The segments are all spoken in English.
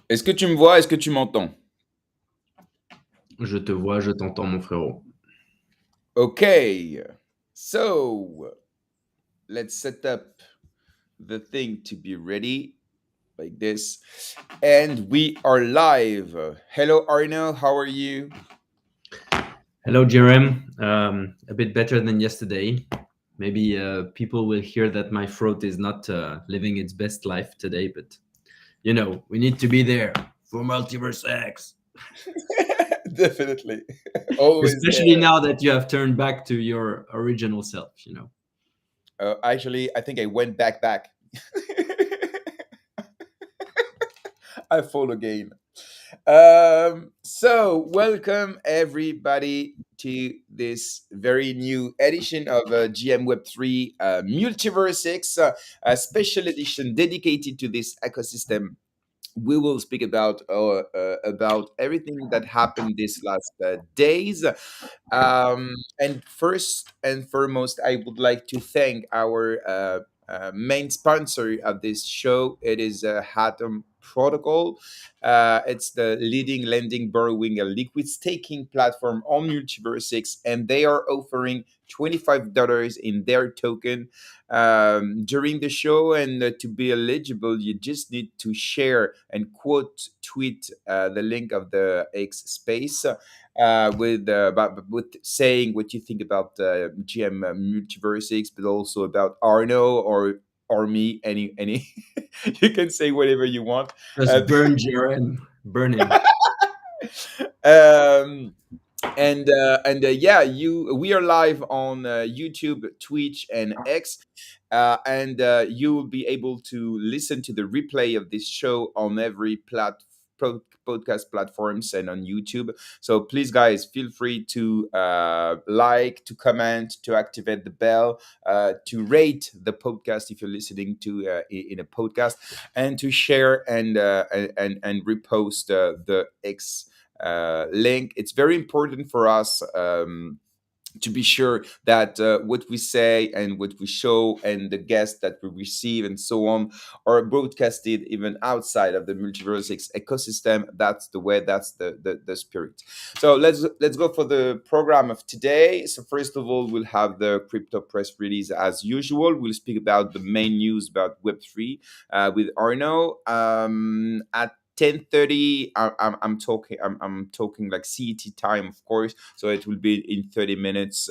Est-ce que tu me vois? Est-ce que tu m'entends? Je te vois, je t'entends, mon frérot. Okay, so let's set up the thing to be ready like this. And we are live. Hello, Arno. How are you? Hello, Jerem. A bit better than yesterday. Maybe people will hear that my throat is not living its best life today, but we need to be there for MultiversX. Definitely. Always Especially there. now that you have turned back to your original self, Actually, I think I went back. I fall again. So, welcome everybody to this very new edition of GM Web3 MultiversX, a special edition dedicated to this ecosystem. We will speak about everything that happened these last days. And first and foremost, I would like to thank our main sponsor of this show. It is Hatom Protocol. It's the leading lending, borrowing, and liquid staking platform on MultiversX, and they are offering $25 in their token during the show. And to be eligible, you just need to share and quote tweet the link of the X space with saying what you think about GM Multiversix, but also about Arno or me. Any you can say whatever you want. Just Uh, burn Jerem, burn him. um, and yeah, we are live on YouTube, Twitch, and X, and you will be able to listen to the replay of this show on every podcast platforms and on YouTube. So please, guys, feel free to like, to comment, to activate the bell, to rate the podcast if you're listening to in a podcast, and to share and repost the X link. It's very important for us to be sure that what we say and what we show and the guests that we receive and so on are broadcasted even outside of the MultiversX ecosystem. That's the way. That's the spirit. So let's go for the program of today. So first of all, we'll have the crypto press release as usual. We'll speak about the main news about Web3 with Arno. At 10:30, I'm talking like CET time, of course, so it will be in 30 minutes.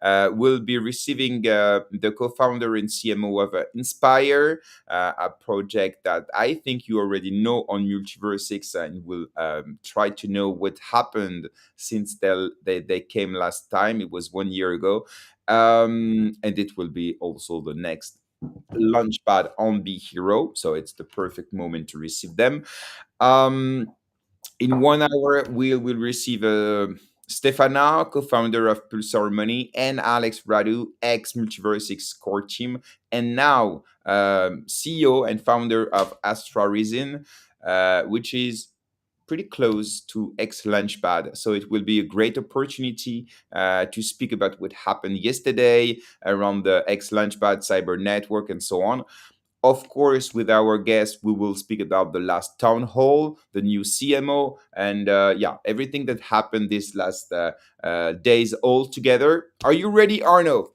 We'll be receiving the co-founder and CMO of Inspir, a project that I think you already know on MultiversX, and will try to know what happened since they came last time. It was 1 year ago. And it will be also the next launchpad on Be Hero, so it's the perfect moment to receive them. Um, in 1 hour, we will receive Stefana, co-founder of Pulsar Money, and Alex Radu, ex-MultiversX core team, and now CEO and founder of Astrarizon, which is pretty close to X Launchpad. So it will be a great opportunity to speak about what happened yesterday around the X Launchpad cyber network and so on. Of course, with our guest, we will speak about the last town hall, the new CMO, and yeah, everything that happened these last days all together. Are you ready, Arno?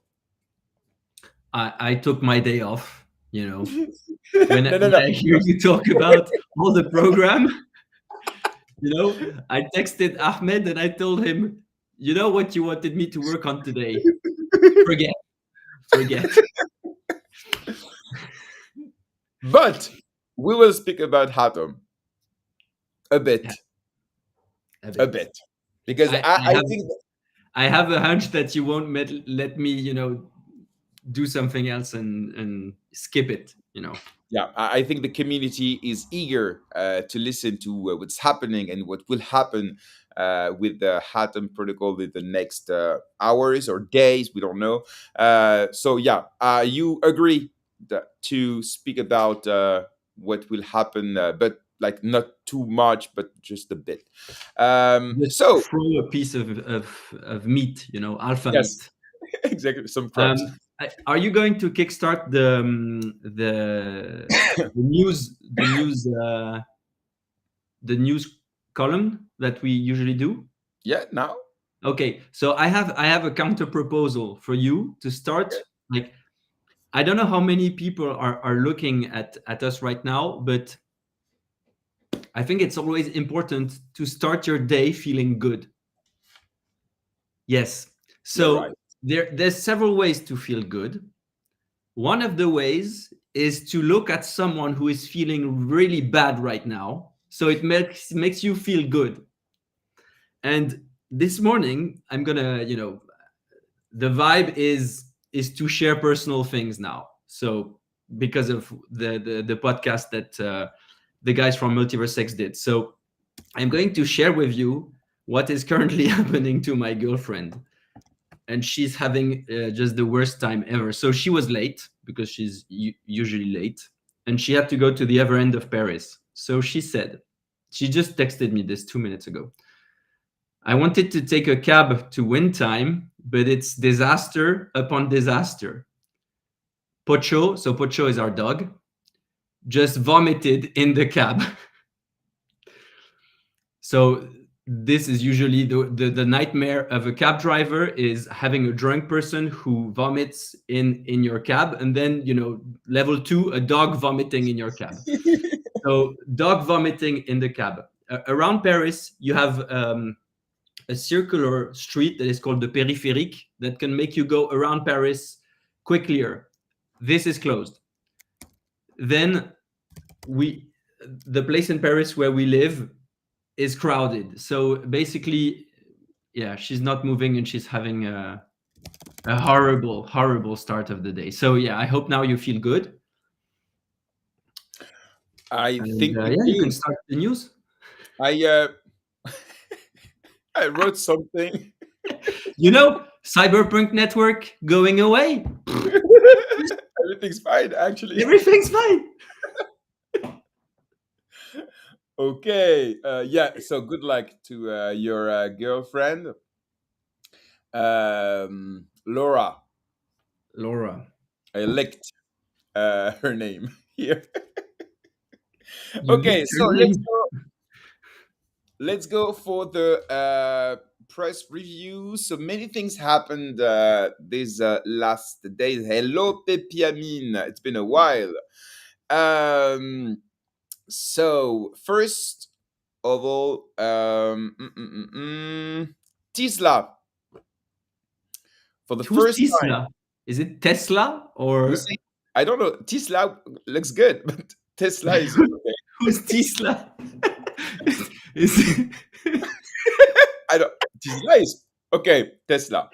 I took my day off, when No, no, no. I hear you talk about all the program. I texted Ahmed and I told him, you know what you wanted me to work on today? Forget, forget. But we will speak about Hatom a Yeah, bit, a a bit. bit, because I, I I have think I have a hunch that you won't let me, do something else and skip it. yeah, I think the community is eager to listen to what's happening and what will happen with the Hatom protocol in the next hours or days. We don't know. So yeah, you agree to speak about what will happen, but like not too much, but just a bit. Just So throw a piece of meat, alpha yes, meat. exactly, some Um, crumbs. Are you going to kickstart the news column that we usually do? Yeah, now. Okay, so I have a counter proposal for you to start. Like, I don't know how many people are looking at us right now, but I think it's always important to start your day feeling good. Yes. You're right. So there's several ways to feel good. One of the ways is to look at someone who is feeling really bad right now, so it makes you feel good. And this morning, I'm gonna, the vibe is to share personal things now. So because of the podcast that the guys from MultiversX did, so I'm going to share with you what is currently happening to my girlfriend, and she's having just the worst time ever. So she was late because she's usually late, and she had to go to the other end of Paris. So she just texted me this 2 minutes ago. I wanted to take a cab to win time, but it's disaster upon disaster. Pocho, so Pocho is our dog, just vomited in the cab. So this is usually the nightmare of a cab driver, is having a drunk person who vomits in your cab, and then level 2, a dog vomiting in your cab. So dog vomiting in the cab. Around Paris, you have a circular street that is called the Périphérique that can make you go around Paris quicker. This is closed. Then the place in Paris where we live is crowded. So basically, yeah, she's not moving and she's having a horrible, horrible start of the day. So yeah, I hope now you feel good. I And think we yeah, you can do. start the news. I I wrote something. Cyberpunk network going away. Everything's fine, actually. Everything's fine. Okay. Yeah. So good luck to your girlfriend, Laura. Laura, I licked her name here. you Okay. licked her So let's name. go. Let's go for the press review. So many things happened these last days. Hello, Pepiamine. It's been a while. So first of all, Tesla for the Who's first time. Tesla? Is it Tesla You or see, I don't know. Tesla looks good, but Tesla is okay. who's Tesla? is I don't. Tesla is okay. Tesla.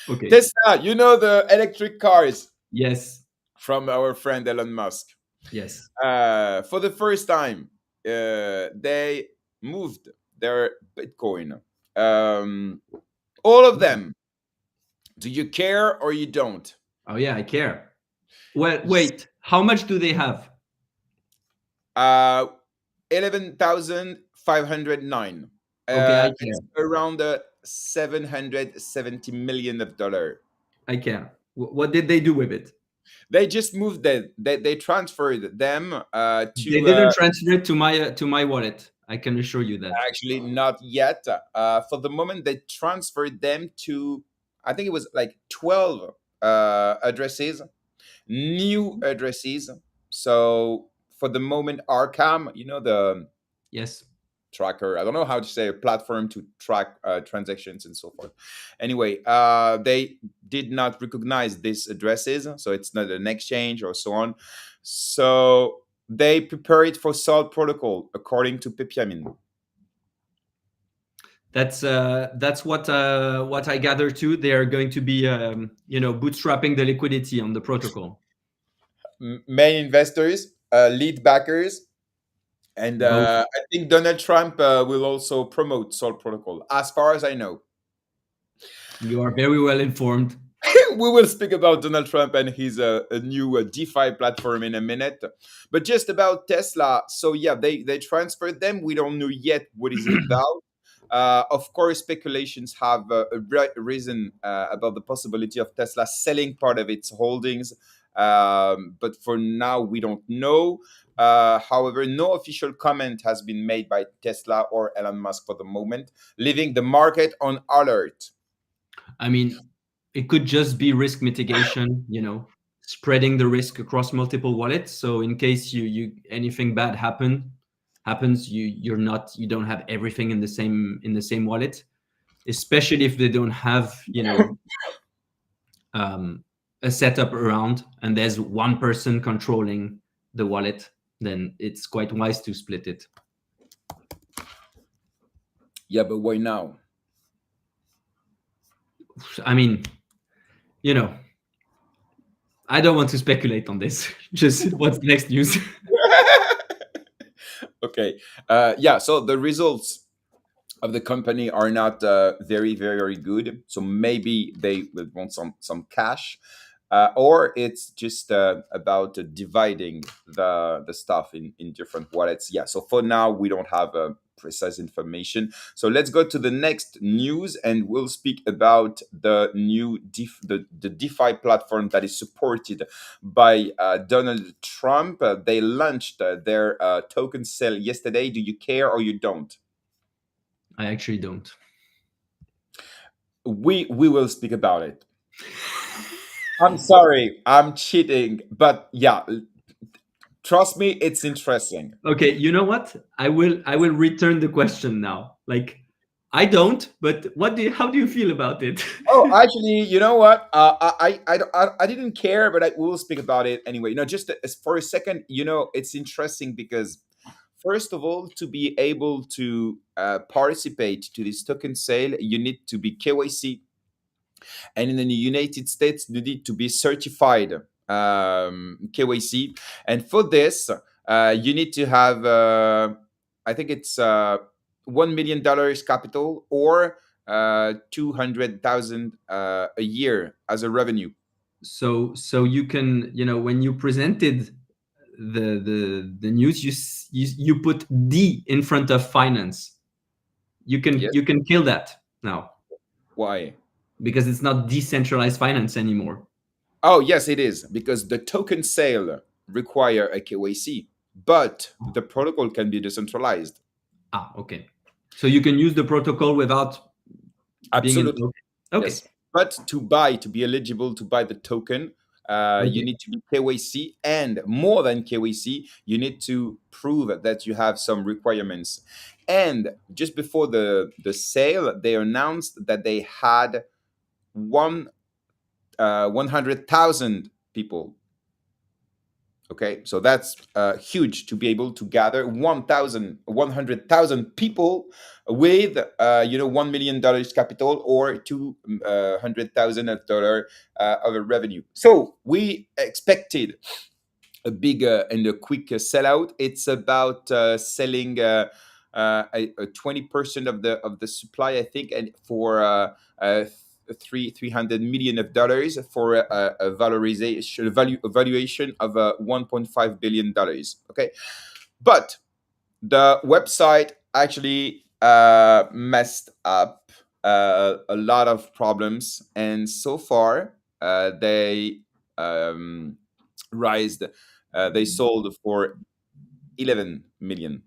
okay. Tesla. You know the electric cars Yes. from our friend Elon Musk. Yes. For the first time, they moved their Bitcoin. All of them. Do you care or you don't? Oh yeah, I care. Well, wait. How much do they have? 11,509. Okay, I It's care. around $770 million. I care. What did they do with it? They just moved that. They transferred them They to didn't transfer it to my wallet. I can assure you that. actually not yet. For the moment, they transferred them to, I think it was like 12 addresses, new addresses. So for the moment, Arcam, the Yes. tracker, I don't know how to say, a platform to track transactions and so forth. Anyway, they did not recognize these addresses, so it's not an exchange or so on. So they prepare it for Salt Protocol, according to Pepiamin. That's what I gather too. They are going to be bootstrapping the liquidity on the protocol. Main investors, lead backers, and Both. I think Donald Trump will also promote Salt Protocol, as far as I know. You are very well informed. We will speak about Donald Trump and his a new DeFi platform in a minute. But just about Tesla. So yeah, they transferred them. We don't know yet what is it about. Of course, speculations have risen about the possibility of Tesla selling part of its holdings, but for now, we don't know. However, no official comment has been made by Tesla or Elon Musk for the moment, leaving the market on alert. I mean, it could just be risk mitigation, spreading the risk across multiple wallets. So in case you anything bad happens, you don't have everything in the same wallet, especially if they don't have, um, a setup around and there's one person controlling the wallet, then it's quite wise to split it. Yeah, but why now? I mean, you know, I don't want to speculate on this. Just what's the next news? Okay. Yeah, so the results of the company are not very, very good. So maybe they will want some cash, or it's just about dividing the stuff in different wallets. Yeah. So for now, we don't have precise information. So let's go to the next news, and we'll speak about the new the DeFi platform that is supported by Donald Trump. They launched their token sale yesterday. Do you care or you don't? I actually don't. We will speak about it. I'm sorry, I'm cheating, but yeah, trust me, it's interesting. Okay, you know what? I will return the question now. Like, I don't, but how do you feel about it? Oh, actually, you know what? I didn't care, but I will speak about it anyway. Just as for a second, it's interesting because first of all, to be able to participate to this token sale, you need to be KYC, and in the United States, you need to be certified KYC. And for this, you need to have, I think it's $1 million capital or 200,000 a year as a revenue. So you can, when you presented the news, you put D in front of finance. You can Yes. you can kill that now Why? because it's not decentralized finance anymore. Oh, yes, it is because the token sale require a KYC, but the protocol can be decentralized. Ah, okay. So you can use the protocol without being in. Absolutely. Okay. Yes, but to be eligible to buy the token, you Okay. need to be KYC, and more than KYC, you need to prove that you have some requirements. And just before the sale, they announced that they had 100,000 people. Okay, so that's huge to be able to gather 100,000 people with $1 million capital or 200,000 dollar of a revenue. So we expected a big and a quick sellout. It's about selling 20% of the supply, I think, and for $300 million for a valorization value a valuation of $1.5 billion. Okay, but the website actually messed up a lot of problems, and so far they raised they sold for 11 million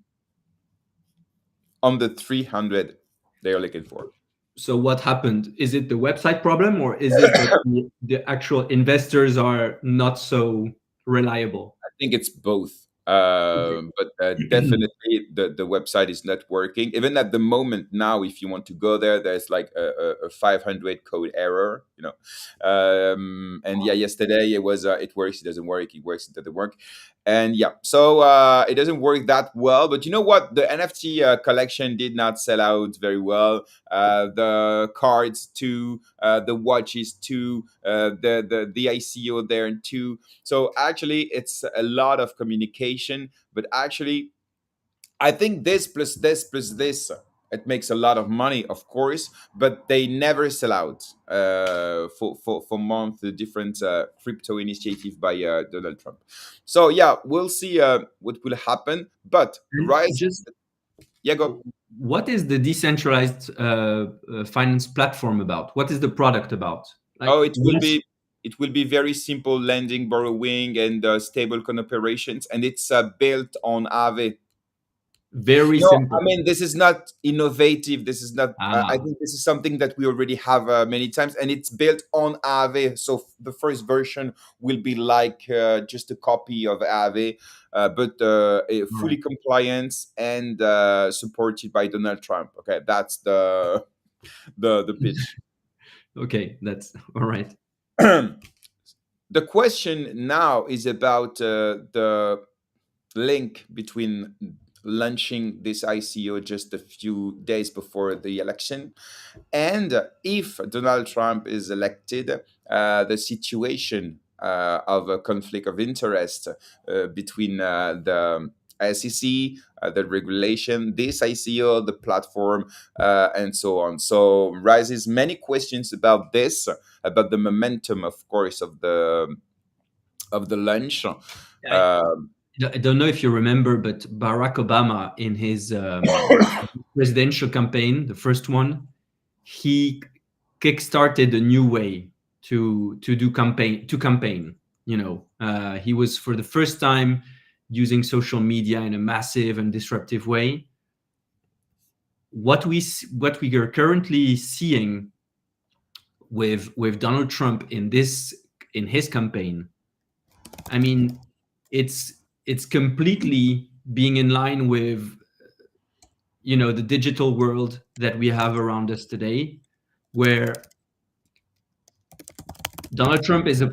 on the 300 they are looking for. So what happened? Is it the website problem, or is it that the actual investors are not so reliable? I think it's both. Okay. But definitely the website is not working. Even at the moment now, if you want to go there, there's like a 500 code error, and yeah, yesterday it was it works, it doesn't work, it works, it doesn't work. And yeah, so it doesn't work that well. But you know what? The NFT collection did not sell out very well. The cards too, the watches too, the ICO there too. So actually, it's a lot of communication, but actually, I think this plus this plus this, it makes a lot of money, of course, but they never sell out for month the different crypto initiative by Donald Trump. So yeah, we'll see what will happen. But And rise, Yeah, go. What is the decentralized finance platform about? What is the product about? Like, Oh, yes, it will be very simple lending, borrowing, and stable coin operations, and it's built on Aave. very No, simple. I mean, this is not innovative. This is not. I Ah, think this is something that we already have many times, and it's built on Aave. So the first version will be like just a copy of Aave, but all fully right. compliant and supported by Donald Trump. Okay, that's the pitch. Okay, that's all right. The question now is about the link between launching this ICO just a few days before the election and if Donald Trump is elected, the situation of a conflict of interest between the SEC, the regulation, this ICO, the platform, and so on. So raises many questions about this, about the momentum, of course, of the launch. I, Um, I don't know if you remember, but Barack Obama, in his presidential campaign, the first one, he kickstarted a new way to do campaign. He was for the first time using social media in a massive and disruptive way. What we are currently seeing with Donald Trump in his campaign, I mean, it's it's completely being in line with the digital world that we have around us today, where Donald Trump is a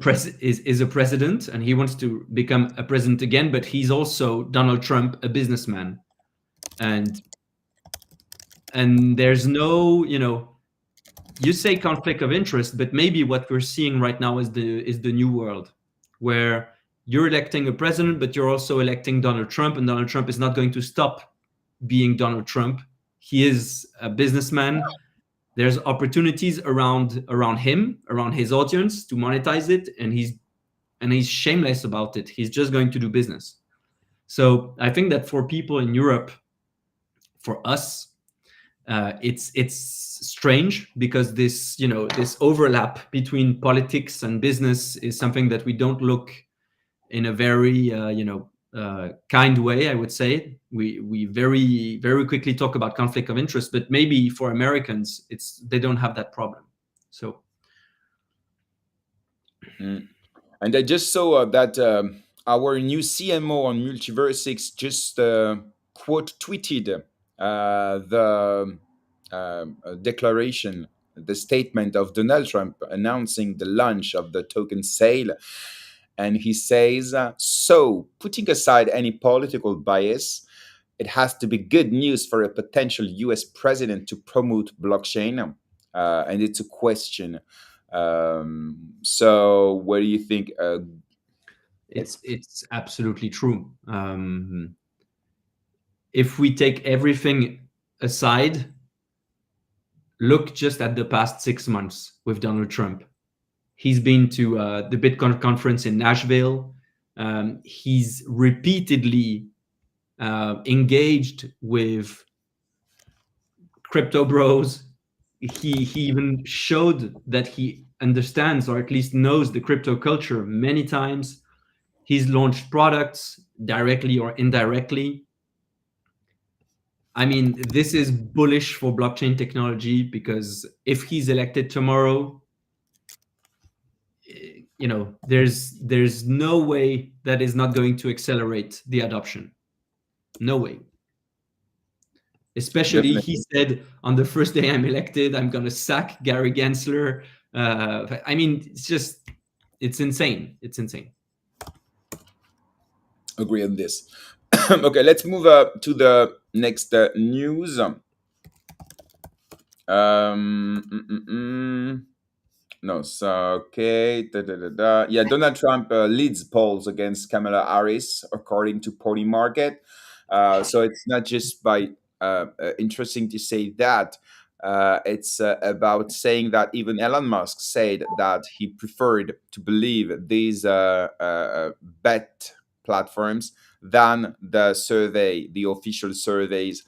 president and he wants to become a president again, but he's also Donald Trump, a businessman, and there's no you say conflict of interest, but maybe what we're seeing right now is the new world where you're electing a president, but you're also electing Donald Trump, and Donald Trump is not going to stop being Donald Trump. He is a businessman. There's opportunities around him, around his audience to monetize it, and he's shameless about it. He's just going to do business. So I think that for people in Europe, for us, it's strange because this overlap between politics and business is something that we don't look in a very kind way. I would say we very very quickly talk about conflict of interest, but maybe for Americans, they don't have that problem. So mm. And I just saw that our new CMO on MultiversX just quote tweeted the declaration, the statement of Donald Trump announcing the launch of the token sale. And he says, so putting aside any political bias, it has to be good news for a potential US president to promote blockchain. And it's a question. So, what do you think? it's absolutely true. If we take everything aside, look just at the past 6 months with Donald Trump. He's been to the Bitcoin conference in Nashville. He's repeatedly engaged with crypto bros. He even showed that he understands or at least knows the crypto culture many times. He's launched products directly or indirectly. I mean, this is bullish for blockchain technology because if he's elected tomorrow, there's no way that is not going to accelerate the adoption. No way. Especially, he Definitely said on the first day I'm elected, I'm going to sack Gary Gensler. I mean, it's insane. It's insane. agree on this. Okay, let's move to the next news. No, so okay. Yeah, Donald Trump leads polls against Kamala Harris, according to Party Market. So it's not just by interesting to say that. It's about saying that even Elon Musk said that he preferred to believe these bet platforms than the survey, the official surveys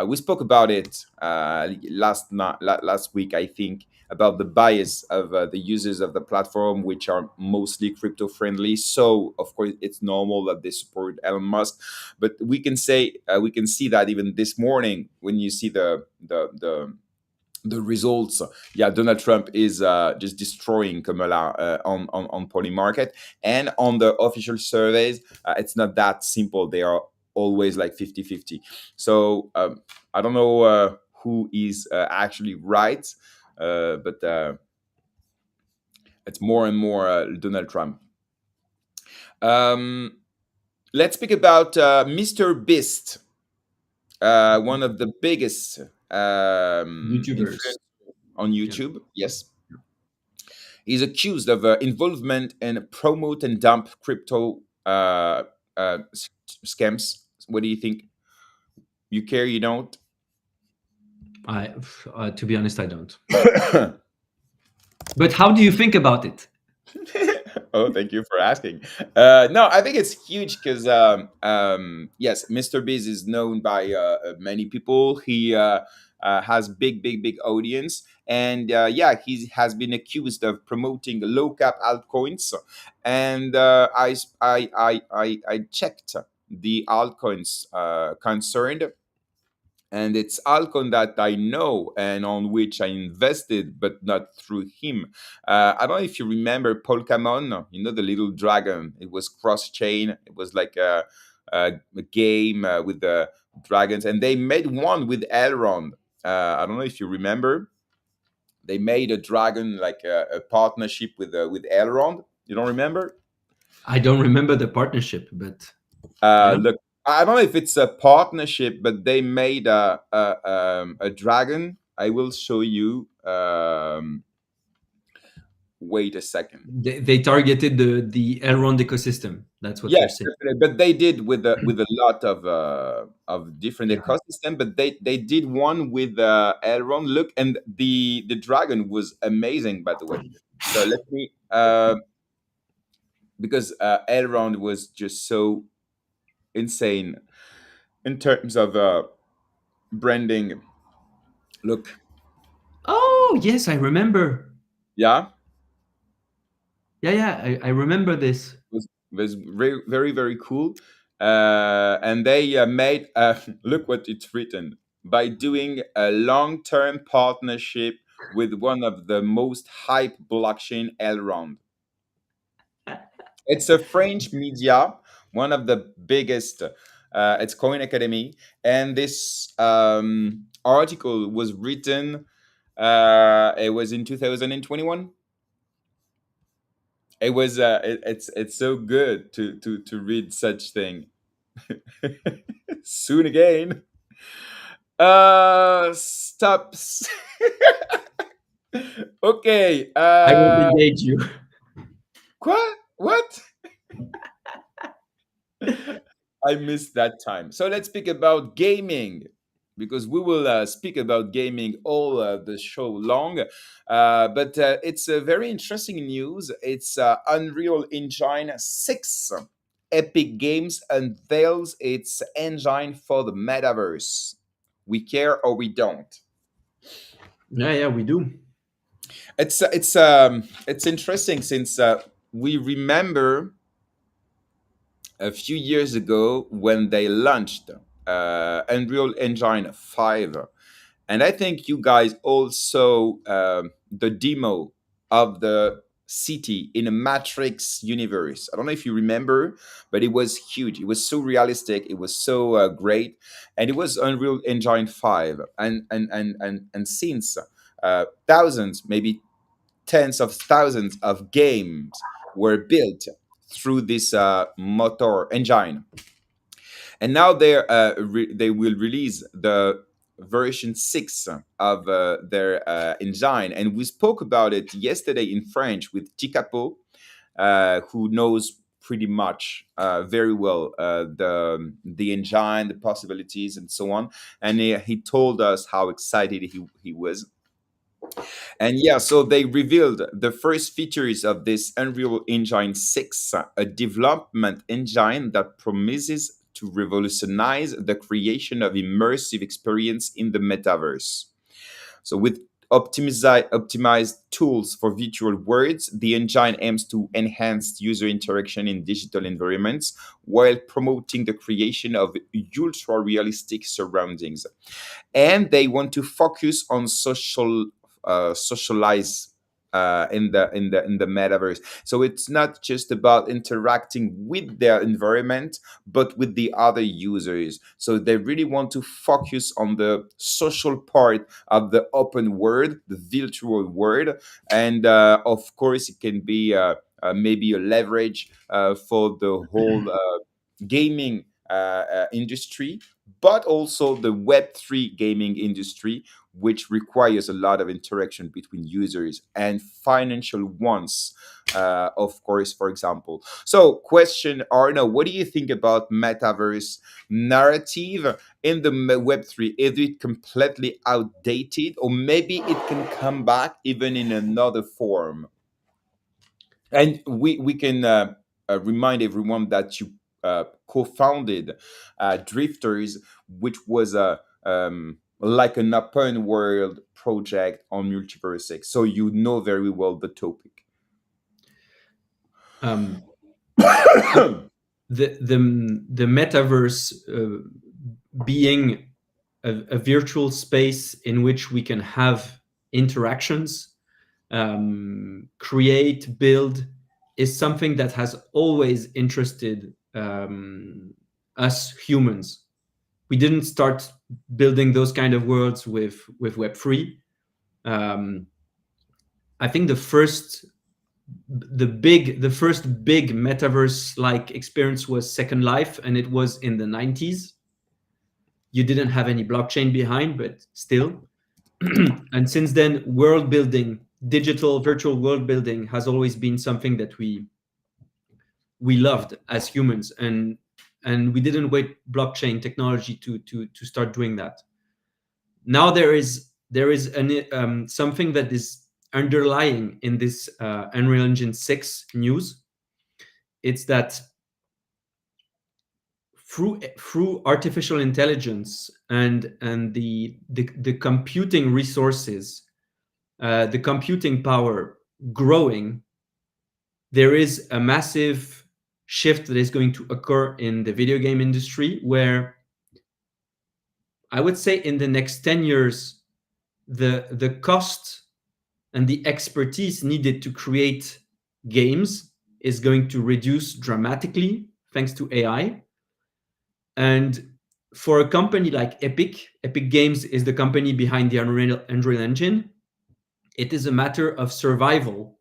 We spoke about it last week, I think, about the bias of the users of the platform, which are mostly crypto friendly. So of course, it's normal that they support Elon Musk. But we can see that even this morning when you see the results. Yeah, Donald Trump is just destroying Kamala on Poly Market. And on the official surveys, it's not that simple. They are always like 50-50. So I don't know who is actually right, but it's more and more Donald Trump. Um, let's speak about Mr. Beast, one of the biggest YouTubers. influencers on Yeah. YouTube. Yes, he's accused of involvement in promote and dump crypto scams. What do you think? You care? You don't? I, to be honest, I don't. But how do you think about it? Oh, thank you for asking. No, I think it's huge because yes, Mr. Beast is known by many people. He has big audience, and yeah, he has been accused of promoting low cap altcoins. And I checked the altcoins concerned, and it's Alcon that I know and on which I invested, but not through him. I don't know if you remember Polkamon, you know, the little dragon. It was cross chain. It was like a game with the dragons, and they made one with Elrond. I don't know if you remember. They made a dragon like a partnership with Elrond. You don't remember? I don't remember the partnership, but yeah. Look, I don't know if it's a partnership, but they made a dragon. I will show you. Wait a second. They targeted the Elrond ecosystem. That's what you're Yes, saying. definitely. But they did with a lot of different Yeah. ecosystem. But they did one with Elrond. Look, and the dragon was amazing, by the way. So let me because Elrond was just so insane in terms of branding. Look, Oh yes, I remember. yeah, Yeah, I remember this. was very cool. And they made look what it's written by doing a long-term partnership with one of the most hype blockchain Elrond. It's a French media, one of the biggest. It's Coin Academy, and this article was written. It was in 2021. It was it's so good to read such thing. Soon again. Stop. Okay. I won't engage you. What? I missed that time. So let's speak about gaming because we will speak about gaming all the show long. But it's a very interesting news. It's Unreal Engine 6. Epic Games unveils its engine for the metaverse. We care or we don't. Yeah, we do. It's interesting since we remember a few years ago when they launched Unreal Engine 5. And I think you guys all saw the demo of the city in a Matrix universe. I don't know if you remember, but it was huge. It was so realistic. It was so great. And it was Unreal Engine 5. And since thousands, maybe tens of thousands of games were built through this motor engine, and now they will release the version 6 of their engine, and we spoke about it yesterday in French with Ticapo, who knows pretty much very well the engine, the possibilities, and so on. And he told us how excited he was. And yeah, so they revealed the first features of this Unreal Engine 6, a development engine that promises to revolutionize the creation of immersive experience in the metaverse. So with optimized tools for virtual worlds, the engine aims to enhance user interaction in digital environments while promoting the creation of ultra realistic surroundings. And they want to focus on socialize in the metaverse. So it's not just about interacting with their environment, but with the other users. So they really want to focus on the social part of the open world, the virtual world, and of course it can be maybe a leverage for the whole gaming industry, but also the Web3 gaming industry, which requires a lot of interaction between users and financial ones, of course, for example. So, question Arno, what do you think about metaverse narrative in the Web3? Is it completely outdated, or maybe it can come back even in another form? And we can remind everyone that you co-founded Drifters, which was a like an open world project on MultiversX. So you know very well the topic. Um, the metaverse being a virtual space in which we can have interactions, create, build, is something that has always interested us humans. We didn't start building those kind of worlds with Web3. I think the first big metaverse like experience was Second Life, and it was in the 90s. You didn't have any blockchain behind, but still. And since then, world building, digital virtual world building has always been something that we loved as humans, and we didn't wait blockchain technology to start doing that. Now there is something that is underlying in this Unreal Engine 6 news. It's that through artificial intelligence and the computing resources, the computing power growing, there is a massive shift that is going to occur in the video game industry, where I would say in the next 10 years, the cost and the expertise needed to create games is going to reduce dramatically thanks to AI. And for a company like Epic Games is the company behind the Unreal Engine, it is a matter of survival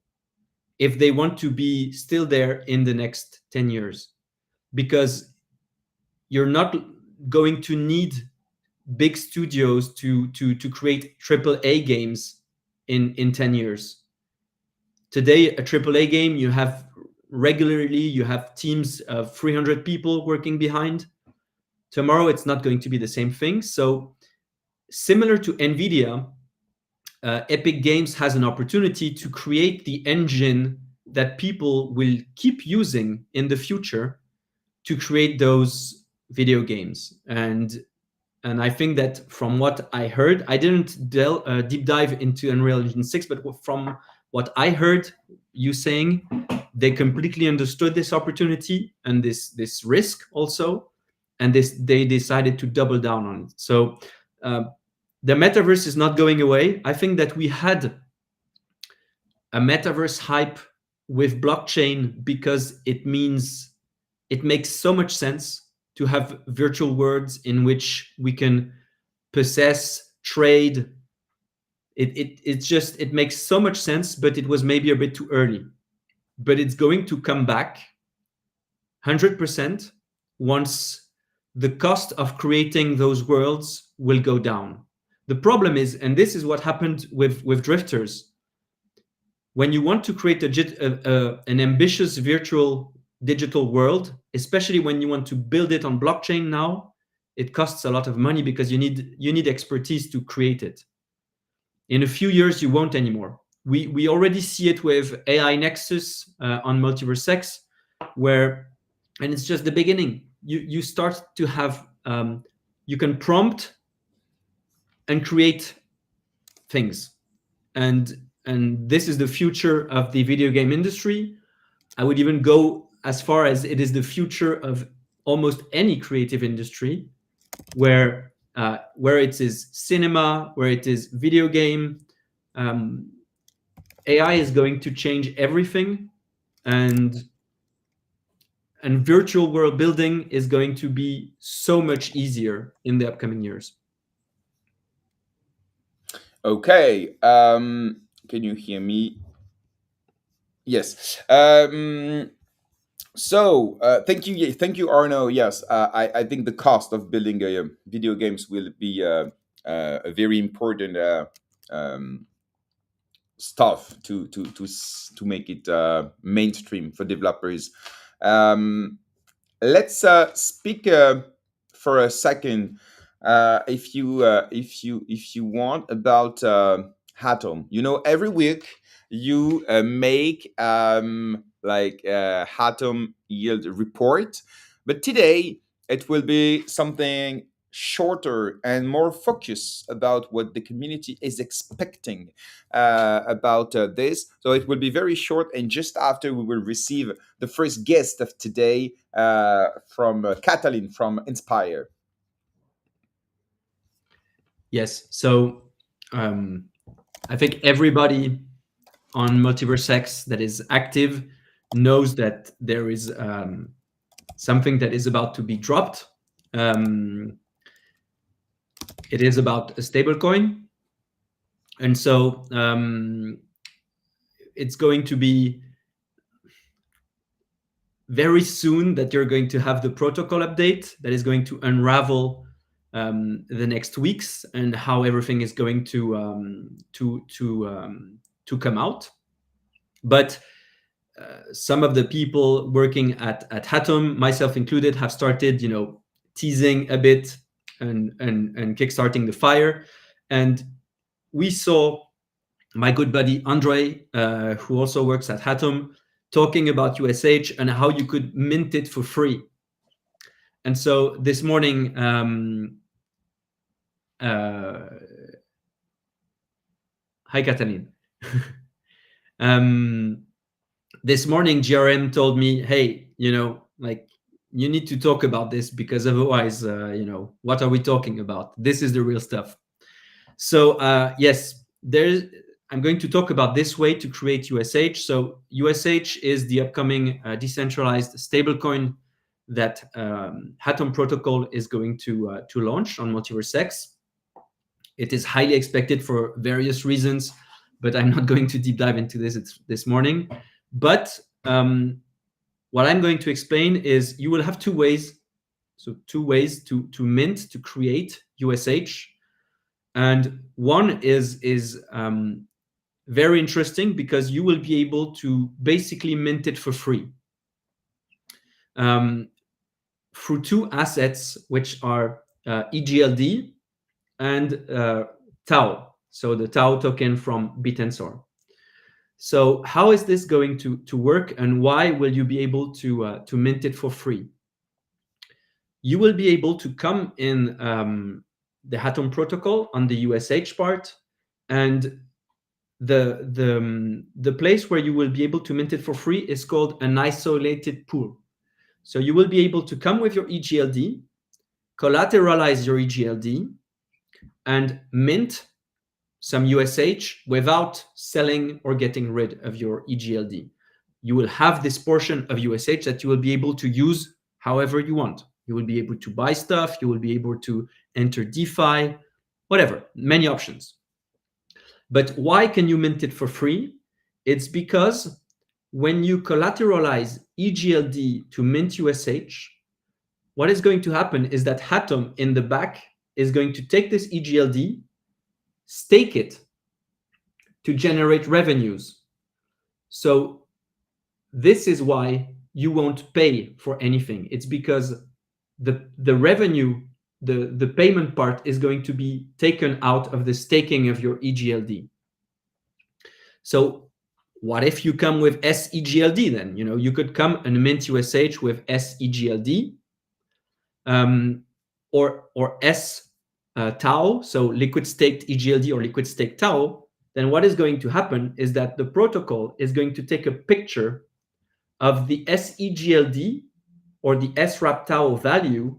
if they want to be still there in the next 10 years. Because you're not going to need big studios to create AAA games in 10 years. Today, a AAA game, you have teams of 300 people working behind. Tomorrow, it's not going to be the same thing. So similar to NVIDIA, Epic Games has an opportunity to create the engine that people will keep using in the future to create those video games. And I think that from what I heard, I didn't deep dive into Unreal Engine 6, but from what I heard you saying, they completely understood this opportunity and this risk also, and they decided to double down on it. So the metaverse is not going away. I think that we had a metaverse hype with blockchain because it makes so much sense to have virtual worlds in which we can possess, trade. It makes so much sense, but it was maybe a bit too early. But it's going to come back 100% once the cost of creating those worlds will go down. The problem is, and this is what happened with Drifters, when you want to create an ambitious virtual digital world, especially when you want to build it on blockchain now, it costs a lot of money because you need expertise to create it. In a few years, you won't anymore. We already see it with AI Nexus on MultiversX, and it's just the beginning. you start to have you can prompt and create things, and this is the future of the video game industry. I would even go as far as it is the future of almost any creative industry, where it is cinema, where it is video game. um, AI is going to change everything, and virtual world building is going to be so much easier in the upcoming years. Okay. Can you hear me? Yes. So thank you, Arno. Yes, I think the cost of building video games will be a very important um, stuff to make it mainstream for developers. Um, let's speak for a second, if you want, about Hatom. You know, every week you make like a Hatom yield report, but today it will be something shorter and more focused about what the community is expecting about this. So it will be very short, and just after we will receive the first guest of today from Catalin from Inspir. Yes. So I think everybody on MultiversX that is active knows that there is something that is about to be dropped. It is about a stablecoin, and so it's going to be very soon that you're going to have the protocol update that is going to unravel the next weeks, and how everything is going to come out. But some of the people working at Hatom, myself included, have started, teasing a bit and kickstarting the fire. And we saw my good buddy Andre, who also works at Hatom, talking about USH and how you could mint it for free. And so this morning, hi Catalin. This morning, GRM told me, hey, you need to talk about this, because otherwise, what are we talking about? This is the real stuff. So yes, I'm going to talk about this way to create USH. So USH is the upcoming decentralized stablecoin that Hatom protocol is going to launch on MultiversX. It is highly expected for various reasons, but I'm not going to deep dive into this morning. But what I'm going to explain is you will have two ways. So two ways to mint, to create USH. And one is very interesting, because you will be able to basically mint it for free through two assets, which are EGLD and Tau. So the Tau token from Bitensor. So how is this going to work, and why will you be able to mint it for free? You will be able to come in the Hatom protocol on the USH part, and the place where you will be able to mint it for free is called an isolated pool. So you will be able to come with your EGLD, collateralize your EGLD, and mint some USH without selling or getting rid of your EGLD. You will have this portion of USH that you will be able to use however you want. You will be able to buy stuff, you will be able to enter DeFi, whatever, many options. But why can you mint it for free? It's because when you collateralize EGLD to mint USH, what is going to happen is that Hatom in the back is going to take this EGLD, stake it to generate revenues. So this is why you won't pay for anything. It's because the revenue, the payment part is going to be taken out of the staking of your EGLD. So what if you come with SEGLD then? You could come and mint USH with SEGLD, or S tau, so liquid staked EGLD or liquid staked tau, then what is going to happen is that the protocol is going to take a picture of the SEGLD or the SRAP tau value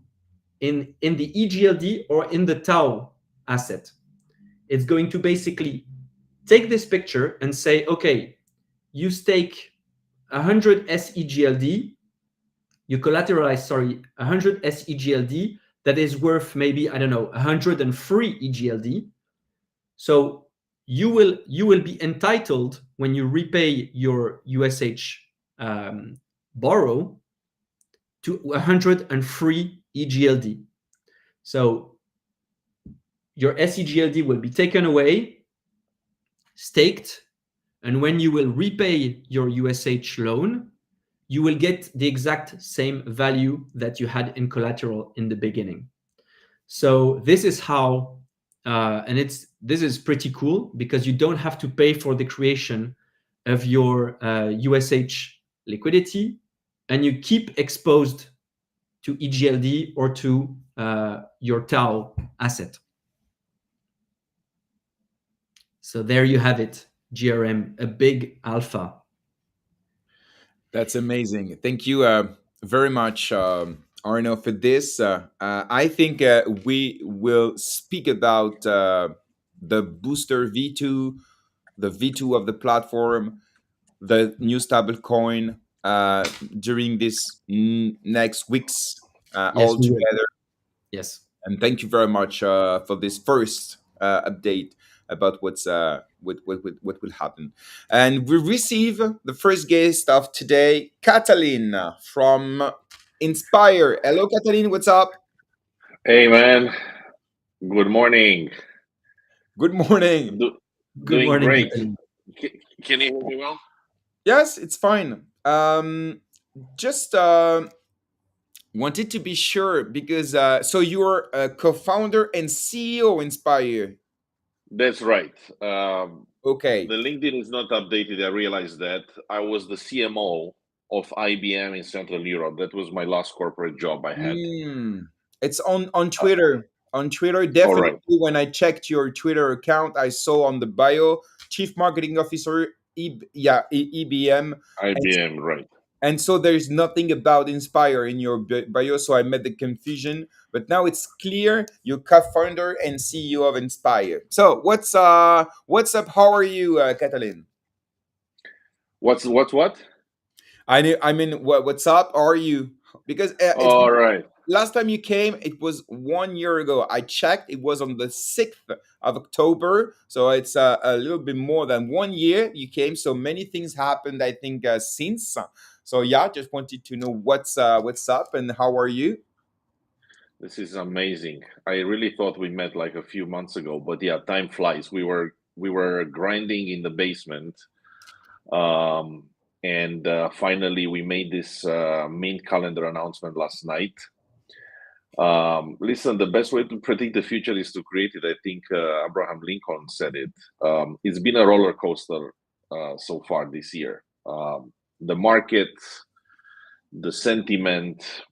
in the EGLD or in the tau asset. It's going to basically take this picture and say, okay, you stake 100 SEGLD, you collateralize, sorry, 100 SEGLD that is worth maybe, I don't know, 103 EGLD. So you will be entitled, when you repay your USH borrow, to 103 EGLD. So your SEGLD will be taken away, staked, and when you will repay your USH loan, you will get the exact same value that you had in collateral in the beginning. So this is how, and this is pretty cool because you don't have to pay for the creation of your USH liquidity, and you keep exposed to EGLD or to your tau asset. So there you have it, GRM, a big alpha. That's amazing. Thank you very much, Arno, for this. I think we will speak about the Booster V2, the V2 of the platform, the new stable coin during this next weeks Yes, all we will. together. Yes. And thank you very much for this first update about what will happen. And we receive the first guest of today, Catalin from Inspire. Hello, Catalin. What's up? Hey man, good morning. Good morning. Good Doing morning, great. Catalin. Can you hear me well? Yes, it's fine. Just wanted to be sure because so you're a co-founder and CEO Inspire. That's right. Okay. The LinkedIn is not updated. I realized that. I was the CMO of IBM in Central Europe. That was my last corporate job I had. It's on Uh, Twitter. On Twitter, all definitely. right, When I checked your Twitter account, I saw on the bio Chief Marketing Officer, EBM, and IBM, right. and so there's nothing about Inspire in your bio. So I made the confusion, but now it's clear. You're co-founder and CEO of Inspire. So what's up? How are you, Catalin? What? I mean, what's up? How are you? Because it's All right. last time you came, it was 1 year ago. I checked; it was on the 6th of October, so it's a little bit more than 1 year you came. So many things happened, I think, since. So yeah, just wanted to know what's up and how are you? This is amazing. I really thought we met like a few months ago, but yeah, time flies. We were grinding in the basement. Um, and finally, we made this main calendar announcement last night. Listen, the best way to predict the future is to create it. I think Abraham Lincoln said it. It's been a roller coaster so far this year. The market, the sentiment,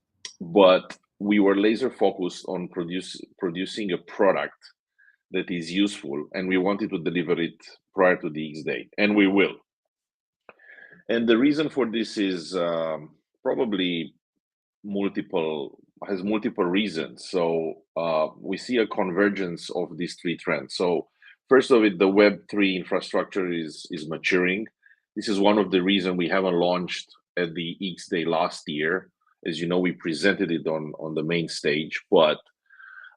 but we were laser focused on producing a product that is useful, and we wanted to deliver it prior to the X day, and we will. And the reason for this is probably multiple has multiple reasons. So we see a convergence of these three trends. So first of it, the Web3 infrastructure is maturing. This is one of the reasons we haven't launched at the X Day last year. As you know, we presented it on the main stage, but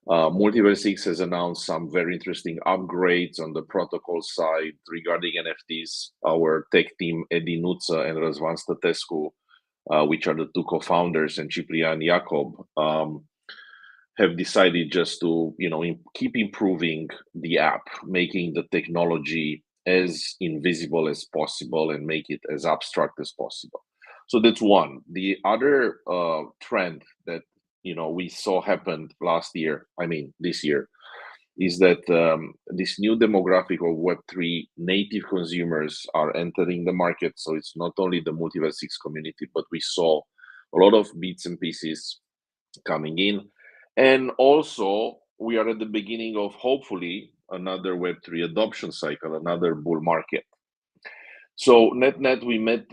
MultiversX has announced some very interesting upgrades on the protocol side regarding NFTs. Our tech team, Eddie Nutza and Razvan Statescu, which are the two co-founders, and Ciprian Jacob, have decided just to keep improving the app, making the technology as invisible as possible and make it as abstract as possible. So that's one. The other trend that we saw happened last year, I mean this year, is that this new demographic of Web3 native consumers are entering the market. So it's not only the MultiversX community, but we saw a lot of bits and pieces coming in. And also, we are at the beginning of hopefully another Web3 adoption cycle, another bull market. So net, we made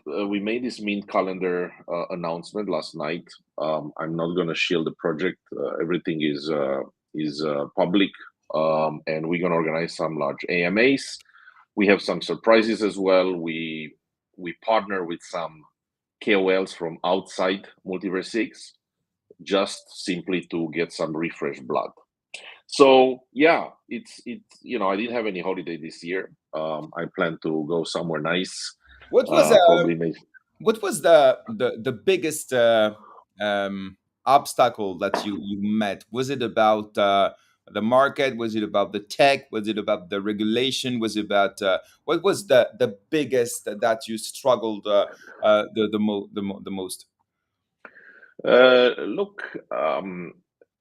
this mint calendar announcement last night. I'm not going to shield the project. Everything is public, and we're going to organize some large AMAs. We have some surprises as well. We partner with some KOLs from outside MultiversX, just simply to get some refresh blood. So yeah, it's I didn't have any holiday this year. I plan to go somewhere nice. What was Probably maybe. what was the biggest obstacle that you met? Was it about the market? Was it about the tech? Was it about the regulation? Was it about what was the biggest that you struggled the most? Look,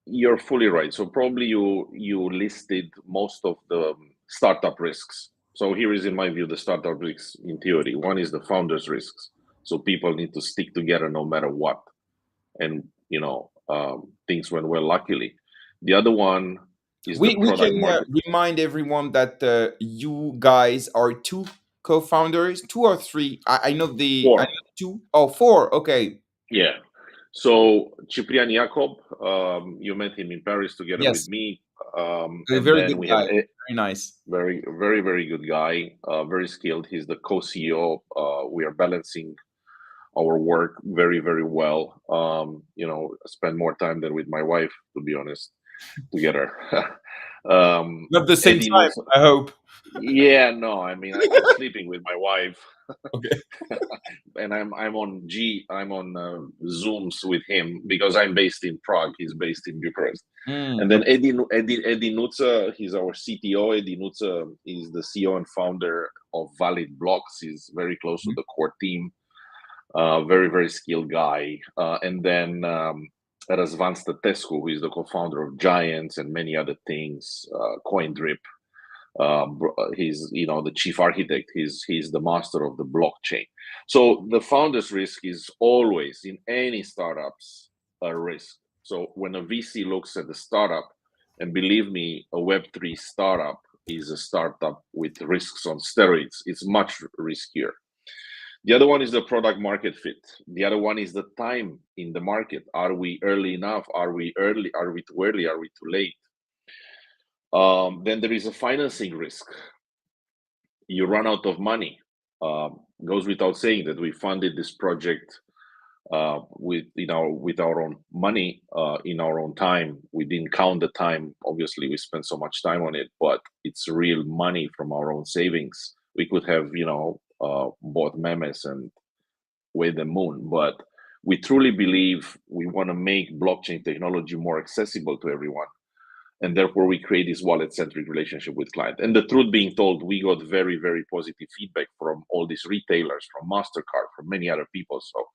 you're fully right. So probably you listed most of the startup risks. So here is, in my view, the startup risks in theory. One is the founders' risks. So people need to stick together no matter what, and things went well, luckily. The other one is the We product can market. remind everyone that you guys are two co-founders, two or three. I Four. know two. Oh, four. Okay. Yeah. So Ciprian Jacob, you met him in Paris together with Yes, me, a and very then good we have guy. Very nice. very, very, very good guy, very skilled. He's the co-CEO. We are balancing our work very, very well. Spend more time than with my wife, to be honest, together. Not the same Eddie time, Nutz, I hope. yeah, no, I mean, I'm sleeping with my wife, Okay. and I'm on Zooms with him because I'm based in Prague. He's based in Bucharest. And then Okay. Eddie Nutz, he's our CTO. Eddie Nutz is the CEO and founder of Valid Blocks. He's very close to Mhm. the core team. Very, very skilled guy. And then Razvan Statescu, who is the co-founder of Giants and many other things, CoinDrip. He's the chief architect. He's the master of the blockchain. So the founder's risk is always in any startups a risk. So when a VC looks at the startup, and believe me, a Web3 startup is a startup with risks on steroids. It's much riskier. The other one is the product market fit. The other one is the time in the market. Are we early enough? Are we early? Are we too early? Are we too late? Then there is a financing risk. You run out of money. Goes without saying that we funded this project with our own money, in our own time. We didn't count the time. Obviously, we spent so much time on it, but it's real money from our own savings. We could have bought memes and way the moon, but we truly believe we want to make blockchain technology more accessible to everyone, and therefore we create this wallet-centric relationship with client. And the truth being told, we got very, very positive feedback from all these retailers, from MasterCard, from many other people. So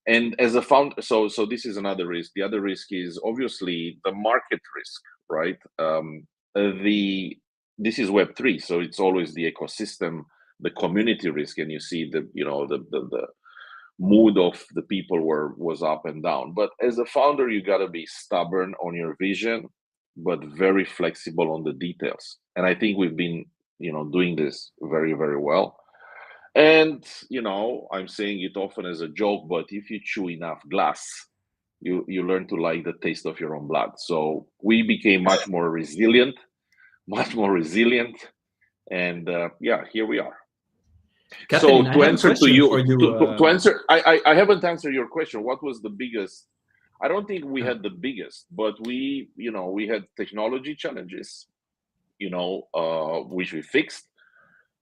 and as a founder, so this is another risk. The other risk is obviously the market risk, right? This is Web3, so it's always the ecosystem, the community risk, and you see the mood of the people was up and down. But as a founder, you got to be stubborn on your vision, but very flexible on the details. And I think we've been doing this very, very well. And I'm saying it often as a joke, but if you chew enough glass, you learn to like the taste of your own blood. So we became much more resilient, and yeah, here we are. Catalin, So I to have a answer to question you, for you. to answer, I haven't answered your question. What was the biggest? I don't think we Uh, had the biggest, but we had technology challenges, which we fixed.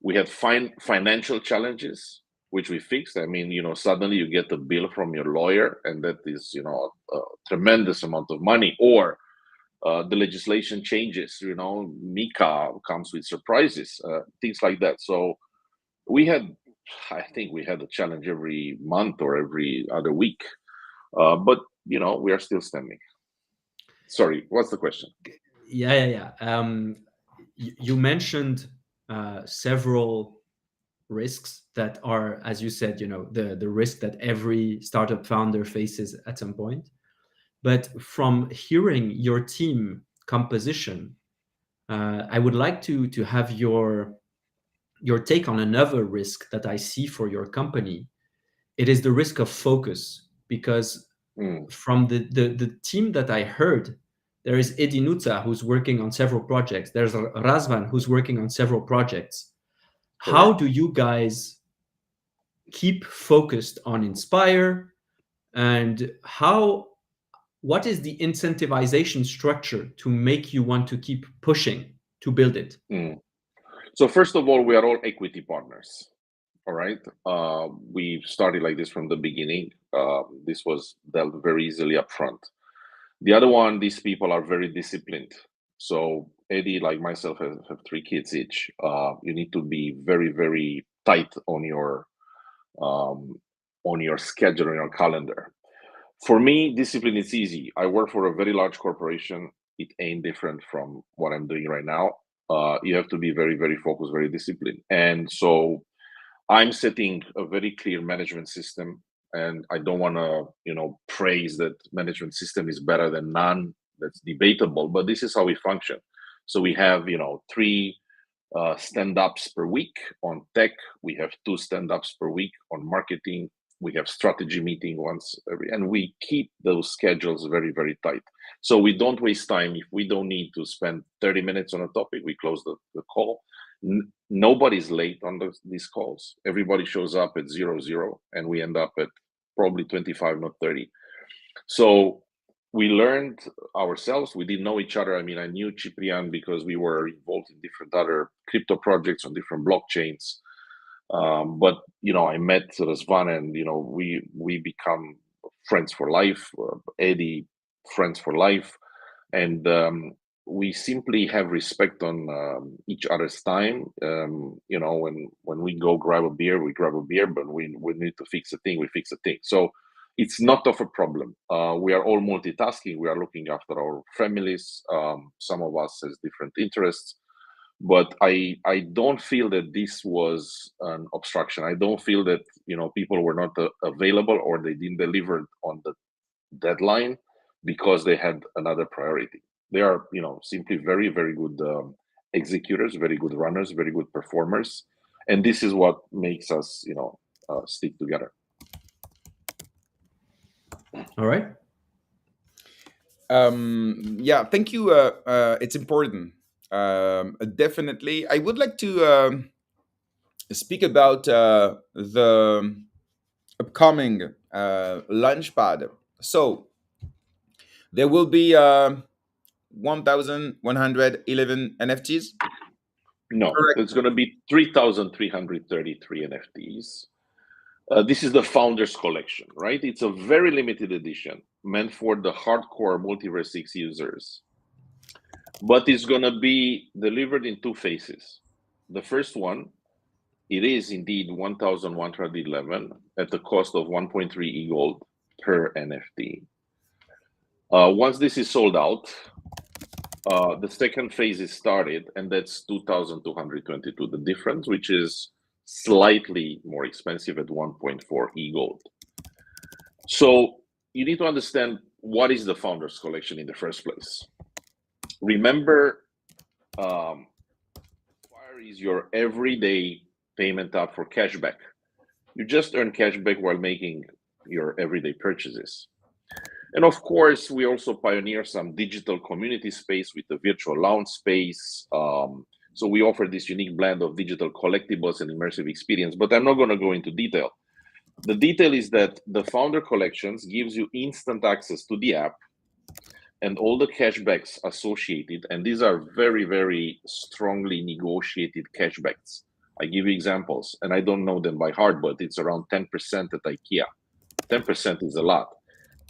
We had financial challenges, which we fixed. I mean, suddenly you get a bill from your lawyer, and that is, a tremendous amount of money. Or the legislation changes. Mika comes with surprises, things like that. So I think we had a challenge every month or every other week, but we are still standing. Sorry, what's the question? yeah. You mentioned several risks that are, as you said, the risk that every startup founder faces at some point. But from hearing your team composition, I would like to have your take on another risk that I see for your company. It is the risk of focus, because from the team that I heard, there is Edinuta, who's working on several projects. There's Razvan, who's working on several projects. How Correct. do you guys keep focused on Inspire, and what is the incentivization structure to make you want to keep pushing to build it? So first of all, we are all equity partners. All right. We started like this from the beginning. This was dealt very easily up front. The other one, these people are very disciplined. So Eddie, like myself, have 3 kids each. You need to be very, very tight on your schedule, on your calendar. For me, discipline is easy. I work for a very large corporation. It ain't different from what I'm doing right now. You have to be very, very focused, very disciplined. And so I'm setting a very clear management system, and I don't want to, praise that management system is better than none. That's debatable, but this is how we function. So we have, 3 stand-ups per week on tech. We have 2 stand-ups per week on marketing. We have strategy meeting once every, and we keep those schedules very, very tight. So we don't waste time. If we don't need to spend 30 minutes on a topic, we close the call. Nobody's late on these calls. Everybody shows up at 00, and we end up at probably 25, not 30. So we learned ourselves. We didn't know each other. I mean, I knew Ciprian because we were involved in different other crypto projects on different blockchains. But I met Razvan, and we become friends for life. Eddie, friends for life, and we simply have respect on each other's time. When we go grab a beer, we grab a beer, but we need to fix a thing, we fix a thing. So it's not of a problem. We are all multitasking. We are looking after our families. Some of us has different interests, but I don't feel that this was an obstruction. I don't feel that people were not available, or they didn't deliver on the deadline because they had another priority. They are simply very, very good executors, very good runners, very good performers, and this is what makes us stick together. All right. Yeah, thank you. It's important. Definitely. I would like to speak about the upcoming launchpad. So there will be 1,111 NFTs. No, Correct. it's going to be 3,333 NFTs. This is the Founders Collection, right? It's a very limited edition meant for the hardcore MultiversX users. But it's going to be delivered in 2 phases. The first one, it is indeed 1,111 at the cost of 1.3 e-gold per NFT. Once this is sold out, the second phase is started, and that's 2,222. The difference, which is slightly more expensive at 1.4 e-gold. So you need to understand what is the Founders Collection in the first place. Remember, Fire is your everyday payment app for cashback. You just earn cashback while making your everyday purchases. And of course, we also pioneer some digital community space with the virtual lounge space. So we offer this unique blend of digital collectibles and immersive experience, but I'm not going to go into detail. The detail is that the Founder Collections gives you instant access to the app and all the cashbacks associated. And these are very, very strongly negotiated cashbacks. I give you examples, and I don't know them by heart, but it's around 10% at IKEA. 10% is a lot.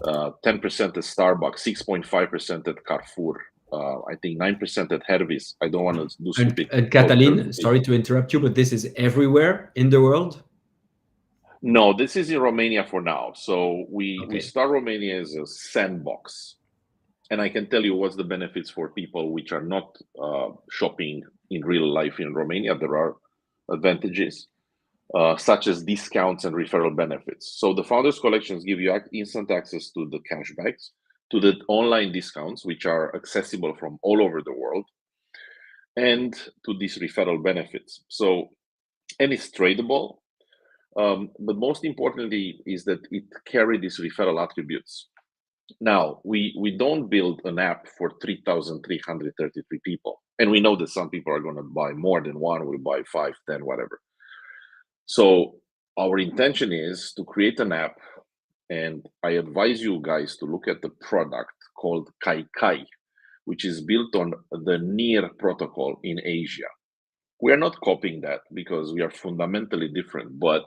10% at Starbucks, 6.5% at Carrefour. I think 9% at Hervis. I don't want to do stupid. And Catalin, sorry to interrupt you, but this is everywhere in the world? No, this is in Romania for now. So we start Romania as a sandbox. And I can tell you what's the benefits for people which are not shopping in real life in Romania. There are advantages, such as discounts and referral benefits. So the Founders Collections give you instant access to the cashbacks. to the online discounts, which are accessible from all over the world, and to these referral benefits. So, and it's tradable, but most importantly is that it carries these referral attributes. Now, we don't build an app for 3,333 people. And we know that some people are going to buy more than one, will buy 5, 10, whatever. So our intention is to create an app, and I advise you guys to look at the product called Kai, which is built on the NEAR protocol in Asia. We are not copying that because we are fundamentally different, but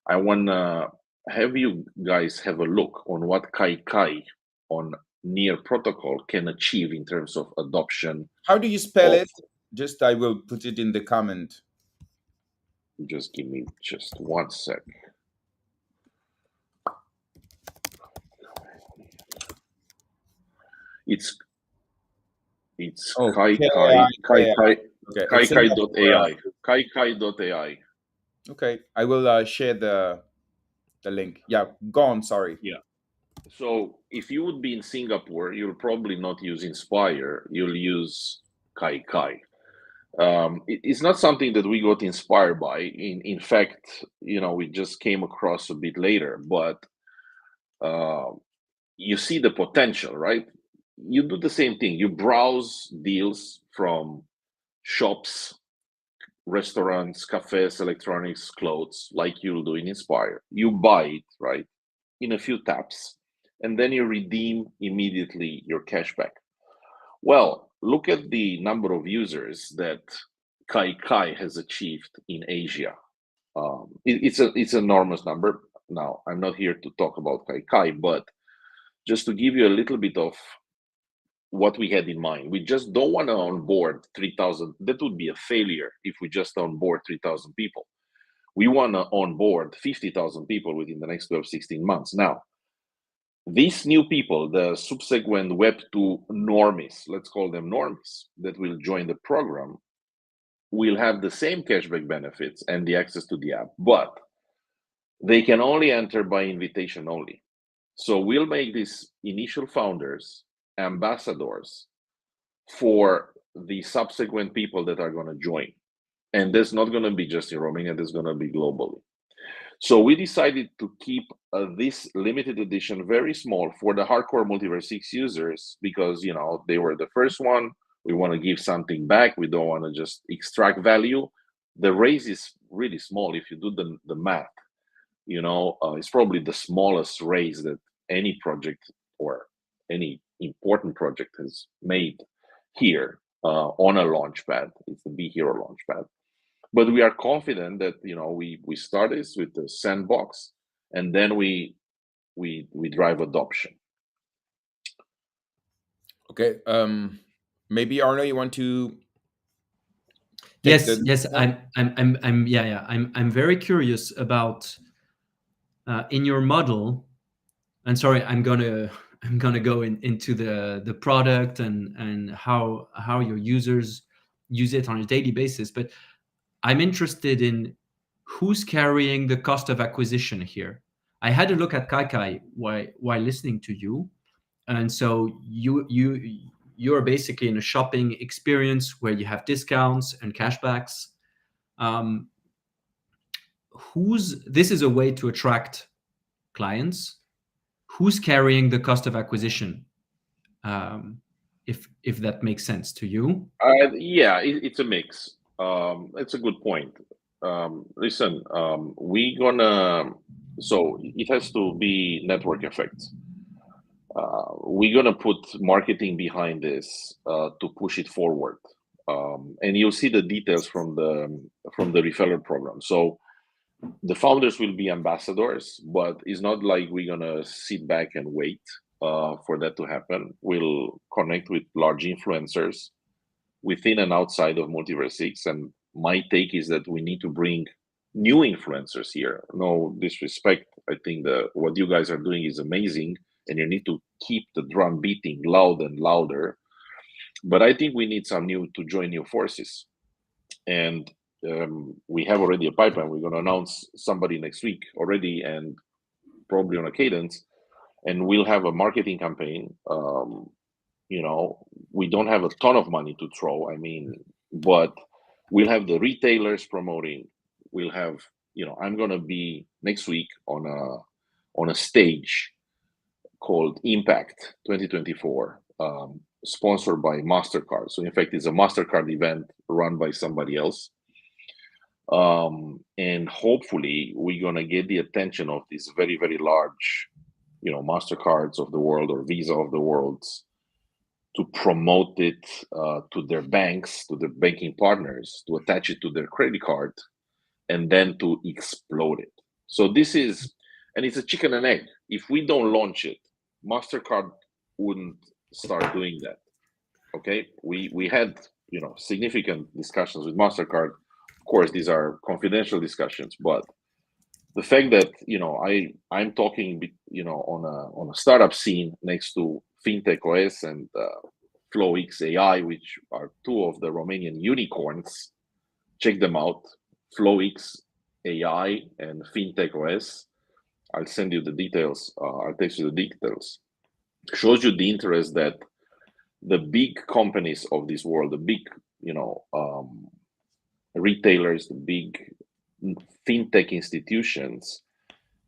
I want to have you guys have a look on what Kai on NEAR protocol can achieve in terms of adoption. How do you spell of, it? Just I will put it in the comment. Just give me just 1 sec. It's Okay. Kai.ai. Okay. Kai.ai. Okay, I will share the link. Yeah, go on. Sorry. Yeah. So if you would be in Singapore, you'll probably not use Inspire. You'll use Kai. It's not something that we got inspired by. In fact, we just came across a bit later. But you see the potential, right? You do the same thing. You browse deals from shops, restaurants, cafes, electronics, clothes, like you'll do in Inspire. You buy it, right, in a few taps, and then you redeem immediately your cashback. Well, look at the number of users that Kai has achieved in Asia. It's an enormous number. Now, I'm not here to talk about Kai, but just to give you a little bit of what we had in mind. We just don't want to onboard 3,000. That would be a failure if we just onboard 3,000 people. We want to onboard 50,000 people within the next 12, 16 months. Now, these new people, the subsequent Web2 normies, let's call them normies, that will join the program, will have the same cashback benefits and the access to the app, but they can only enter by invitation only. So we'll make these initial founders ambassadors for the subsequent people that are going to join. And that's not going to be just in Romania, that's going to be globally. So we decided to keep this limited edition very small for the hardcore MultiversX users because, they were the first one. We want to give something back. We don't want to just extract value. The raise is really small. If you do the math, it's probably the smallest raise that any project or any important project has made here on a launchpad. It's the Be Hero launchpad. But we are confident that we start this with the sandbox, and then we drive adoption. Okay. Maybe Arno, you want to? Yes. I'm very curious about in your model. And sorry, I'm gonna go into the product and how your users use it on a daily basis. But I'm interested in who's carrying the cost of acquisition here. I had a look at Kai while listening to you, and so you're basically in a shopping experience where you have discounts and cashbacks. This is a way to attract clients. Who's carrying the cost of acquisition? If that makes sense to you. Yeah, it's a mix. It's a good point. Listen, so it has to be network effects. We're gonna put marketing behind this to push it forward, and you'll see the details from the referral program. So the founders will be ambassadors, but it's not like we're gonna sit back and wait for that to happen. We'll connect with large influencers within and outside of MultiversX, and my take is that we need to bring new influencers here. No disrespect, I think what you guys are doing is amazing, and you need to keep the drum beating loud and louder. But I think we need some to join new forces, and we have already a pipeline. We're going to announce somebody next week already, and probably on a cadence. and we'll have a marketing campaign. You know, we don't have a ton of money to throw. I mean, but we'll have the retailers promoting. We'll have, you know, I'm gonna be next week on a stage called Impact 2024, sponsored by MasterCard. So in fact, it's a MasterCard event run by somebody else. And hopefully we're gonna get the attention of these very, very large, you know, MasterCards of the world or Visa of the world to promote it to their banks, to their banking partners, to attach it to their credit card, and then to explode it. So this is, and it's a chicken and egg. If we don't launch it, MasterCard wouldn't start doing that. Okay, we had, you know, significant discussions with MasterCard. Of course, these are confidential discussions, but the fact that, you know, I'm talking, you know, on a startup scene next to FinTech OS and FlowX AI, which are two of the Romanian unicorns. Check them out, FlowX AI and FinTech OS. I'll send you the details. I'll text you the details. Shows you the interest that the big companies of this world, the big, you know, retailers, the big fintech institutions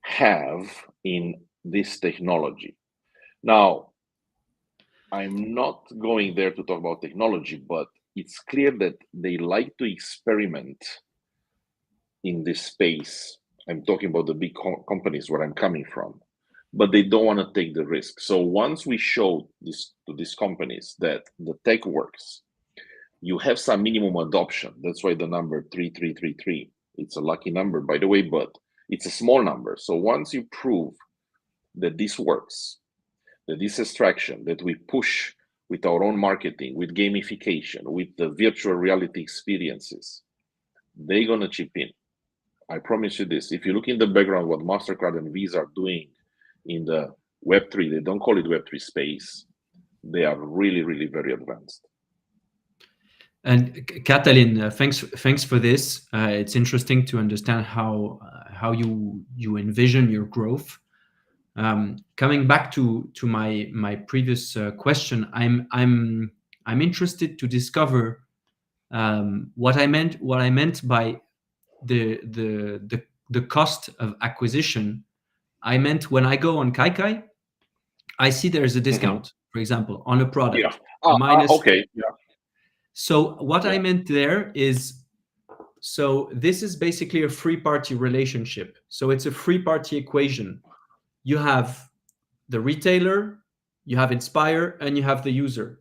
have in this technology. Now, I'm not going there to talk about technology, but it's clear that they like to experiment in this space. I'm talking about the big companies where I'm coming from, but they don't want to take the risk. So once we show this to these companies that the tech works, you have some minimum adoption. That's why the number 3333. It's a lucky number, by the way, but it's a small number. So once you prove that this works, that this extraction that we push with our own marketing, with gamification, with the virtual reality experiences, they're going to chip in. I promise you this. If you look in the background what MasterCard and Visa are doing in the Web3, they don't call it Web3 space. They are really, really very advanced. And Catalin, thanks for this. It's interesting to understand how you envision your growth. Coming back to my previous question, I'm interested to discover what I meant by the cost of acquisition. I meant when I go on Kaikai, I see there's a discount, for example, on a product. Yeah. Okay. Yeah. So what I meant there is, so this is basically a three-party relationship. So it's a three-party equation. You have the retailer, you have Inspire, and you have the user.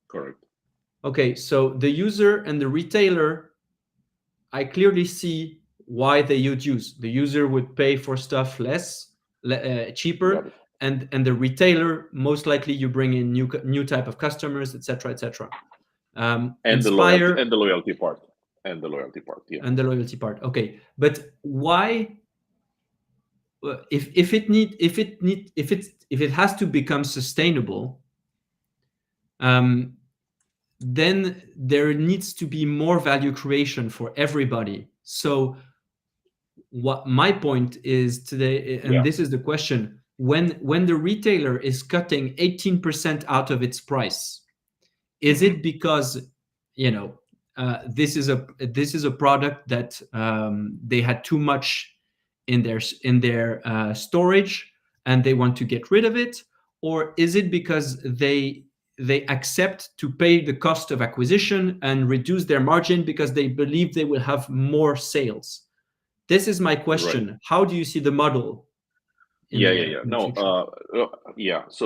Correct. Okay, so the user and the retailer, I clearly see why they would use. The user would pay for stuff cheaper, and the retailer, most likely you bring in new type of customers, etc., etc. And Inspire, the loyalty part, yeah. And the loyalty part. Okay, but why? If it has to become sustainable, then there needs to be more value creation for everybody. So what my point is today, and this is the question, when the retailer is cutting 18% out of its price, is it because, you know, this is a product that they had too much in their storage and they want to get rid of it, or is it because they accept to pay the cost of acquisition and reduce their margin because they believe they will have more sales? This is my question. Right. How do you see the model? So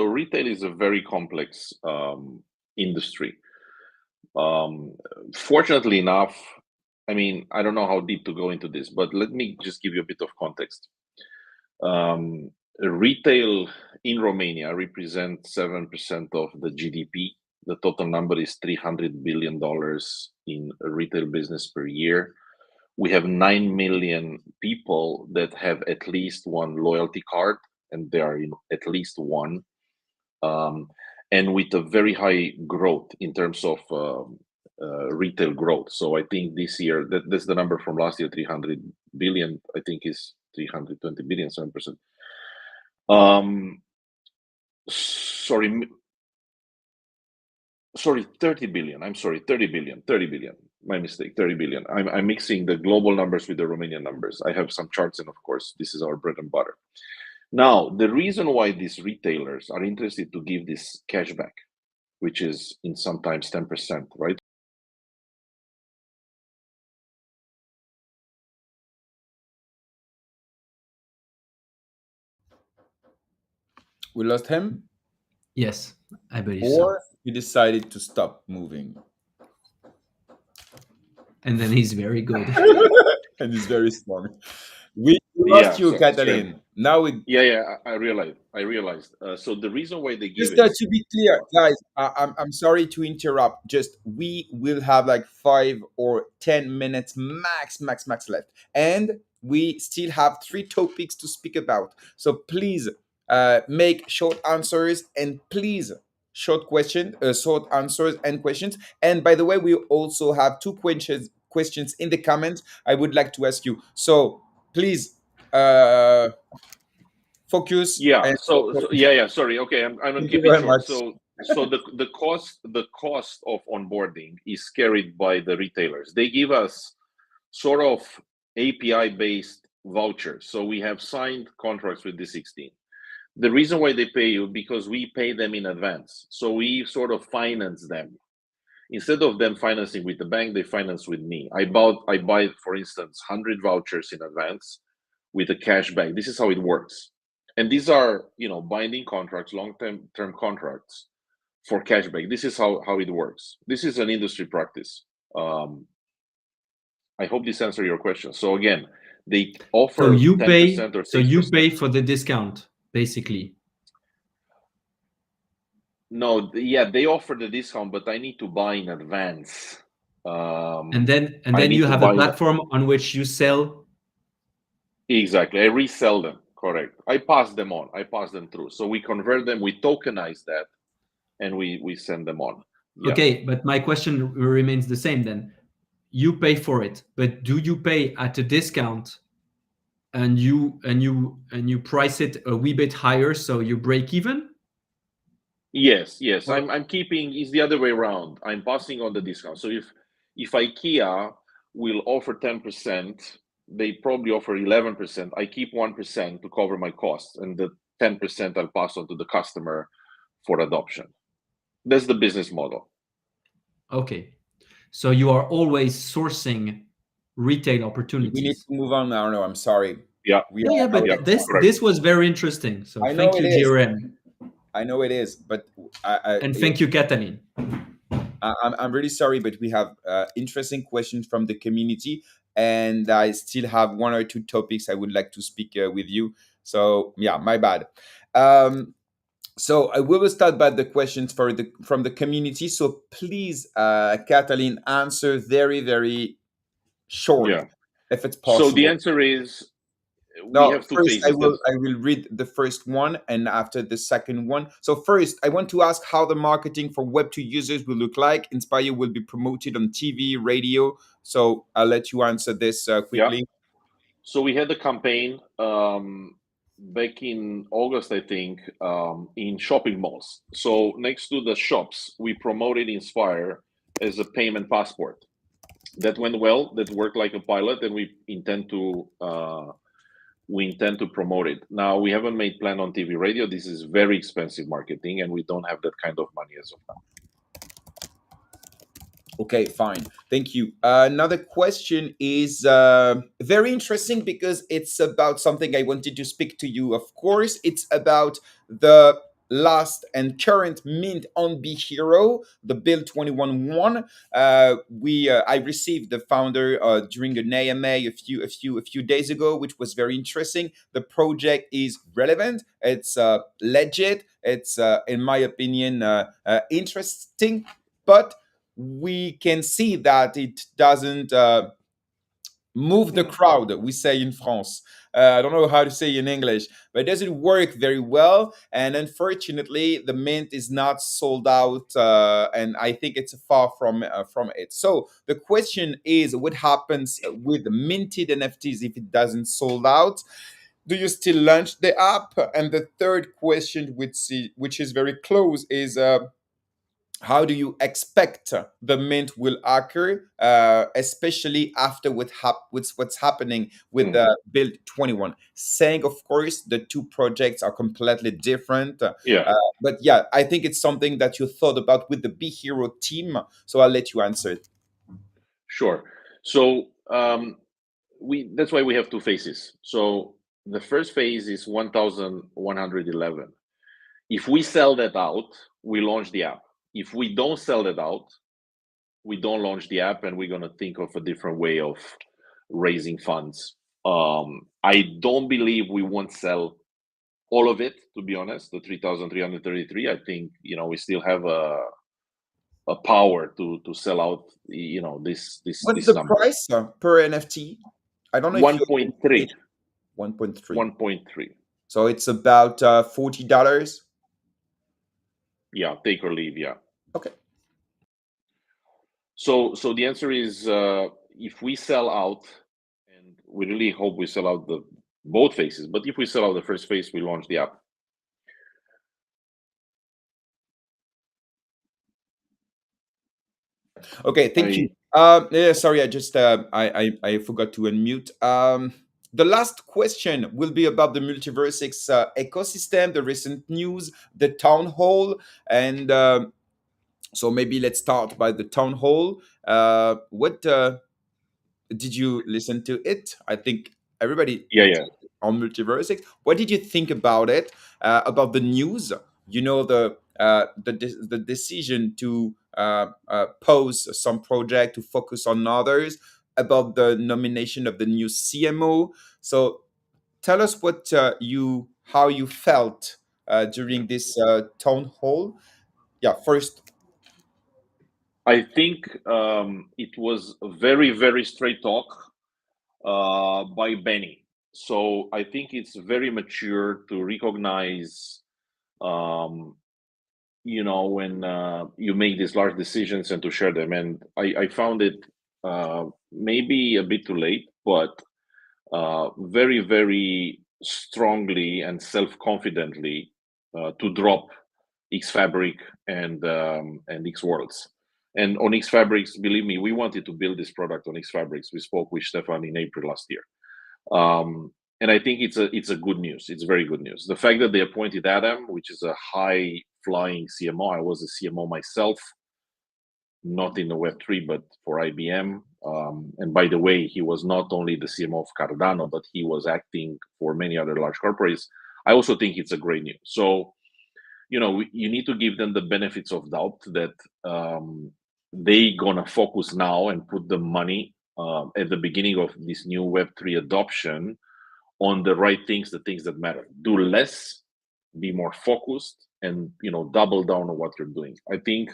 retail is a very complex industry. Fortunately enough, I mean, I don't know how deep to go into this, but let me just give you a bit of context. Retail in Romania represents 7% of the GDP. The total number is $300 billion in retail business per year. We have 9 million people that have at least one loyalty card, and they are in at least one. And with a very high growth in terms of retail growth. So I think this year, that's the number from last year, 300 billion, I think is 320 billion, 7%. Sorry, 30 billion. I'm sorry, 30 billion. 30 billion. My mistake. 30 billion. I'm mixing the global numbers with the Romanian numbers. I have some charts, and of course, this is our bread and butter. Now, the reason why these retailers are interested to give this cashback, which is in sometimes 10%, right? We lost him, Yes, I believe so. or he decided to stop moving. And then he's very good. And it's very strong. We lost Yeah. you, Sorry. Catalin. Now we Yeah. I realized. So the reason why they give just it, to be clear, guys. I'm sorry to interrupt. Just we will have like 5 or 10 minutes max left, and we still have 3 topics to speak about. So please, make short answers, and please short answers and questions. And by the way, we also have 2 questions in the comments. I would like to ask you. So please, focus yeah. and Yeah. Sorry. Okay, I'm gonna thank you keep it very short. much. So the cost of onboarding is carried by the retailers. They give us sort of API based vouchers. So we have signed contracts with the 16. The reason why they pay you because we pay them in advance. So we sort of finance them. Instead of them financing with the bank, they finance with me. I buy, for instance, 100 vouchers in advance with a cashback. This is how it works. And these are, binding contracts, long-term contracts for cashback. This is how it works. This is an industry practice. I hope this answers your question. So again, they So offer you 10% pay. or So you pay 6%. for the discount, basically. No, yeah, they offer the discount, but I need to buy in advance. And then I need you to have a buy in platform on which you sell. exactly. I resell them. Correct. I pass them on. I pass them through. So we convert them. We tokenize that, and we send them on. Yeah. Okay, but my question remains the same then. You pay for it, but do you pay at a discount and you price it a wee bit higher so you break even? Yes. Yes. Or I'm keeping. It's the other way around. I'm passing on the discount. So if IKEA will offer 10%, they probably offer 11%. I keep 1% to cover my costs, and the 10% I'll pass on to the customer for adoption. That's the business model. okay. So you are always sourcing retail we need opportunities. to move on now. No, I'm sorry. Yeah. We Yeah, are Yeah. but this Correct. this was very interesting. So I know thank it you, is. GRM, I know it is, but and thank you, Catalin. I'm really sorry, but we have interesting questions from the community, and I still have 1 or 2 topics I would like to speak with you. So yeah, my bad. Um, so we will start by the questions from the community. So please, Catalin, answer very short, Yeah. if it's So the possible. answer is we No, have two first I phases. will I will read the first one and after the second one. So first, I want to ask how the marketing for Web2 users will look like. Inspire will be promoted on TV, radio. So I'll let you answer this Yeah. quickly. So we had a campaign back in August, I think, in shopping malls. So next to the shops, we promoted Inspire as a payment passport. That went well. That worked like a pilot, and we intend to promote it. Now we haven't made plan on TV, radio. This is very expensive marketing, and we don't have that kind of money as of now. Okay, fine. Thank you. Another question is very interesting because it's about something I wanted to speak to you. Of course, it's about the last and current mint on B Hero, the Build 21.1. I received the founder during an AMA a few days ago, which was very interesting. The project is relevant. It's legit. It's in my opinion interesting, but we can see that it doesn't move the crowd, we say in France. I don't know how to say in English, but it doesn't work very well. And unfortunately, the mint is not sold out, and I think it's far from it. So the question is, what happens with the minted NFTs if it doesn't sold out? do you still launch the app? And the third question, which is very close, is how do you expect the mint will occur, especially after what's happening with Build 21? Saying, of course, the two projects are completely different. Yeah, But yeah, I think it's something that you thought about with the Be Hero team. So I'll let you answer it. sure. So we that's why we have two phases. So the first phase is 1111. If we sell that out, we launch the app. If we don't sell that out, we don't launch the app, and we're going to think of a different way of raising funds. I don't believe we won't sell all of it, to be honest, the 3,333. I think, we still have a power to sell out, What's this the number. price per NFT? I don't know if you 1.3. 1.3. 1.3. So it's about $40. Yeah, take or leave. Yeah. Okay. So the answer is, if we sell out, and we really hope we sell out the both phases, but if we sell out the first phase, we launch the app. Okay, thank you. Yeah, sorry, I just I forgot to unmute. The last question will be about the MultiversX ecosystem, the recent news, the town hall, and so maybe let's start by the town hall. What did you listen to it? I think everybody Yeah. on MultiversX. What did you think about it? About the news? The decision to pause some project to focus on others. About the nomination of the new CMO. So tell us what how you felt during this town hall. Yeah, first. I think it was a very, very straight talk by Benny. So I think it's very mature to recognize, when you make these large decisions and to share them. And I found it maybe a bit too late, but very, very strongly and self-confidently to drop X Fabric and X Worlds. And on X Fabrics, believe me, we wanted to build this product on X Fabrics. We spoke with Stefan in April last year. And I think it's a good news. It's very good news. The fact that they appointed Adam, which is a high flying CMO. I was a CMO myself, not in the Web3, but for IBM. And by the way, he was not only the CMO of Cardano, but he was acting for many other large corporates. I also think it's a great news. So, you need to give them the benefits of doubt that they gonna focus now and put the money at the beginning of this new Web3 adoption on the right things, the things that matter. Do less, be more focused, and double down on what you're doing. I think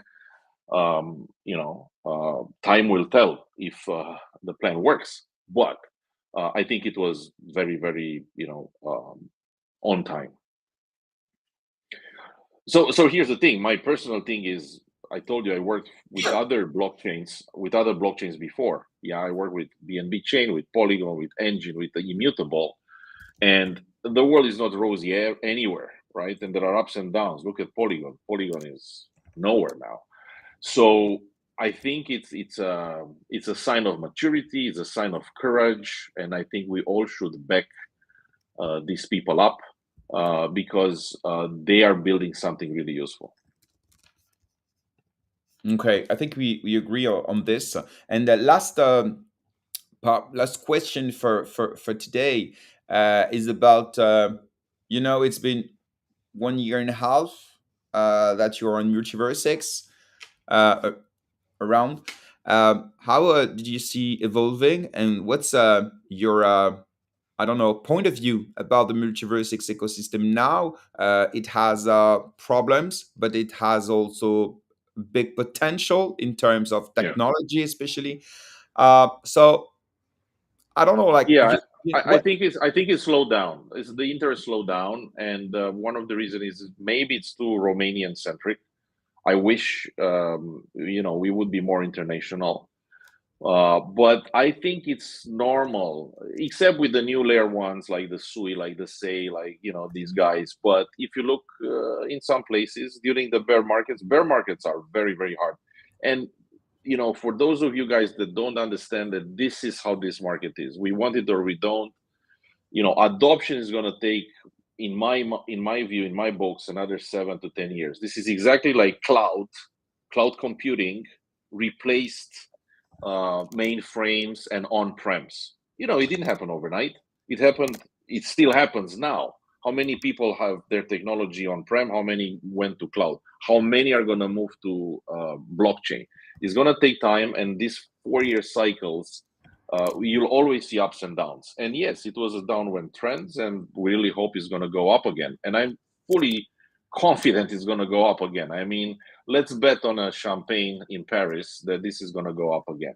time will tell if the plan works, but I think it was very, very on time. So here's the thing. My personal thing is, I told you I worked with other blockchains before. Yeah, I worked with BNB Chain, with Polygon, with Engine, with the Immutable, and the world is not rosy anywhere, right? And there are ups and downs. Look at Polygon. Polygon is nowhere now. So I think it's a sign of maturity. It's a sign of courage, and I think we all should back these people up because they are building something really useful. Okay, I think we agree on this. And the last question for today is about it's been 1 year and a half that you're on MultiversX around. How did you see evolving, and what's your I don't know, point of view about the MultiversX ecosystem now? It has problems, but it has also big potential in terms of Yeah. technology, especially. So I don't know, like, Yeah, I what? think it's slowed down. It's the interest slowed down, and one of the reasons is maybe it's too Romanian centric. I wish we would be more international. But I think it's normal, except with the new layer ones like the Sui, like the Say, like these guys. But if you look in some places during the bear markets are very, very hard. And for those of you guys that don't understand that this is how this market is, we want it or we don't. Adoption is going to take, in my view, in my books, another 7 to 10 years. This is exactly like cloud computing replaced mainframes and on-prems. It didn't happen overnight. It still happens now. How many people have their technology on-prem? How many went to cloud? How many are going to move to blockchain? It's going to take time, and these 4-year cycles, you'll always see ups and downs. And yes, it was a downward trend, and we really hope it's going to go up again. And I'm fully confident it's going to go up again. I mean, let's bet on a champagne in Paris that this is going to go up again.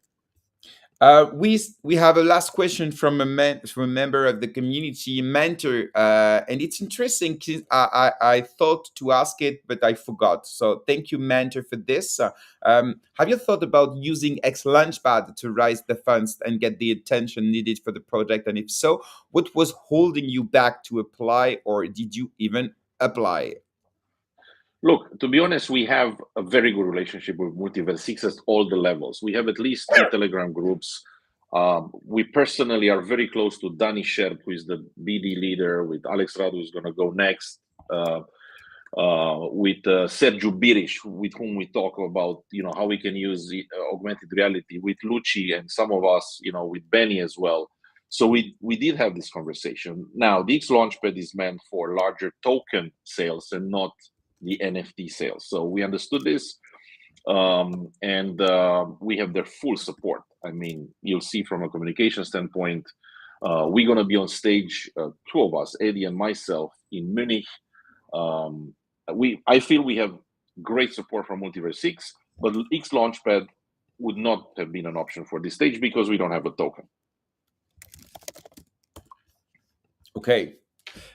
We have a last question from a member of the community, Mentor, and it's interesting. 'Cause I thought to ask it, but I forgot. So thank you, Mentor, for this. Have you thought about using X Launchpad to raise the funds and get the attention needed for the project? And if so, what was holding you back to apply, or did you even apply? Look, to be honest, we have a very good relationship with MultiversX at all the levels. We have at least 3 Telegram groups. We personally are very close to Danny Sherp, who is the BD leader, with Alex Radu, who's going to go next, with Sergio Birish, with whom we talk about, how we can use augmented reality, with Lucci and some of us, with Benny as well. So we did have this conversation. Now, the X Launchpad is meant for larger token sales and not the NFT sales. So we understood this, and we have their full support. I mean, you'll see from a communication standpoint, we're going to be on stage, 2 of us, Eddie and myself, in Munich. I feel we have great support from MultiversX, but X Launchpad would not have been an option for this stage because we don't have a token. Okay.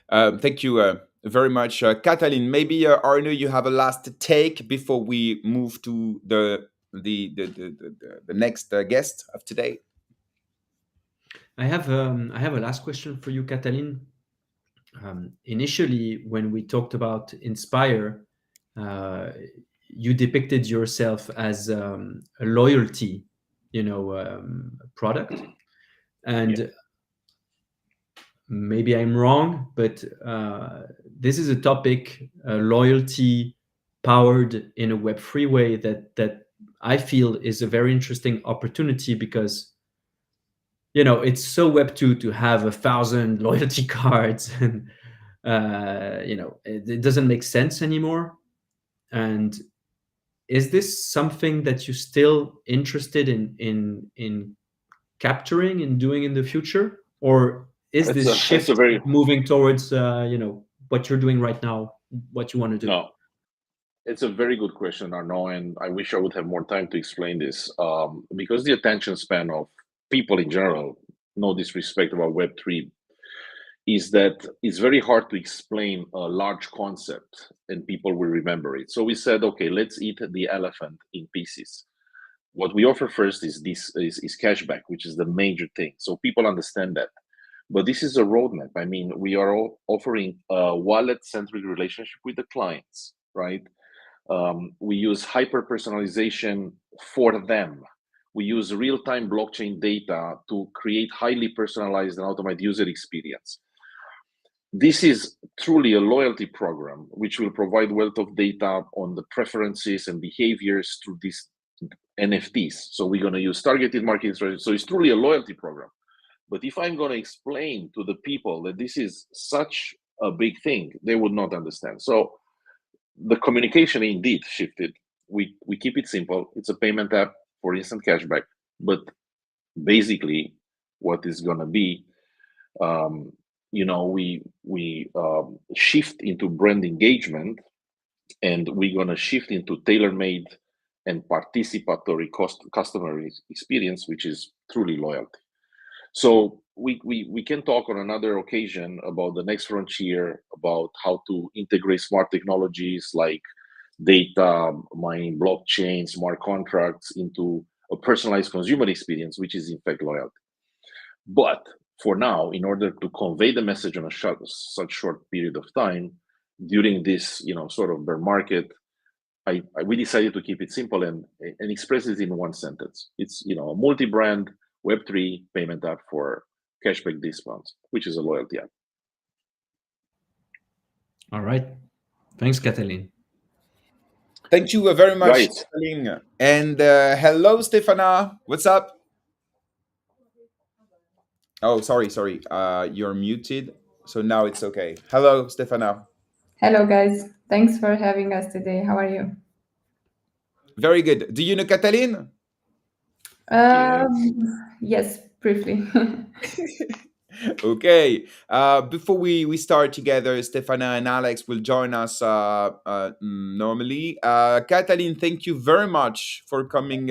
Thank you very much, Catalin. Maybe Arno, you have a last take before we move to the next guest of today. I have a last question for you, Catalin. Initially, when we talked about Inspire, you depicted yourself as a loyalty, product, and. Yeah. Maybe I'm wrong, but this is a topic, loyalty powered in a Web3 way that I feel is a very interesting opportunity because, it's so Web2 to have 1,000 loyalty cards and, it doesn't make sense anymore. And is this something that you're still interested in capturing and doing in the future? Or is this shift moving towards what you're doing right now, what you want to do? No, it's a very good question, Arnaud, and I wish I would have more time to explain this, because the attention span of people in general, no disrespect about Web3, is that it's very hard to explain a large concept and people will remember it. So we said, okay, let's eat the elephant in pieces. What we offer first is cashback, which is the major thing. So people understand that. But this is a roadmap. I mean, we are all offering a wallet-centric relationship with the clients, right? We use hyper-personalization for them. We use real-time blockchain data to create highly personalized and automated user experience. This is truly a loyalty program, which will provide wealth of data on the preferences and behaviors through these NFTs. So we're going to use targeted marketing strategy. So it's truly a loyalty program. But if I'm going to explain to the people that this is such a big thing, they would not understand. So the communication indeed shifted. We keep it simple. It's a payment app for instant cashback. But basically, what is going to be, we shift into brand engagement, and we're going to shift into tailor-made and participatory customer experience, which is truly loyalty. So we can talk on another occasion about the next frontier, about how to integrate smart technologies like data mining, blockchain, smart contracts into a personalized consumer experience, which is in fact loyalty. But for now, in order to convey the message on a such short period of time during this, sort of bear market, we decided to keep it simple and express it in one sentence. It's a multi-brand Web3 payment app for cashback discounts, which is a loyalty app. All right. Thanks, Catalin. Thank you very much, Right. Catalin. And hello, Stefana. What's up? Oh, sorry. You're muted. So now it's okay. Hello, Stefana. Hello, guys. Thanks for having us today. How are you? Very good. Do you know Catalin? Yes, briefly. Okay. Before we start together, Stefana and Alex will join us normally. Catalin, thank you very much for coming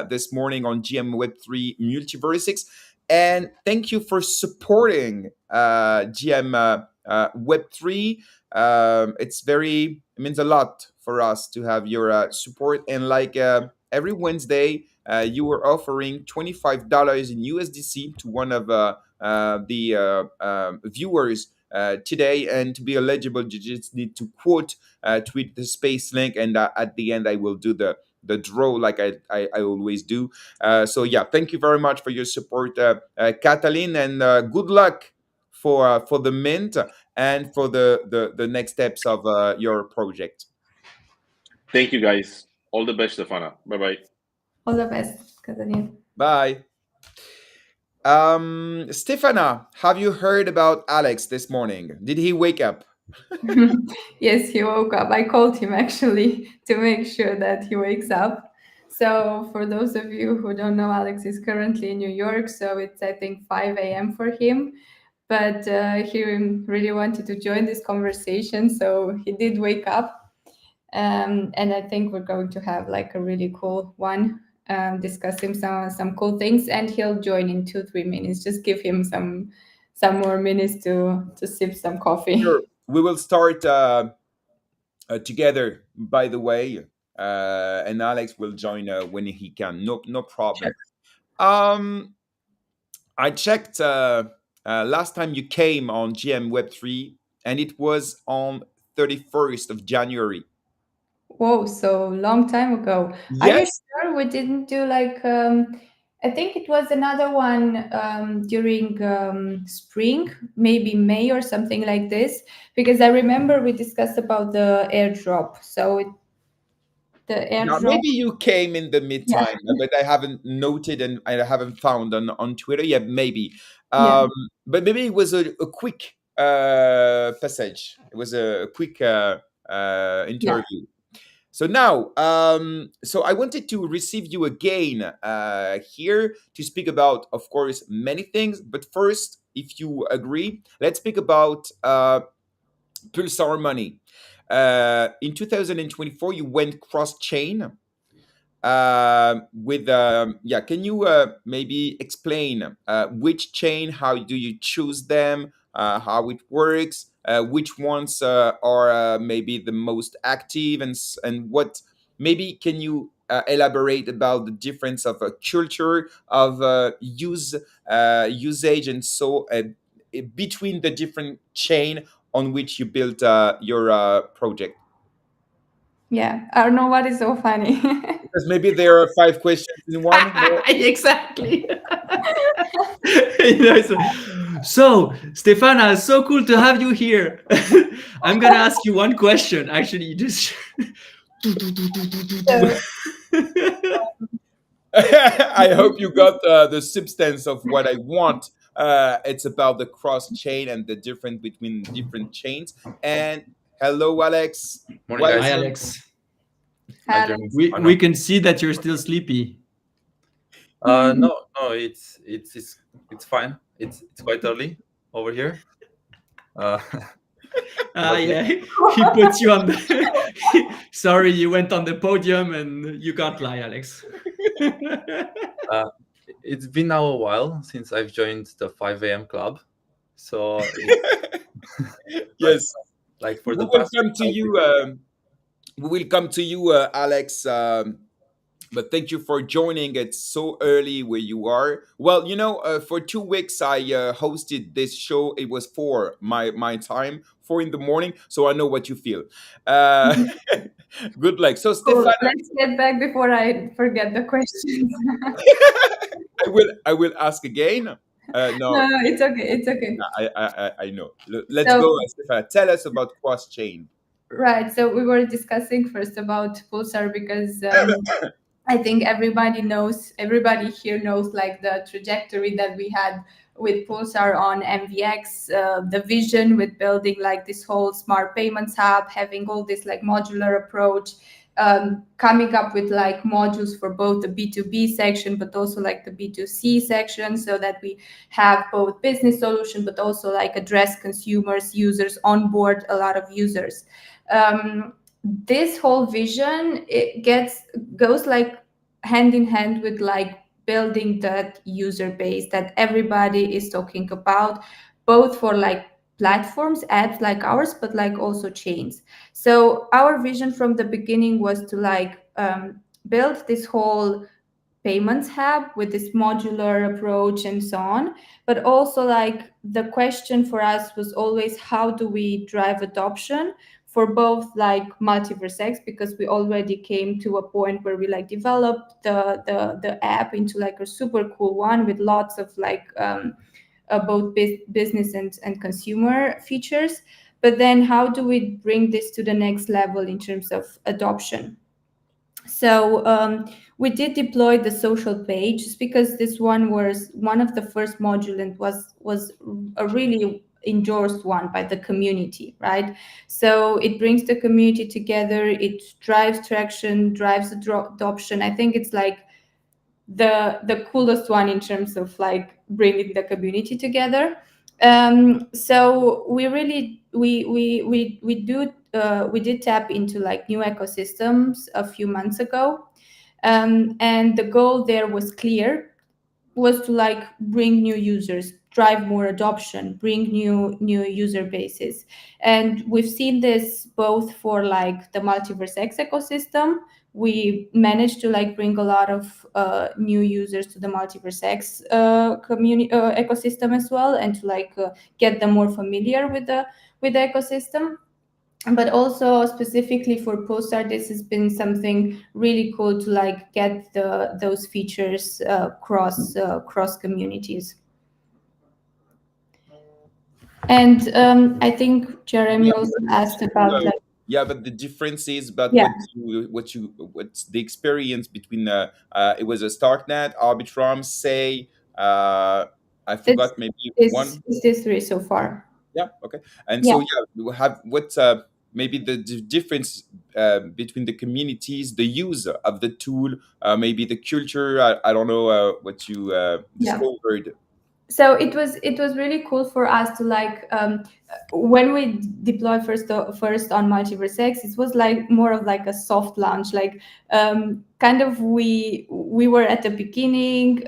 this morning on GM Web3 MultiversX. And thank you for supporting GM Web3. It means a lot for us to have your support. And like every Wednesday, you were offering $25 in USDC to one of the viewers today. And to be eligible, you just need to tweet the space link, and at the end, I will do the draw like I always do. So yeah, thank you very much for your support, Catalin, and good luck for the mint and for the next steps of your project. Thank you, guys. All the best, Stefana. Bye-bye. All the best, Catalin. Bye. Stefana, have you heard about Alex this morning? Did he wake up? Yes, he woke up. I called him actually to make sure that he wakes up. So, for those of you who don't know, Alex is currently in New York. So, it's, I think, 5 a.m. for him. But he really wanted to join this conversation. So, he did wake up. And I think we're going to have like a really cool one, discussing some cool things. And he'll join in 2-3 minutes. Just give him some more minutes to sip some coffee. Sure. We will start together, by the way, and Alex will join when he can. No problem. Um, I checked last time you came on GM Web3, and it was on 31st of January. Whoa, so long time ago. Are you Yes. sure we didn't do like I think it was another one during spring, maybe May or something like this, because I remember we discussed about the airdrop. So the Now, airdrop, maybe you came in the yeah, midtime, but I haven't noted and I haven't found on Twitter yet. Maybe, yeah, but maybe it was a quick passage. It was a quick yeah. interview. So now, so I wanted to receive you again here to speak about, of course, many things. But first, if you agree, let's speak about Pulsar money. In 2024, you went cross chain with yeah. Can you maybe explain which chain, how do you choose them, how it works, which ones are maybe the most active, and what maybe can you elaborate about the difference of culture of usage and so between the different chain on which you built your project? Yeah. I don't know what is so funny. Because maybe there are 5 questions in one. Exactly. So, Stefana, so cool to have you here. I'm gonna ask you one question. Actually, just So, I hope you got the substance of what I want. It's about the cross chain and the difference between different chains. And hello, Alex. Morning, guys. Hi, Welcome. Alex. Hi, Alex. Jeremy. We can see that you're still sleepy. No, it's fine. It's quite early over here. Yeah, he puts you on the. Sorry, you went on the podium and you can't lie, Alex. It's been now a while since I've joined the 5 a.m. club, so Yes. like for We the will past. come to you. We will come to you, Alex, But thank you for joining. It's so early where you are. Well, for 2 weeks I hosted this show. It was for my time, 4 in the morning. So I know what you feel. Uh, good luck. So Cool. Stefana, Let's get back before I forget the questions. I will ask again. No, No, it's okay. It's okay. I know. Let's go, So, Stefana. Tell us about cross chain. right. So we were discussing first about Pulsar because I think everybody here knows like the trajectory that we had with Pulsar on MVX, the vision with building like this whole smart payments hub, having all this like modular approach, coming up with like modules for both the B2B section, but also like the B2C section, so that we have both business solution, but also like address consumers, users, onboard a lot of users. This whole vision, goes like hand in hand with like building that user base that everybody is talking about, both for like platforms, apps like ours, but like also chains. So our vision from the beginning was to like build this whole payments hub with this modular approach and so on. But also like the question for us was always, how do we drive adoption for both like MultiversX, because we already came to a point where we like developed the app into like a super cool one with lots of like both business and consumer features. But then how do we bring this to the next level in terms of adoption? So we did deploy the social page just because this one was one of the first module and was a really endorsed one by the community, right? So it brings the community together, it drives traction, drives adoption. I think it's like the coolest one in terms of like bringing the community together. So we really we did tap into like new ecosystems a few months ago, and the goal there was clear, was to like bring new users, drive more adoption, bring new user bases. And we've seen this both for like the MultiversX ecosystem. We managed to like bring a lot of new users to the MultiversX community ecosystem as well, and to like get them more familiar with the ecosystem. But also specifically for Pulsar, this has been something really cool to like get those features cross communities. And I think Jeremy Yeah, also but asked about like, but the difference is about yeah, what's the experience between it was a Starknet, Arbitrum, say, I it's forgot maybe this one. it's this three so far. Yeah, okay. And Yeah. so yeah, we have what maybe the difference between the communities, the use of the tool, maybe the culture. I don't know what you Yeah. discovered. So it was really cool for us to like when we deployed first on MultiversX, it was like more of like a soft launch, like kind of we were at the beginning,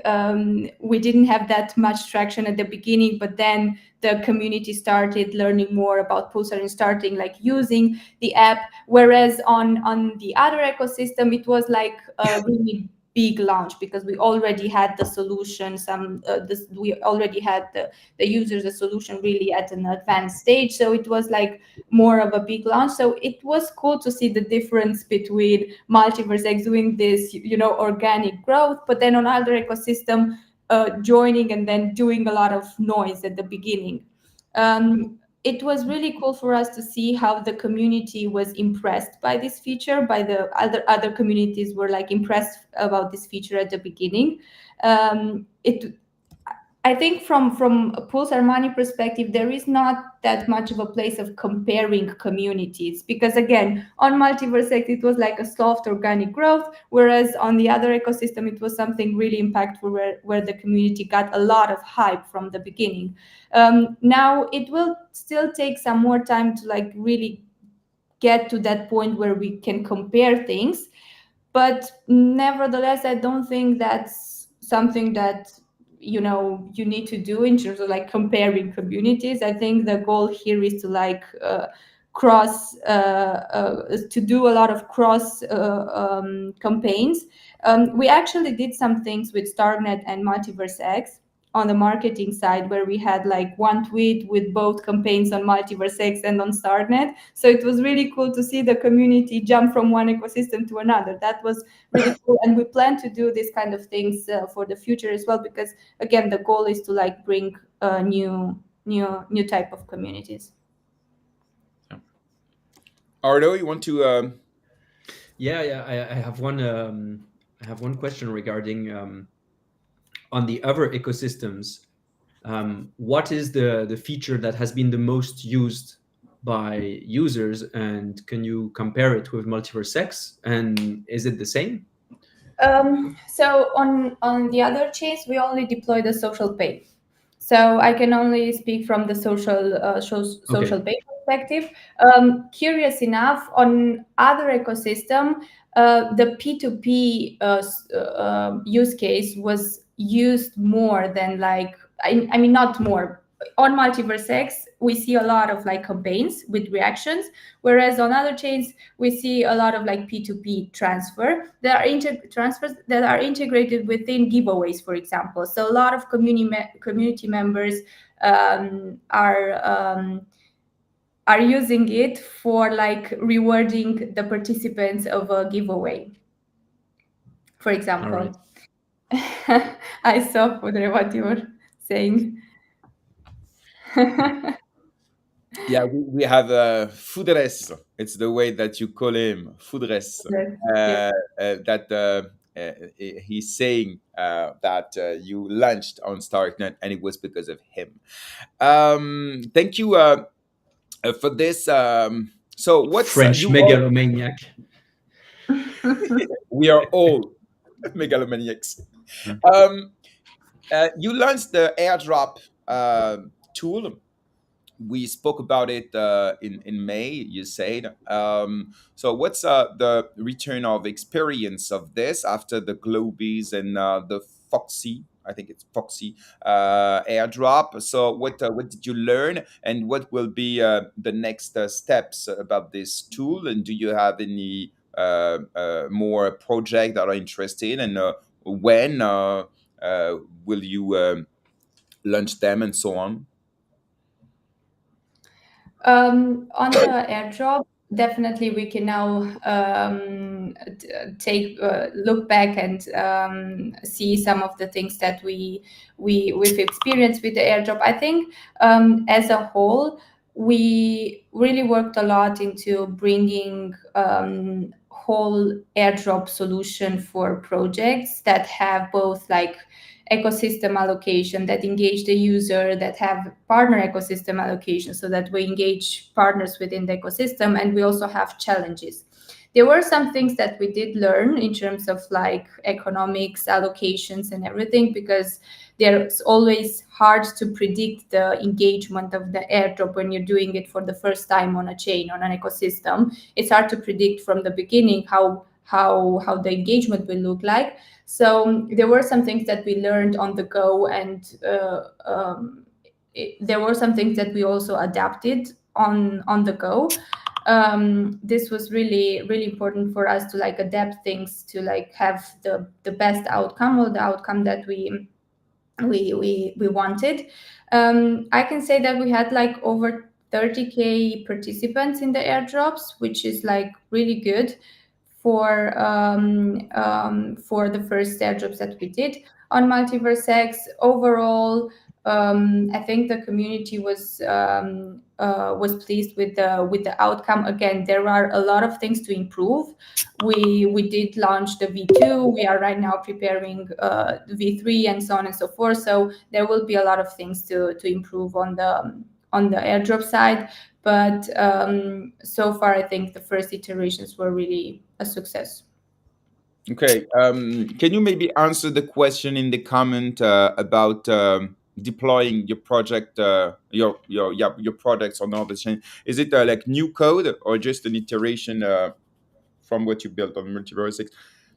we didn't have that much traction at the beginning, but then the community started learning more about Pulsar and starting like using the app, whereas on the other ecosystem it was like a really big launch because we already had the solution, we already had the users the solution really at an advanced stage, so it was like more of a big launch. So it was cool to see the difference between MultiversX doing this organic growth, but then on other ecosystem joining and then doing a lot of noise at the beginning. It was really cool for us to see how the community was impressed by this feature, by the other communities were like impressed about this feature at the beginning. It I think from a Pulsar Money perspective, there is not that much of a place of comparing communities, because again, on MultiversX it was like a soft organic growth, whereas on the other ecosystem it was something really impactful where the community got a lot of hype from the beginning. Now it will still take some more time to like really get to that point where we can compare things, but nevertheless I don't think that's something that you need to do in terms of like comparing communities. I think the goal here is to like cross campaigns. We actually did some things with StarNet and MultiversX on the marketing side, where we had like one tweet with both campaigns on MultiversX and on StarNet. So it was really cool to see the community jump from one ecosystem to another. That was really cool, and we plan to do these kind of things for the future as well, because again, the goal is to like bring new type of communities. Ardo, you want to? I have one question regarding on the other ecosystems. What is the feature that has been the most used by users, and can you compare it with MultiversX, and is it the same? So on the other chains, we only deploy the social pay. So I can only speak from the social pay perspective. Curious enough, on other ecosystem, the P2P use case was used more than like, I mean, not more. On MultiversX, we see a lot of like campaigns with reactions, whereas on other chains, we see a lot of like P2P transfers that are integrated within giveaways, for example. So a lot of community members are using it for like rewarding the participants of a giveaway, for example. Right. I saw, Fudre, what you were saying. Yeah, we have Fudres. It's the way that you call him, Fudres. He's saying that you launched on StarkNet, and it was because of him. Thank you for this. So what's French megalomaniac? We are all megalomaniacs. You launched the airdrop tool. We spoke about it in May, you said. So what's the return of experience of this after the Globies and the Foxy? I think it's Foxy airdrop. So what did you learn, and what will be the next steps about this tool? And do you have any more projects that are interested? And when will you launch them, and so on? On the airdrop, definitely we can now look back and see some of the things that we've experienced with the airdrop. I think as a whole, we really worked a lot into bringing whole airdrop solution for projects that have both like ecosystem allocation, that engage the user, that have partner ecosystem allocation, so that we engage partners within the ecosystem, and we also have challenges. There were some things that we did learn in terms of like economics, allocations, and everything, because it's always hard to predict the engagement of the airdrop when you're doing it for the first time on a chain, on an ecosystem. It's hard to predict from the beginning how the engagement will look like. So there were some things that we learned on the go, and there were some things that we also adapted on the go. This was really, really important for us to like adapt things to like have the best outcome, or the outcome that we wanted. I can say that we had like over 30K participants in the airdrops, which is like really good for the first airdrops that we did on MultiversX. Overall, I think the community was pleased with the outcome. Again, there are a lot of things to improve. We did launch the V2. We are right now preparing the V3 and so on and so forth. So there will be a lot of things to improve on the airdrop side. But so far, I think the first iterations were really a success. Okay. Can you maybe answer the question in the comment about deploying your project, your products on other chain? Is it like new code, or just an iteration from what you built on MultiversX?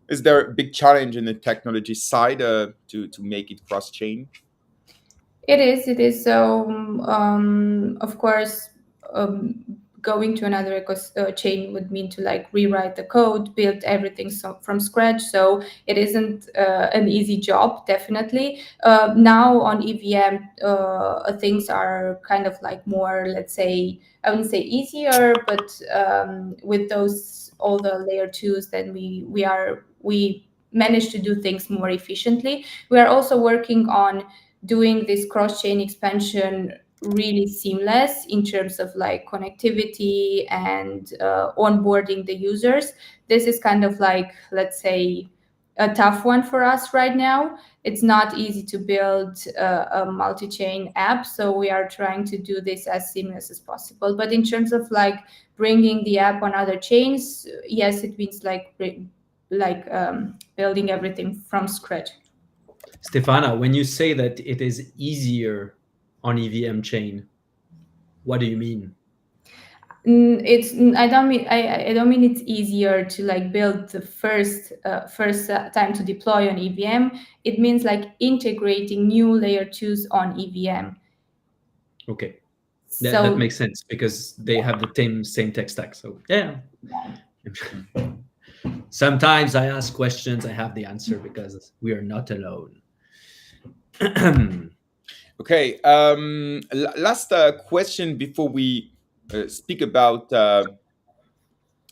Is there a big challenge in the technology side to make it cross chain? It is. So of course, going to another chain would mean to like rewrite the code, build everything from scratch. So it isn't an easy job, definitely. Now on EVM, things are kind of like more, let's say, I wouldn't say easier, but with those all the layer twos, then we manage to do things more efficiently. We are also working on doing this cross-chain expansion really seamless in terms of like connectivity and onboarding the users. This is kind of like, let's say, a tough one for us right now. It's not easy to build a multi-chain app, so we are trying to do this as seamless as possible. But in terms of like bringing the app on other chains, yes, it means like building everything from scratch. Stefana, when you say that it is easier on EVM chain, what do you mean? I don't mean it's easier to like build the first time to deploy on EVM. It means like integrating new layer twos on EVM. Okay, that makes sense because they have the same tech stack. So yeah. Sometimes I ask questions, I have the answer because we are not alone. Okay. Last question before we speak about the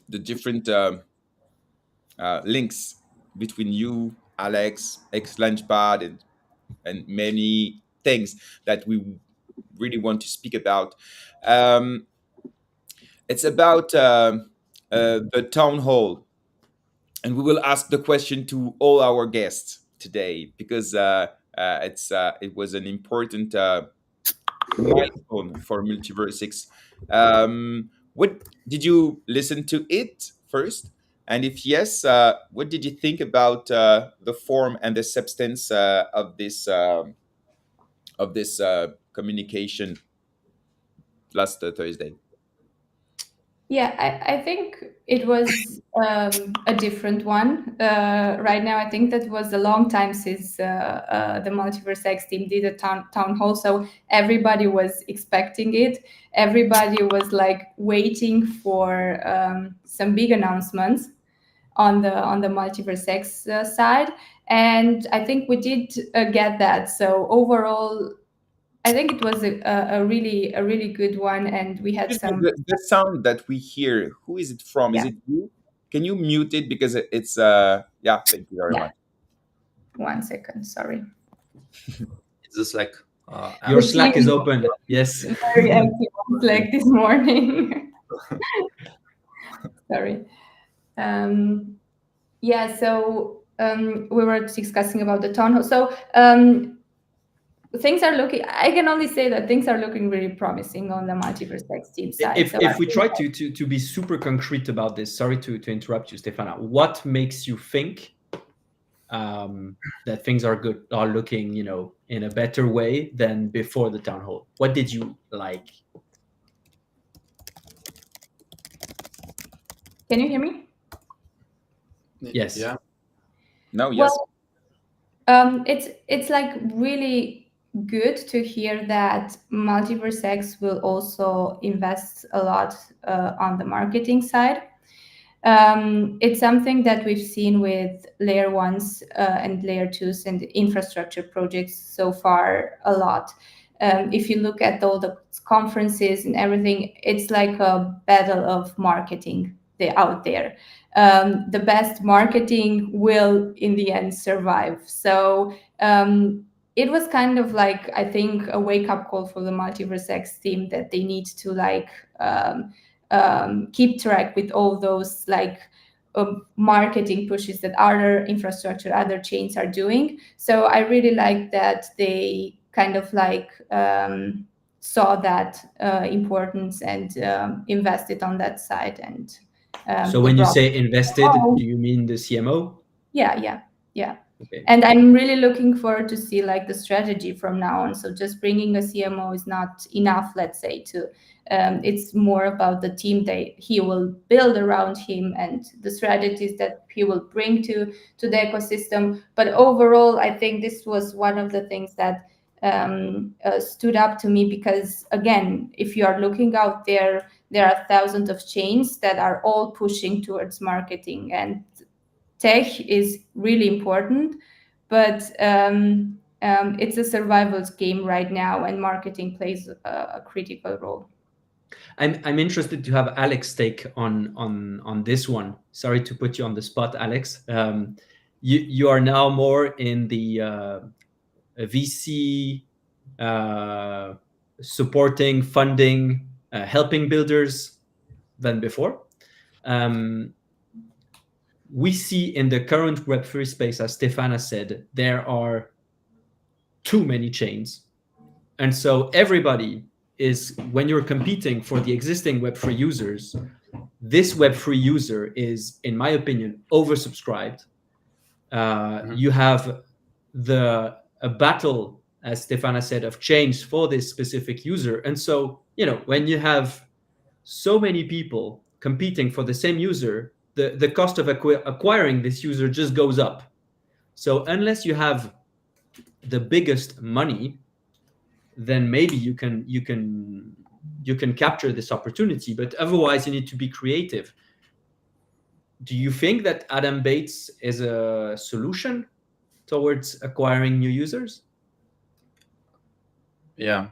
different links between you, Alex, X Launchpad, and many things that we really want to speak about. It's about the town hall, and we will ask the question to all our guests today because it was an important milestone for MultiversX. What did you listen to it first? And if yes, what did you think about the form and the substance of this communication last Thursday? Yeah, I think it was a different one. Right now, I think that was a long time since the MultiversX team did a town hall, so everybody was expecting it. Everybody was like waiting for some big announcements on the MultiversX side, and I think we did get that. So overall, I think it was a really good one, and we had some. The sound that we hear, who is it from? Is Yeah. it you? Can you mute it because it's yeah, thank you very much. 1 second, sorry. It's just like Your Slack is open. Yes. Very active on Slack this morning. Sorry. Yeah, so we were discussing about the town hall. So things are looking, I can only say that things are looking really promising on the MultiversX team side. If we try to be super concrete about this, sorry to interrupt you, Stefana, what makes you think that things are looking, in a better way than before the town hall? What did you like? Can you hear me? Yes. Yeah. No, yes. Well, it's like really good to hear that MultiversX will also invest a lot on the marketing side. It's something that we've seen with layer ones and layer twos and infrastructure projects so far a lot. If you look at all the conferences and everything, it's like a battle of marketing out there. The best marketing will in the end survive. So it was kind of like, I think, a wake-up call for the MultiversX team that they need to like keep track with all those like marketing pushes that other infrastructure, other chains are doing. So I really like that they kind of like saw that importance and invested on that side. And so when you say invested, do you mean the CMO? Yeah. Okay. And I'm really looking forward to see like the strategy from now on. So just bringing a CMO is not enough, let's say, it's more about the team that he will build around him and the strategies that he will bring to the ecosystem. But overall, I think this was one of the things that stood up to me because, again, if you are looking out there, there are thousands of chains that are all pushing towards marketing, and tech is really important, but it's a survival game right now, and marketing plays a critical role. I'm interested to have Alex take on this one. Sorry to put you on the spot, Alex. You are now more in the VC supporting, funding, helping builders than before. We see in the current Web3 space, as Stefana said, there are too many chains. And so everybody is, when you're competing for the existing Web3 users, this Web3 user is, in my opinion, oversubscribed. You have a battle, as Stefana said, of chains for this specific user. And so, when you have so many people competing for the same user, the cost of acquiring this user just goes up. So unless you have the biggest money, then maybe you can capture this opportunity, but otherwise you need to be creative. Do you think that Adam Bates is a solution towards acquiring new users? Yeah,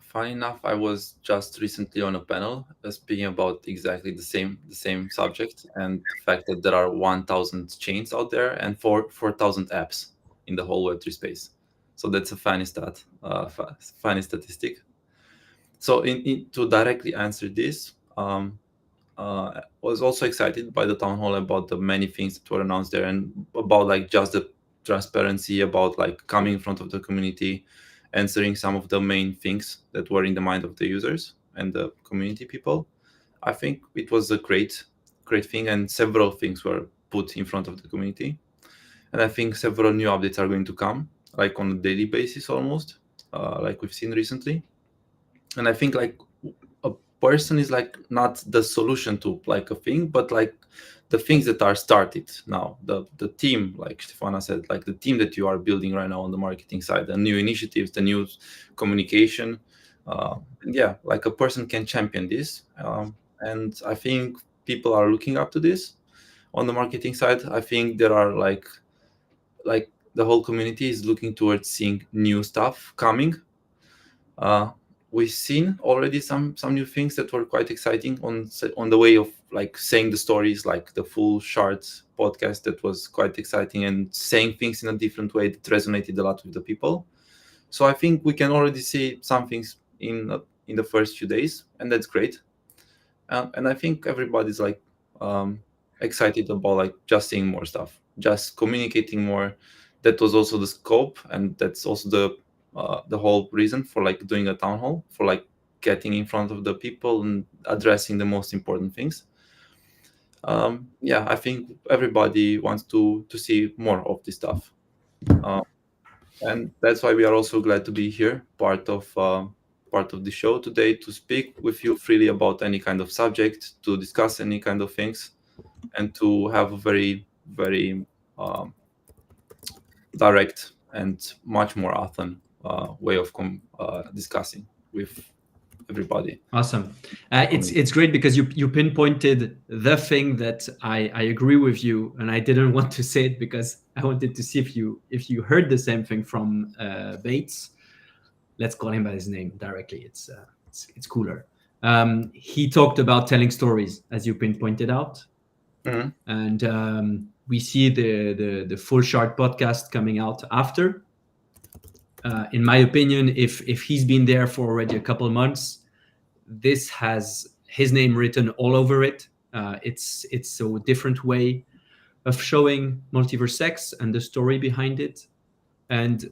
funny enough, I was just recently on a panel speaking about exactly the same subject, and the fact that there are 1,000 chains out there and 4,000 apps in the whole Web3 space. So that's a funny stat, funny statistic. So to directly answer this, was also excited by the town hall about the many things that were announced there, and about like just the transparency, about like coming in front of the community, answering some of the main things that were in the mind of the users and the community people. I think it was a great thing, and several things were put in front of the community. And I think several new updates are going to come, like on a daily basis almost, like we've seen recently. And I think like a person is like not the solution to like a thing, but like the things that are started now, the team, like Stefana said, like the team that you are building right now on the marketing side, the new initiatives, the new communication. And yeah, like a person can champion this. And I think people are looking up to this on the marketing side. I think there are like the whole community is looking towards seeing new stuff coming. We've seen already some new things that were quite exciting on the way of like saying the stories, like the full short podcast that was quite exciting, and saying things in a different way that resonated a lot with the people. So I think we can already see some things in the first few days, and that's great. And I think everybody's like excited about like just seeing more stuff, just communicating more. That was also the scope, and that's also the whole reason for like doing a town hall, for like getting in front of the people and addressing the most important things. Yeah, I think everybody wants to see more of this stuff, and that's why we are also glad to be here, part of the show today, to speak with you freely about any kind of subject, to discuss any kind of things, and to have a very, very direct and much more often way of discussing with everybody. Awesome. It's great because you pinpointed the thing that I agree with you, and I didn't want to say it because I wanted to see if you heard the same thing from Bates. Let's call him by his name directly. It's cooler. He talked about telling stories, as you pinpointed out, and we see the full short podcast coming out after. In my opinion, if he's been there for already a couple of months, this has his name written all over it. It's a different way of showing MultiversX and the story behind it. And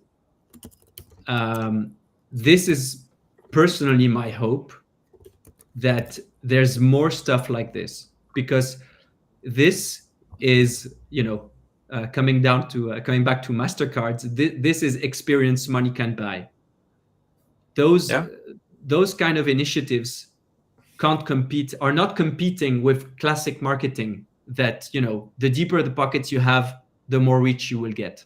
this is personally my hope, that there's more stuff like this, because this is, coming back to MasterCards, this is experience money can't buy. Those kind of initiatives are not competing with classic marketing, that, the deeper the pockets you have, the more reach you will get.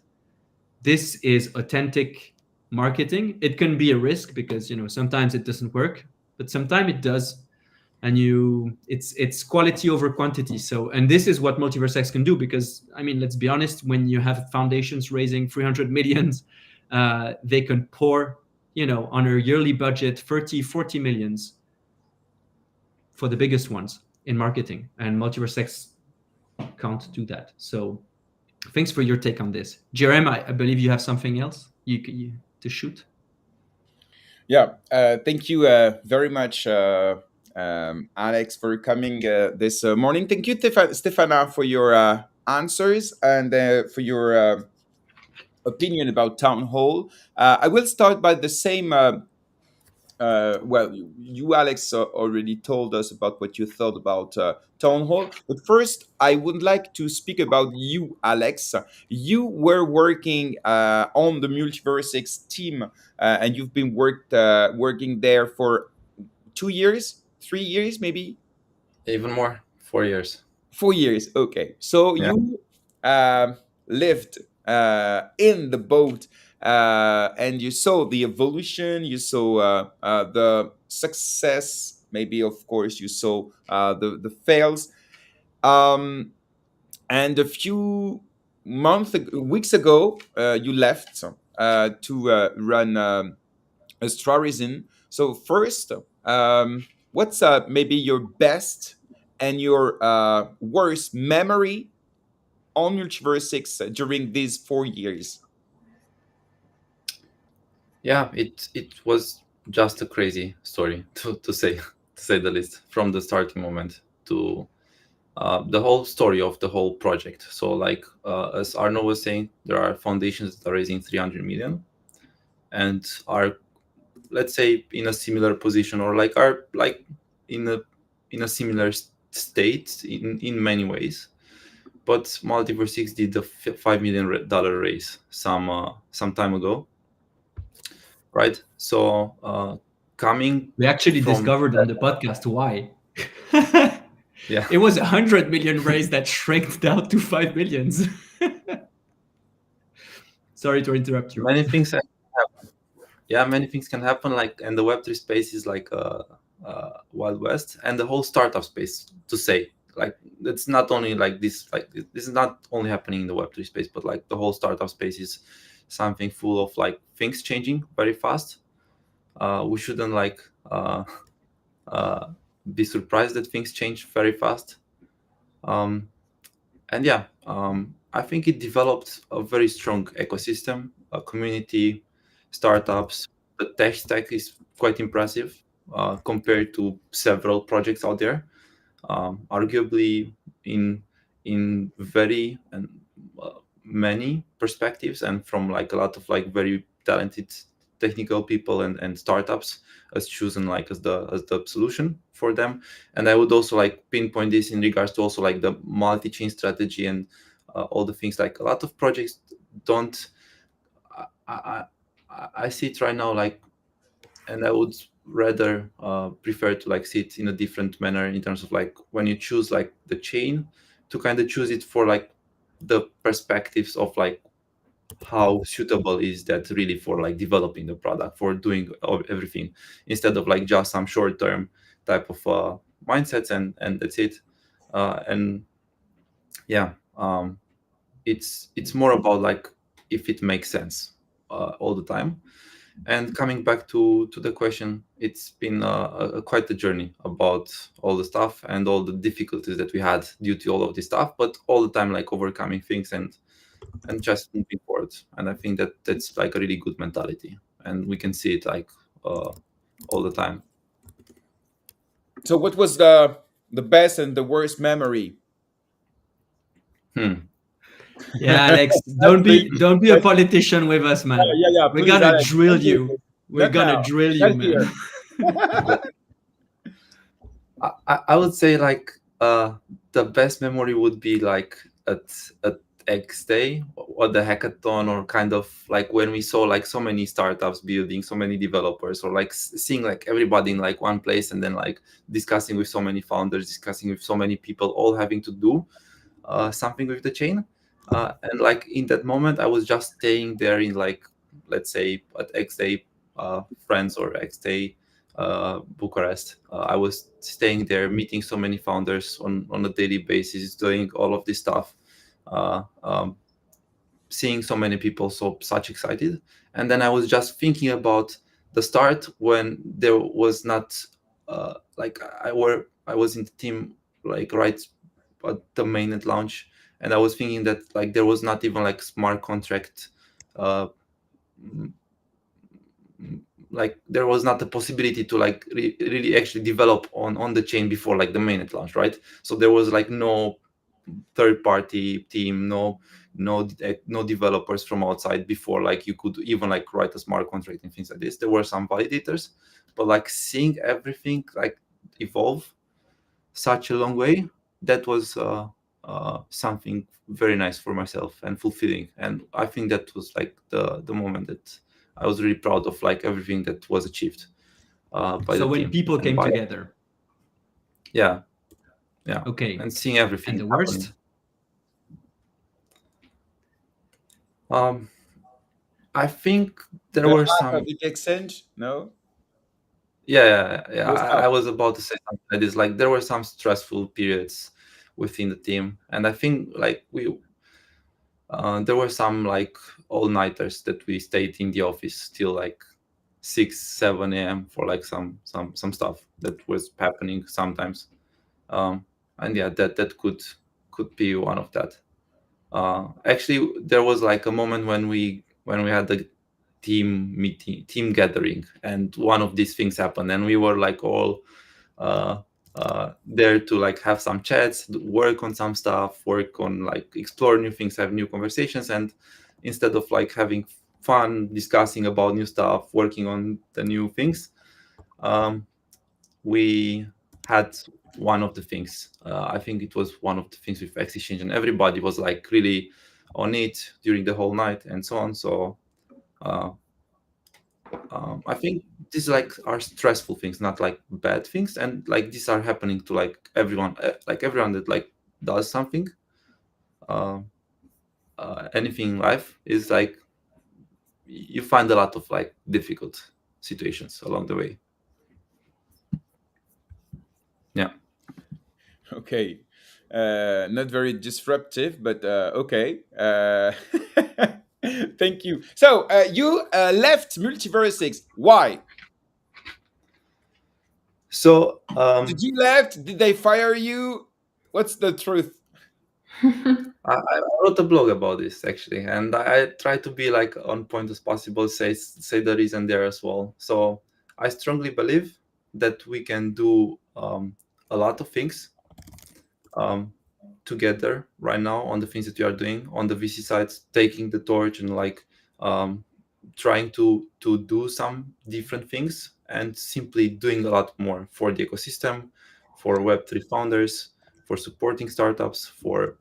This is authentic marketing. It can be a risk because, sometimes it doesn't work, but sometimes it does. and it's quality over quantity. So, and this is what MultiversX can do, because I mean, let's be honest, when you have foundations raising 300 millions, they can pour, on a yearly budget 30-40 millions for the biggest ones in marketing, and MultiversX can't do that. So thanks for your take on this. Jerem, I believe you have something else you to shoot. Yeah, thank you very much, Alex, for coming this morning. Thank you, Stefana, for your answers and for your opinion about Town Hall. I will start by the same. Well, you, Alex, already told us about what you thought about Town Hall. But first, I would like to speak about you, Alex. You were working on the MultiversX team, and you've been working there for 2 years, 3 years, maybe Even more, 4 years. 4 years. Okay, so Yeah. you lived in the boat, and you saw the evolution. You saw the success. Maybe, of course, you saw the fails. Um, and a few weeks ago, you left to run Astrarizon. So first, what's maybe your best and your worst memory on MultiversX during these 4 years? Yeah, it was just a crazy story to say the least, from the starting moment to the whole story of the whole project. So like as Arno was saying, there are foundations that are raising 300 million and are, let's say, in a similar position, or like are like in a similar state in many ways. But MultiversX did the $5 million raise some time ago, right? So coming, We actually from discovered on the podcast why. yeah, It was 100 million raised that shrank down to 5 millions. Sorry to interrupt you. many things can happen. Yeah, many things can happen. Like, and the Web3 space is like Wild West, and the whole startup space. To say, like, it's not only like this. Like, this is not only happening in the Web3 space, but like the whole startup space is something full of like things changing very fast. We shouldn't like be surprised that things change very fast. And yeah, I think it developed a very strong ecosystem, a community, startups. The tech stack is quite impressive compared to several projects out there. Arguably, in very and many perspectives, and from like a lot of like very talented technical people and startups as chosen like as the solution for them. And I would also like pinpoint this in regards to also like the multi-chain strategy and all the things. Like a lot of projects don't, I see it right now, like, and I would rather prefer to like see it in a different manner in terms of like when you choose like the chain, to kind of choose it for like the perspectives of like how suitable is that really for like developing the product, for doing everything, instead of like just some short-term type of mindsets and that's it. And yeah, it's more about like if it makes sense all the time. And coming back to the question, it's been quite a journey about all the stuff and all the difficulties that we had due to all of this stuff, but all the time like overcoming things and just moving forward. And I think that that's like a really good mentality, and we can see it like all the time. So, what was the best and the worst memory? Yeah, Alex, don't be a politician with us, man. Yeah. We're Please, gonna Alex, drill don't do you. this. We're Not gonna now. drill Not you, here. man. I would say like the best memory would be like at X Day or the hackathon, or kind of like when we saw like so many startups building, so many developers, or like seeing like everybody in like one place, and then like discussing with so many founders, discussing with so many people, all having to do something with the chain. And like in that moment, I was just staying there in like, let's say at X Day friends or X Day Bucharest. I was staying there, meeting so many founders on a daily basis, doing all of this stuff, seeing so many people such excited. And then I was just thinking about the start when there was not like I was in the team like right at the mainnet launch, and I was thinking that like there was not even like smart contract uh, like there was not a possibility to like really actually develop on the chain before like the mainnet launch, right? So there was like no third party team, no developers from outside before like you could even like write a smart contract and things like this. There were some validators, but like seeing everything like evolve such a long way, that was something very nice for myself and fulfilling. And I think that was like the moment that I was really proud of, like everything that was achieved by So the when team. people And came together. yeah, Okay. and seeing everything And the happening. worst? I think there The were lack some. of the exchange? No. Yeah. What's up? I was about to say something like this. Like there were some stressful periods within the team, and I think like there were some like all-nighters that we stayed in the office till like 6, 7 a.m. for like some stuff that was happening sometimes. And yeah, that could be one of that. Actually, there was like a moment when we had the team gathering, and one of these things happened, and we were like all uh, there to like have some chats, work on some stuff, work on like explore new things, have new conversations, and instead of like having fun discussing about new stuff, working on the new things, we had one of the things. I think it was one of the things with X Exchange, and everybody was like really on it during the whole night and so on. So uh, I think these like are stressful things, not like bad things, and like these are happening to like everyone, like everyone that like does something, uh, anything in life is like you find a lot of like difficult situations along the way. Yeah. Okay. Not very disruptive, but okay. Thank you. So you left MultiversX. Why? So Did you left? Did they fire you? What's the truth? I wrote a blog about this actually, and I try to be like on point as possible. Say the reason there as well. So I strongly believe that we can do a lot of things um, together right now on the things that we are doing on the VC side, taking the torch and like um, trying to do some different things and simply doing a lot more for the ecosystem, for Web3 founders, for supporting startups, for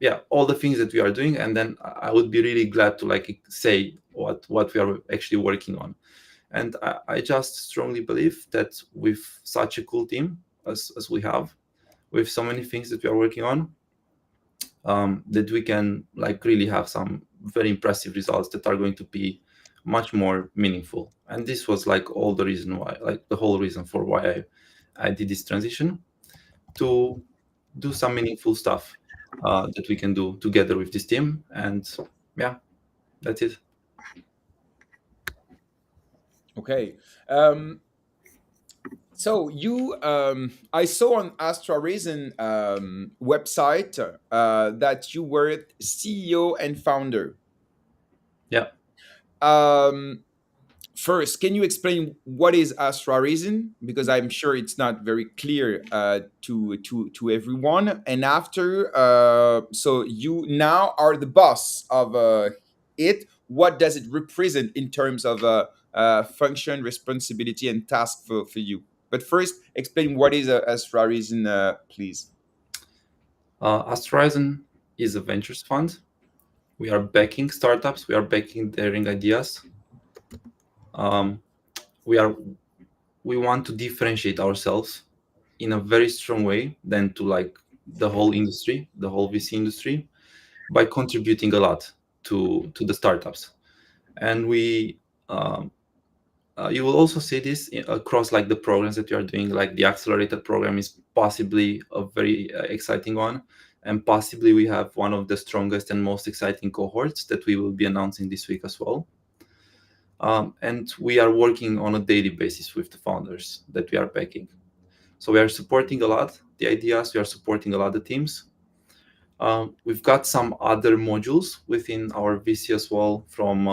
yeah, all the things that we are doing. And then I would be really glad to like say what we are actually working on. And I just strongly believe that with such a cool team as we have, with so many things that we are working on, that we can like really have some very impressive results that are going to be much more meaningful. And this was like all the reason why, like the whole reason for why I did this transition to do some meaningful stuff that we can do together with this team. And yeah, that's it. Okay. So you, I saw on Astrarizon website that you were CEO and founder. Yeah. First, can you explain what is Astrarizon? Because I'm sure it's not very clear to everyone. And after, so you now are the boss of it. What does it represent in terms of function, responsibility, and task for you? But first, explain what is Astrarizon, please. Astrarizon is a ventures fund. We are backing startups. We are backing daring ideas. Um, we want to differentiate ourselves in a very strong way than to like the whole industry, the whole VC industry, by contributing a lot to the startups. And we you will also see this across like the programs that you are doing. Like the accelerated program is possibly a very exciting one, and possibly we have one of the strongest and most exciting cohorts that we will be announcing this week as well. And we are working on a daily basis with the founders that we are backing. So we are supporting a lot the ideas, we are supporting a lot the teams. We've got some other modules within our VC as well, from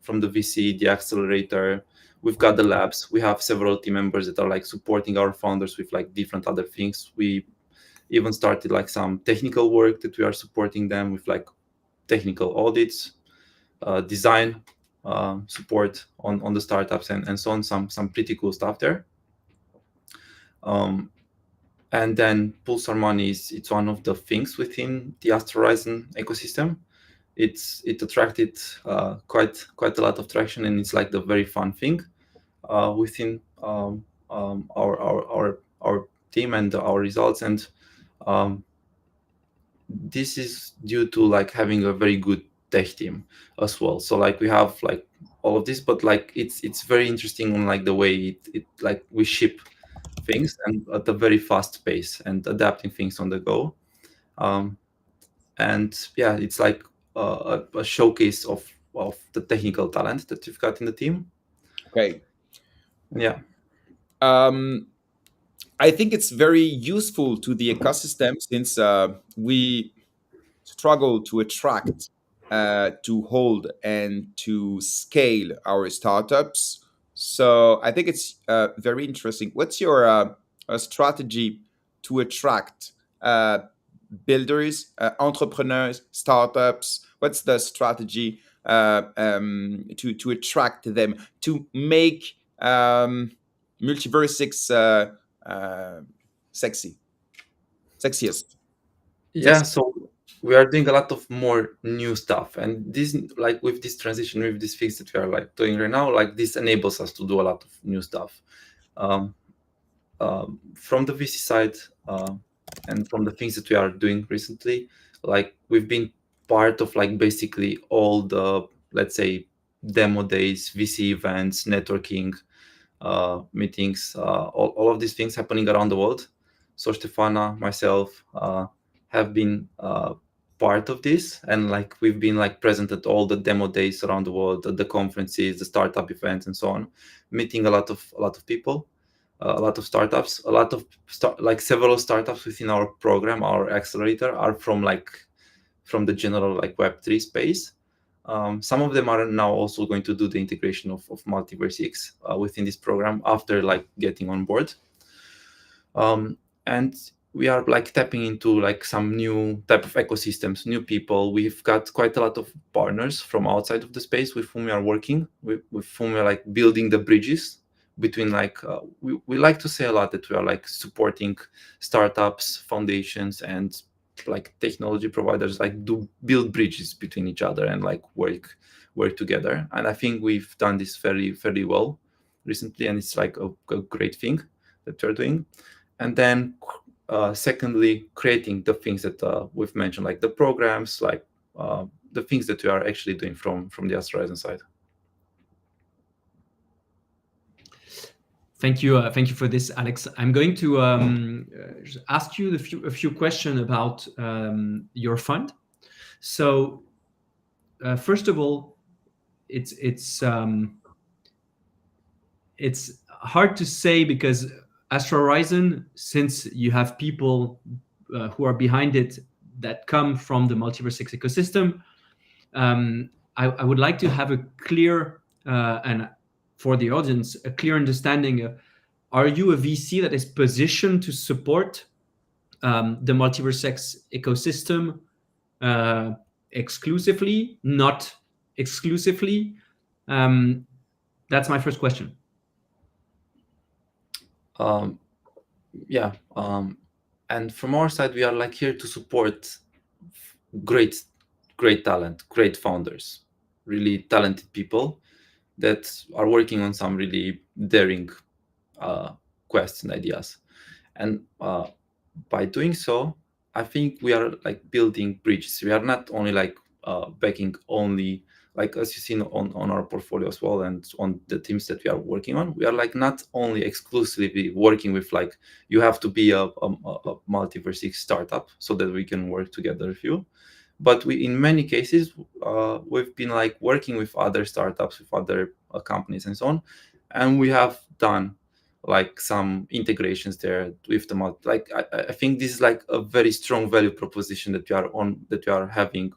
the VC, the accelerator. We've got the labs. We have several team members that are like supporting our founders with like different other things. We even started like some technical work that we are supporting them with, like technical audits, design support on the startups, and so on. Some pretty cool stuff there. And then Pulsar Money it's one of the things within the Astrarizon ecosystem. It attracted quite a lot of traction, and it's like the very fun thing within our team and our results. And this is due to like having a very good tech team as well. So like we have like all of this, but like it's very interesting on like the way it like we ship things and at a very fast pace and adapting things on the go. And yeah, it's like a showcase of the technical talent that you've got in the team. Okay. Yeah. I think it's very useful to the ecosystem, since we struggle to attract, to hold, and to scale our startups. So I think it's very interesting. What's your strategy to attract builders, entrepreneurs, startups? What's the strategy to attract them, to make MultiversX sexiest? Yeah, so we are doing a lot of more new stuff, and this, like with this transition, with these things that we are like doing right now, like this enables us to do a lot of new stuff. From the VC side, and from the things that we are doing recently, like we've been part of like basically all the, let's say, demo days, VC events, networking meetings, all of these things happening around the world. So Stefana, myself, have been part of this, and like we've been like present at all the demo days around the world, at the conferences, the startup events, and so on, meeting a lot of people, a lot of startups, a lot of like several startups within our program, our accelerator, are from the general like Web3 space. Some of them are now also going to do the integration of MultiversX within this program after like getting on board. And we are like tapping into like some new type of ecosystems, new people. We've got quite a lot of partners from outside of the space with whom we are working, with whom we are like building the bridges between like we like to say a lot that we are like supporting startups, foundations, and like technology providers, like do build bridges between each other and like work together. And I think we've done this fairly well recently, and it's like a great thing that we're doing. And then secondly, creating the things that we've mentioned, like the programs, like the things that we are actually doing from the Astrarizon side. Thank you for this, Alex. I'm going to ask you a few questions about your fund. So first of all, it's hard to say, because Astrarizon, since you have people who are behind it that come from the MultiversX ecosystem, I would like to have a clear and for the audience, a clear understanding of, are you a VC that is positioned to support the MultiversX ecosystem exclusively, not exclusively? That's my first question. Yeah. And from our side, we are like here to support great talent, great founders, really talented people that are working on some really daring quests and ideas. And by doing so, I think we are like building bridges. We are not only like backing only like as you see on our portfolio as well, and on the teams that we are working on, we are like not only exclusively working with like you have to be a MultiversX startup so that we can work together with you, but we in many cases we've been like working with other startups, with other companies and so on, and we have done like some integrations there with the like I think this is like a very strong value proposition that we are having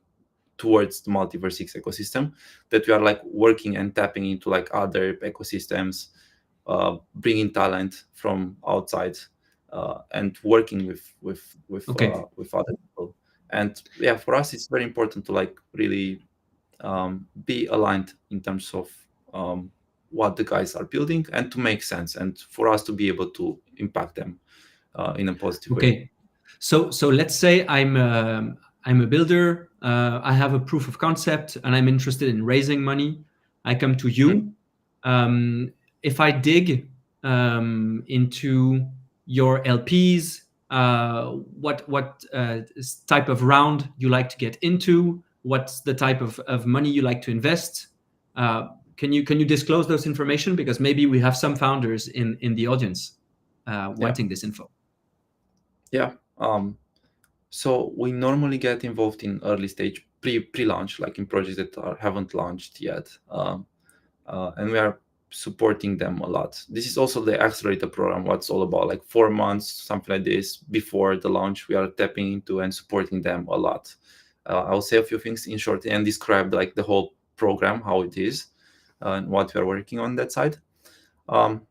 towards the MultiversX ecosystem, that we are like working and tapping into like other ecosystems, bringing talent from outside, and working with other people. And yeah, for us it's very important to like really be aligned in terms of what the guys are building and to make sense, and for us to be able to impact them in a positive way. So let's say I'm a builder. I have a proof of concept, and I'm interested in raising money. I come to you. If I dig into your LPs, what type of round you like to get into? What's the type of money you like to invest? Can you disclose those information, because maybe we have some founders in the audience wanting this info. Yeah. So we normally get involved in early stage pre-launch, like in projects that haven't launched yet, and we are supporting them a lot. This is also the accelerator program. What's all about, like 4 months, something like this, before the launch, we are tapping into and supporting them a lot. I'll say a few things in short and describe like the whole program, how it is, and what we are working on that side. From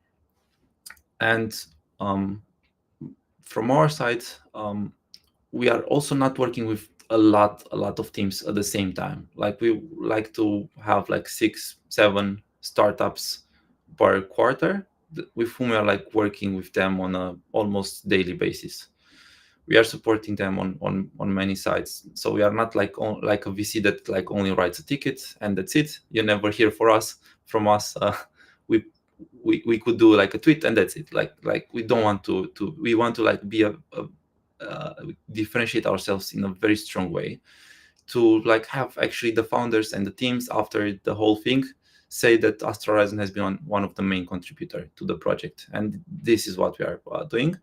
our side, we are also not working with a lot of teams at the same time. Like we like to have like 6-7 startups per quarter with whom we are like working with them on a almost daily basis. We are supporting them on many sides. So we are not like like a VC that like only writes a ticket and that's it. You never hear from us. We could do like a tweet and that's it. Like we don't want to we want to like be differentiate ourselves in a very strong way, to like have actually the founders and the teams after the whole thing say that Astrarizon has been one of the main contributor to the project, and this is what we are doing,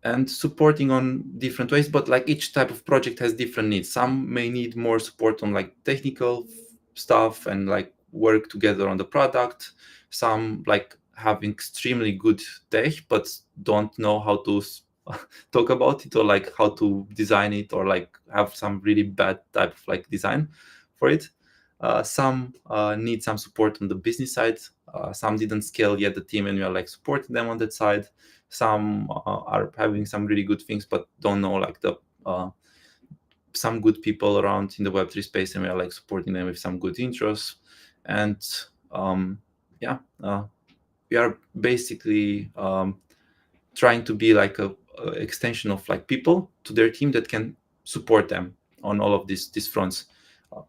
and supporting on different ways. But like each type of project has different needs. Some may need more support on like technical stuff and like work together on the product. Some like have extremely good tech but don't know how to talk about it, or like how to design it, or like have some really bad type of like design for it. Some need some support on the business side. Some didn't scale yet the team, and we are like supporting them on that side. Some are having some really good things but don't know like the some good people around in the Web3 space, and we are like supporting them with some good intros. And we are basically trying to be like a extension of like people to their team that can support them on all of these fronts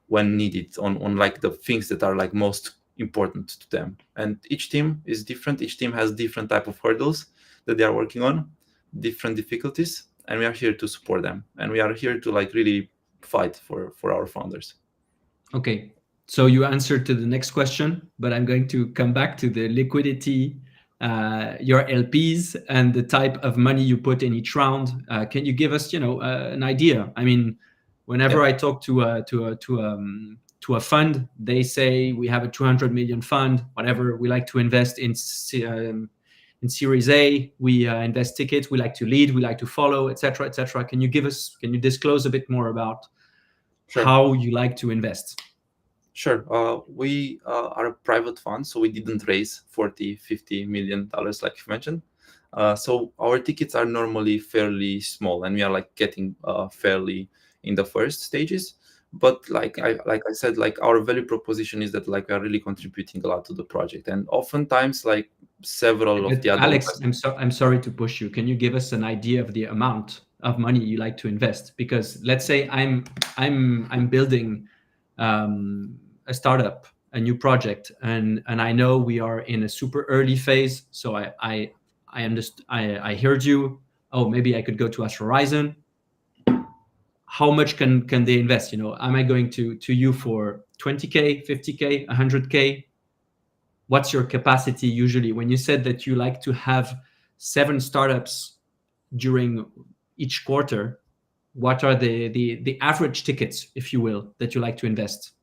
when needed, on like the things that are like most important to them. And each team is different. Each team has different type of hurdles that they are working on, different difficulties, and we are here to support them, and we are here to like really fight for our founders. Okay, so you answered to the next question, but I'm going to come back to the liquidity, your LPs, and the type of money you put in each round. Can you give us, an idea? I mean, whenever I talk to a fund, they say we have a 200 million fund, whatever. We like to invest in Series A. We invest tickets. We like to lead. We like to follow, etc., etc. Can you disclose a bit more about how you like to invest? Sure. We are a private fund, so we didn't raise $40-50 million like you mentioned. So our tickets are normally fairly small, and we are like getting fairly in the first stages. But like I said, like our value proposition is that like we are really contributing a lot to the project, and oftentimes like several of the other. Alex, I'm sorry to push you. Can you give us an idea of the amount of money you like to invest? Because let's say I'm building a startup, a new project, and I know we are in a super early phase. So I understand. I heard you. Oh, maybe I could go to Astrarizon. how much can they invest? Am I going to you for 20K, 50K, 100K? What's your capacity usually? When you said that you like to have 7 startups during each quarter, what are the average tickets, if you will, that you like to invest?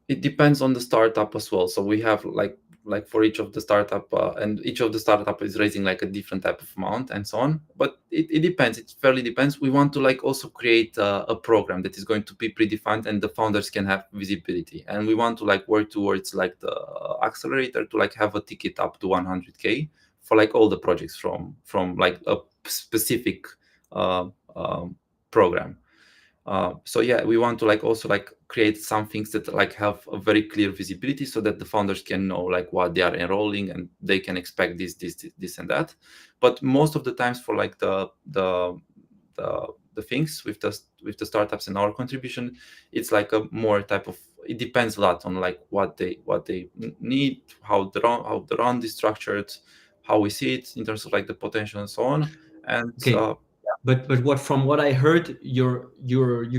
It depends on the startup as well. So we have like for each of the startup, and each of the startup is raising like a different type of amount and so on. But it depends. It fairly depends. We want to like also create a program that is going to be predefined and the founders can have visibility. And we want to like work towards like the accelerator to like have a ticket up to 100K for like all the projects from like a specific program. So yeah, we want to like also like create some things that like have a very clear visibility so that the founders can know like what they are enrolling and they can expect this and that. But most of the times for like the things with the startups and our contribution, it's like a more type of, it depends a lot on like what they need, how the round is structured, how we see it in terms of like the potential and so on. And Okay. But what, from what I heard, you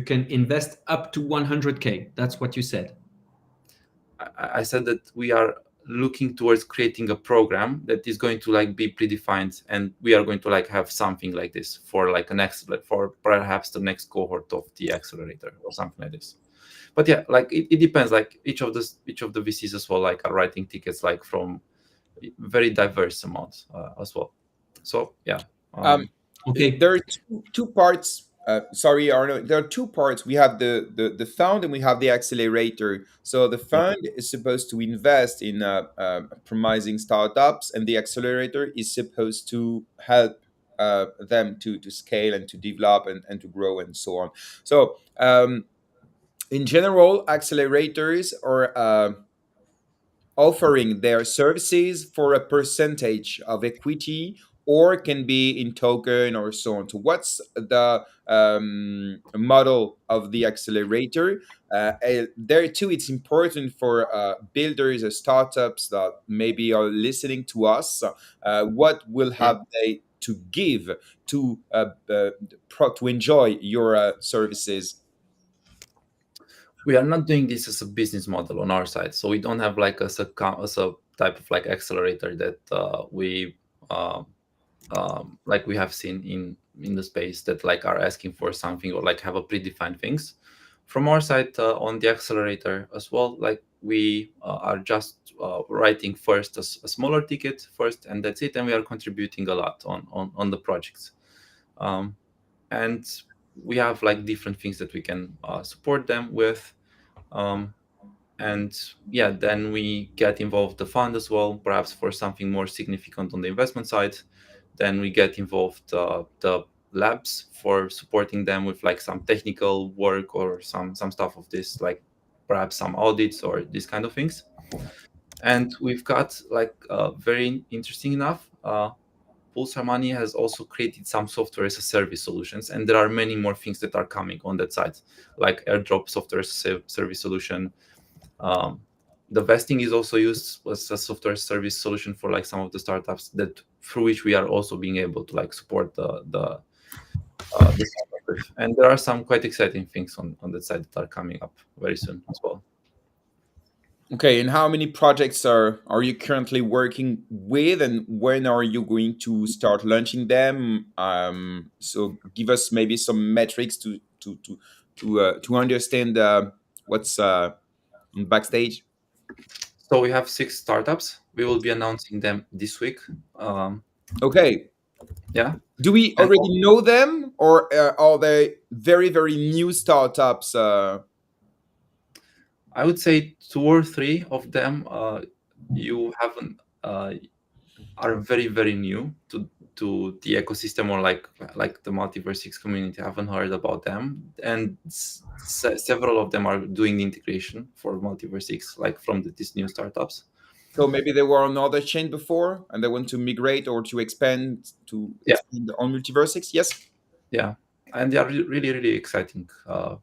can invest up to 100K. That's what you said. I said that we are looking towards creating a program that is going to like be predefined, and we are going to like have something like this for like for perhaps the next cohort of the accelerator or something like this. But yeah, like it depends. Like each of the VCs as well like are writing tickets like from very diverse amounts as well. So yeah. Okay. There are two parts. Sorry, Arno. There are two parts. We have the fund and we have the accelerator. So the fund is supposed to invest in promising startups, and the accelerator is supposed to help them to scale and to develop and to grow and so on. So in general, accelerators are offering their services for a percentage of equity, or can be in token or so on. So what's the model of the accelerator? There too, it's important for builders or startups that maybe are listening to us. What will have they to give to to enjoy your services? We are not doing this as a business model on our side, so we don't have like as a type of like accelerator that we like we have seen in the space that like are asking for something or like have a predefined things. From our side on the accelerator as well, like we are just writing first a smaller ticket first, and that's it, and we are contributing a lot on the projects. And we have like different things that we can support them with. And yeah, then we get involved the fund as well, perhaps for something more significant on the investment side. Then we get involved the labs for supporting them with like some technical work or some stuff of this, like perhaps some audits or these kind of things. And we've got like very interesting enough, Pulsar Money has also created some software as a service solutions, and there are many more things that are coming on that side, like airdrop software as a service solution. The vesting is also used as a software service solution for like some of the startups that through which we are also being able to like support the startup with. And there are some quite exciting things on that side that are coming up very soon as well. Okay, and how many projects are you currently working with, and when are you going to start launching them? So give us maybe some metrics to understand what's in backstage. So we have 6 startups. We will be announcing them this week. Okay. Yeah. Do we And already know them, or are they very new startups? I would say 2 or 3 of them you haven't are very new to the ecosystem, or like the MultiversX community. I haven't heard about them, and several of them are doing the integration for MultiversX, like from these new startups. So maybe they were on another chain before, and they want to migrate or to expand on MultiversX. Yes. Yeah, and they are really exciting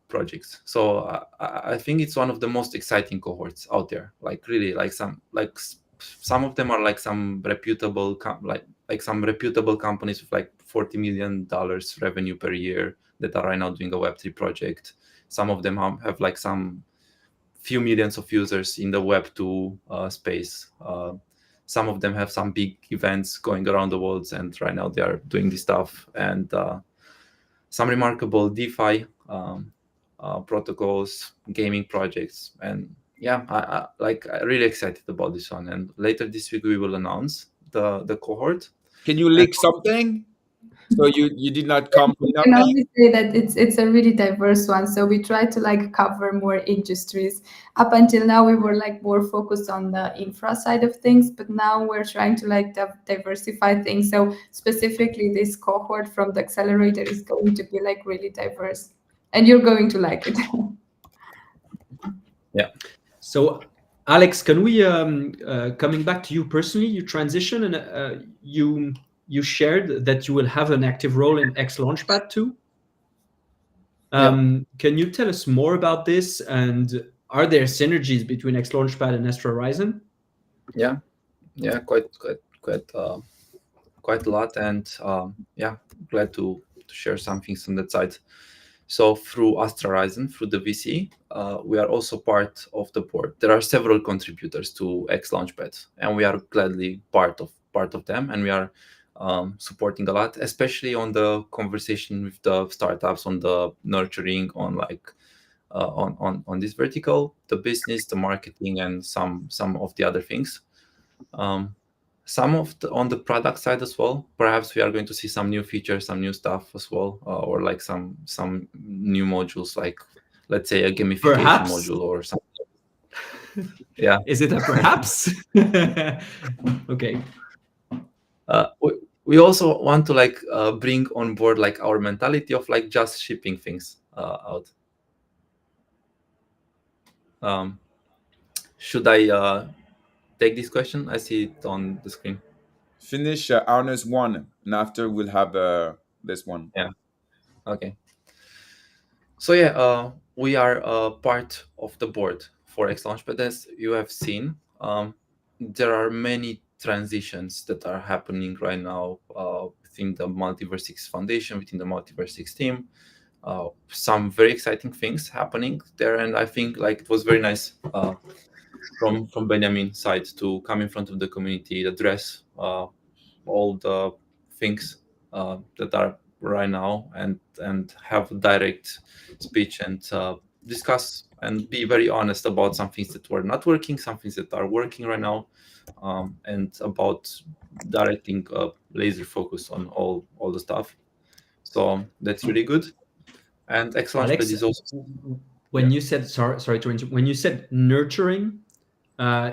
projects. So I think it's one of the most exciting cohorts out there. Like really, like some of them are like some reputable like some reputable companies with like $40 million revenue per year that are right now doing a Web3 project. Some of them have like some few millions of users in the Web2 space. Some of them have some big events going around the world, and right now they are doing this stuff. And some remarkable DeFi protocols, gaming projects, and yeah, I'm really excited about this one. And later this week we will announce the cohort. Can you leak something? So you did not come for I can nothing? only say that it's a really diverse one. So we try to like cover more industries. Up until now, we were like more focused on the infra side of things, but now we're trying to like diversify things. So specifically, this cohort from the accelerator is going to be like really diverse, and you're going to like it. Yeah. So, Alex, can we coming back to you personally? You transition and you shared that you will have an active role in X Launchpad too. Can you tell us more about this? And are there synergies between X Launchpad and Astrarizon? Yeah, quite a lot, and yeah, glad to share some things on that side. So through Astrarizon, through the VC, we are also part of the board. There are several contributors to X Launchpad, and we are gladly part of them, and we are supporting a lot, especially on the conversation with the startups, on the nurturing, on like on this vertical, the business, the marketing, and some of the other things. Some of on the product side as well. Perhaps we are going to see some new features, some new stuff as well, or like some new modules, like let's say a gamification module or something. Yeah. Is it a perhaps? Okay. We also want to like bring on board like our mentality of like just shipping things out. Should I take this question? I see it on the screen. Finish Arna's one, and after we'll have this one. Yeah. Okay. So yeah, we are part of the board for X Launchpad. As you have seen, there are many transitions that are happening right now within the MultiversX Foundation, within the MultiversX team. Some very exciting things happening there, and I think like it was very nice from Benjamin's side to come in front of the community, address all the things that are right now, and have a direct speech and discuss and be very honest about some things that were not working, some things that are working right now, and about directing laser focus on all the stuff. So that's really good. And X Launchpad Alex, is also when you said sorry to interrupt, when you said nurturing,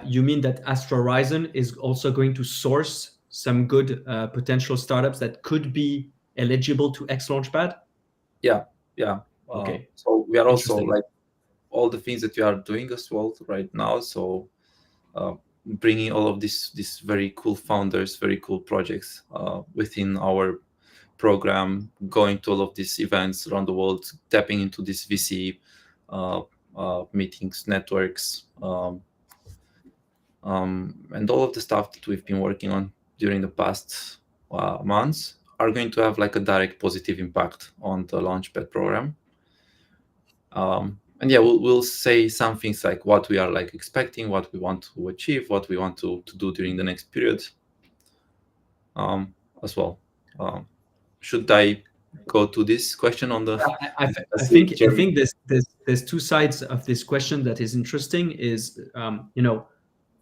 you mean that Astrarizon is also going to source some good potential startups that could be eligible to X Launchpad? Yeah. Okay. So we are also like all the things that we are doing as well right now. So bringing all of these very cool founders, very cool projects within our program, going to all of these events around the world, tapping into this VC meetings, networks, and all of the stuff that we've been working on during the past months are going to have like a direct positive impact on the Launchpad program. And yeah, we'll say some things like what we are like expecting, what we want to achieve, what we want to do during the next period as well. Should I go to this question on the? I think there's two sides of this question that is interesting. Is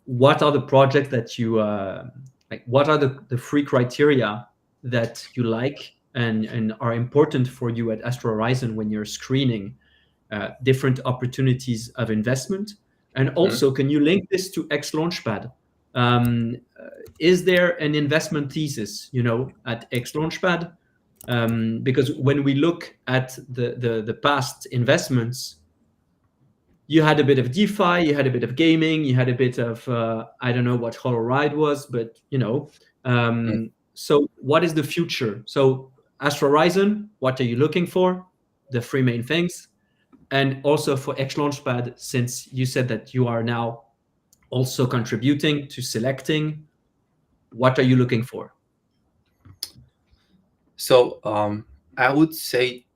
what are the projects that you like? What are the three criteria that you like and are important for you at Astrarizon when you're screening different opportunities of investment? And also, can you link this to X Launchpad? Is there an investment thesis, at X Launchpad? Because when we look at the past investments, you had a bit of DeFi, you had a bit of gaming, you had a bit of I don't know what HoloRide was, but So what is the future? So Astrarizon, what are you looking for? The three main things. And also for X Launchpad, since you said that you are now also contributing to selecting, what are you looking for? So I would say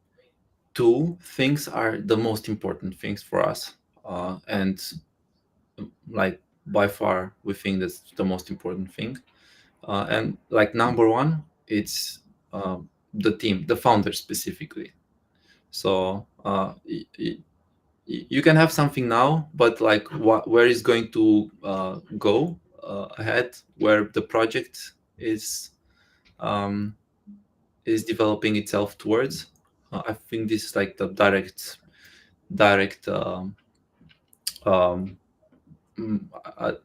two things are the most important things for us, and like by far we think that's the most important thing. And like number one, it's the team, the founders specifically. So you can have something now, but like where is going to go ahead, where the project um, is developing itself towards. I think this is like the direct um,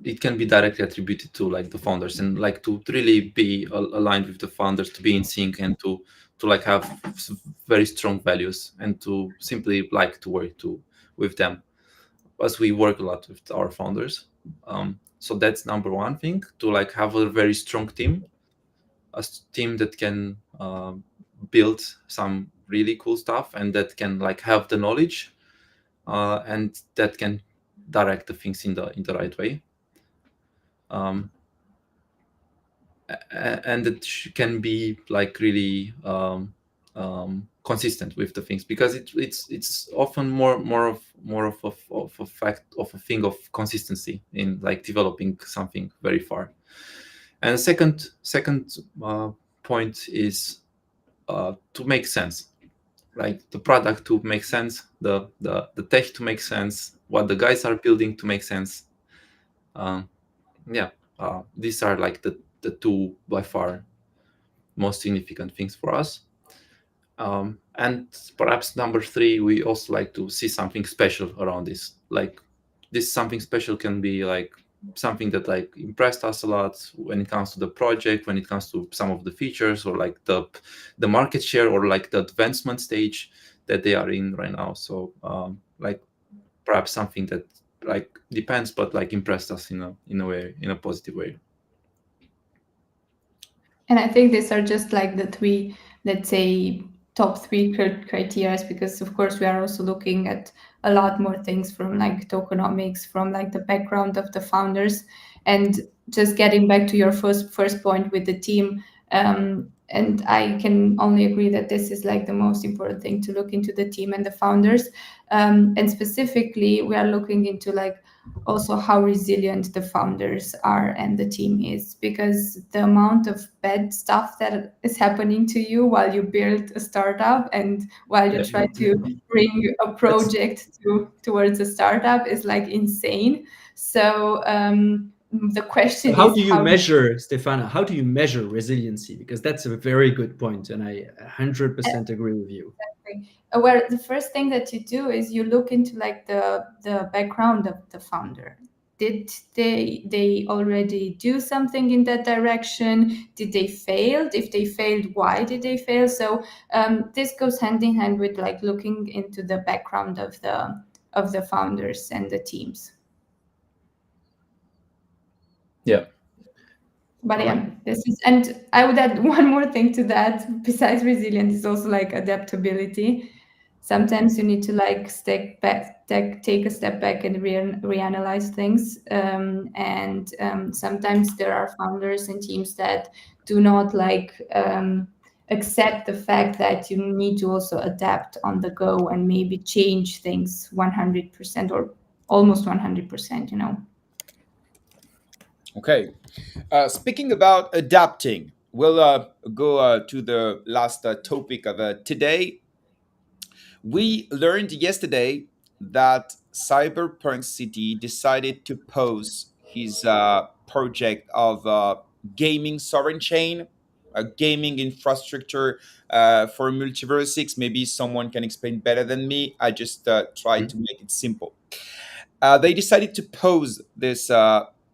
it can be directly attributed to like the founders, and like to really be aligned with the founders, to be in sync, and to like have very strong values, and to simply like to work with them, as we work a lot with our founders. So that's number one thing, to like have a very strong team, team that can build some really cool stuff, and that can like have the knowledge, and that can direct the things in the right way. And it can be like really consistent with the things, because it's often more of a fact of a thing of consistency in like developing something very far. And the second point is to make sense, like the product to make sense, the tech to make sense, what the guys are building to make sense. um, yeah, these are like the two by far most significant things for us. And perhaps number three, we also like to see something special around this. Like this something special can be like something that like impressed us a lot when it comes to the project, when it comes to some of the features, or like the market share, or like the advancement stage that they are in right now. So like perhaps something that like depends, but like impressed us in a way, in a positive way. And I think these are just like the three, let's say, top three criteria, because of course we are also looking at a lot more things from like tokenomics, from like the background of the founders. And just getting back to your first point with the team, and I can only agree that this is like the most important thing, to look into the team and the founders. And specifically, we are looking into like also how resilient the founders are and the team is, because the amount of bad stuff that is happening to you while you build a startup and while you Yeah. try to bring a project towards a startup is like insane. So the question How is do you how measure, Stefana? How do you measure resiliency? Because that's a very good point, and I 100% agree with you. where the first thing that you do is you look into like the background of the founder. Did they already do something in that direction? Did they fail? If they failed, why did they fail? So this goes hand in hand with like looking into the background of the founders and the teams. Yeah. But yeah, this is, and I would add one more thing to that. Besides resilience, is also like adaptability. Sometimes you need to like take a step back and reanalyze things. And sometimes there are founders and teams that do not like accept the fact that you need to also adapt on the go and maybe change things 100% or almost 100%. Okay. Speaking about adapting, we'll go to the last topic of today. We learned yesterday that Cyberpunk City decided to pause his project of gaming sovereign chain, a gaming infrastructure for MultiversX. Maybe someone can explain better than me. I just try to make it simple. They decided to pause this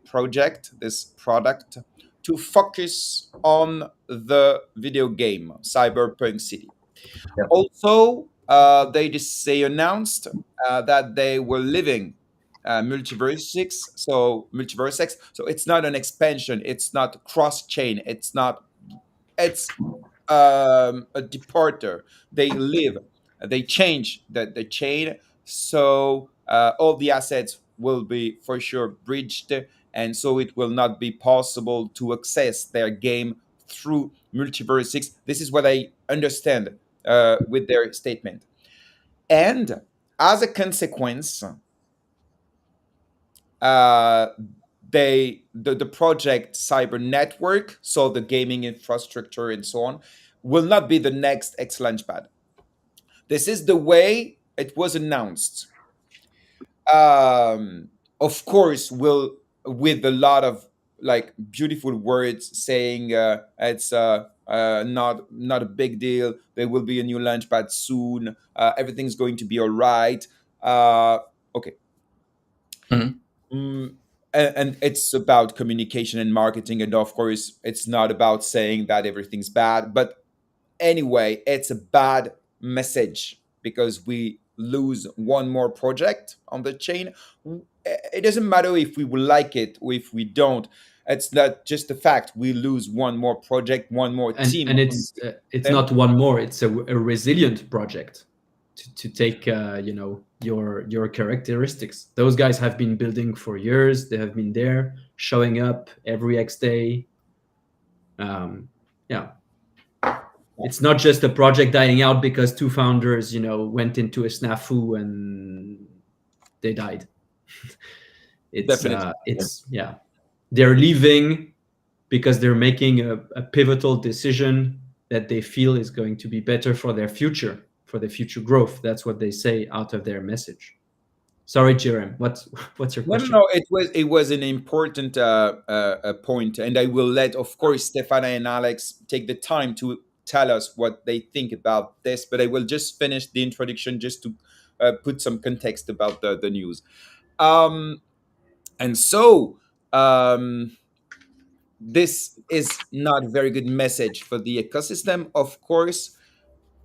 project, this product, to focus on the video game Cyberpunk City. Yeah. Also, they announced that they were leaving multiverse X. So it's not an expansion. It's not cross chain. It's not. It's a departure. They leave. They change the chain. So all the assets will be for sure bridged, and so it will not be possible to access their game through MultiversX. This is what I understand with their statement. And as a consequence, uh, the project Cyber Network, so the gaming infrastructure and so on, will not be the next X Launchpad. This is the way it was announced. Of course, will with a lot of like beautiful words saying it's not a big deal. There will be a new launchpad soon. Everything's going to be all right. Okay. Mhm. Mm, and it's about communication and marketing, and of course, it's not about saying that everything's bad. But anyway, it's a bad message because we lose one more project on the chain. It doesn't matter if we will like it or if we don't. It's not just the fact we lose one more project, one more team. And it's not one more, it's a resilient project to take your characteristics. Those guys have been building for years. They have been there, showing up every X day. Yeah, it's not just a project dying out because two founders went into a snafu and they died. Definitely. It's yeah, they're leaving because they're making a pivotal decision that they feel is going to be better for their future, for the future growth. That's what they say out of their message. Sorry, Jerem, what's your No, no, question? no. It was an important point, and I will let, of course, Stefana and Alex take the time to tell us what they think about this. But I will just finish the introduction just to put some context about the news. And so this is not a very good message for the ecosystem. Of course,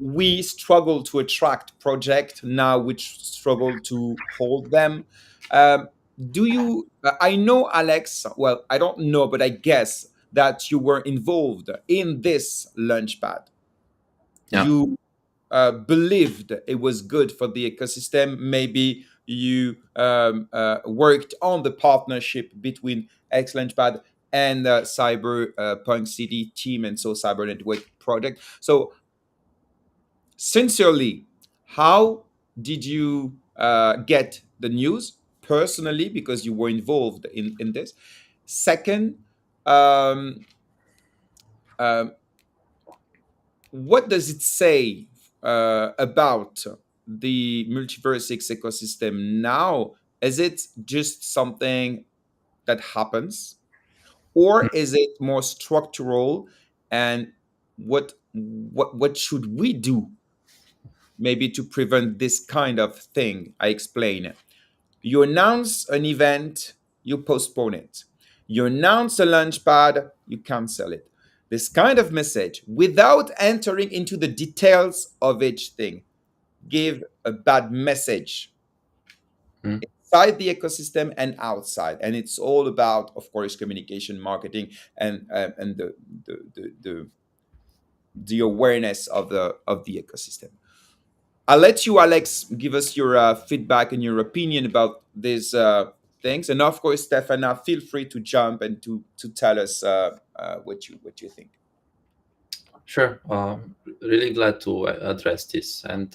we struggle to attract projects now, which struggle to hold them. Um, do you? I know, Alex. Well, I don't know, but I guess that you were involved in this launchpad. Yeah. You believed it was good for the ecosystem. Maybe you worked on the partnership between X Launchpad and Cyber Punk City team, and so Cyber Network project. So sincerely, how did you get the news personally because you were involved in this? Second, um, um, what does it say about the MultiversX ecosystem now? Is it just something that happens, or is it more structural? And what should we do maybe to prevent this kind of thing? I explain. You announce an event, you postpone it. You announce a launchpad, you cancel it. This kind of message, without entering into the details of each thing, give a bad message Mm. inside the ecosystem and outside. And it's all about, of course, communication, marketing, and the awareness of the ecosystem. I'll let you, Alex, give us your feedback and your opinion about these things, and of course, Stefana, feel free to jump and to tell us what you think. Sure. Really glad to address this. And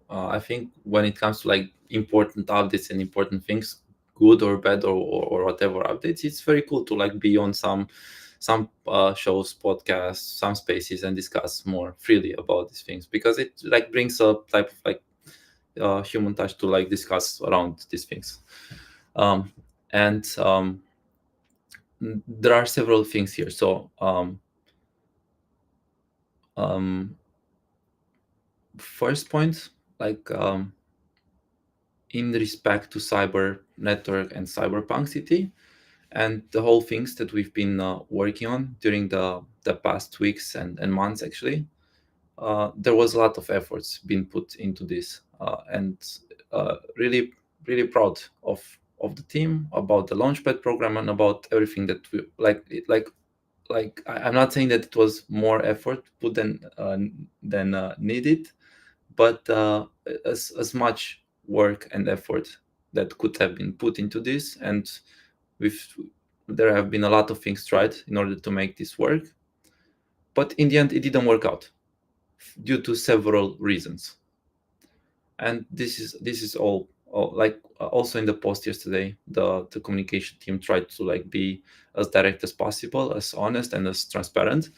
I think when it comes to like important updates and important things, good or bad or whatever updates, it's very cool to like be on some shows, podcasts, some spaces, and discuss more freely about these things, because it like brings a type of like human touch to like discuss around these things. And there are several things here. So first point, like in respect to cyber network and cyberpunk city and the whole things that we've been working on during the past weeks and months, actually, there was a lot of efforts being put into this, and really really proud of the team, about the launchpad program, and about everything that we I'm not saying that it was more effort put than needed, but as much work and effort that could have been put into this, and with there have been a lot of things tried in order to make this work. But in the end, it didn't work out due to several reasons. And this is all like also in the post yesterday, the communication team tried to like be as direct as possible, as honest and as transparent.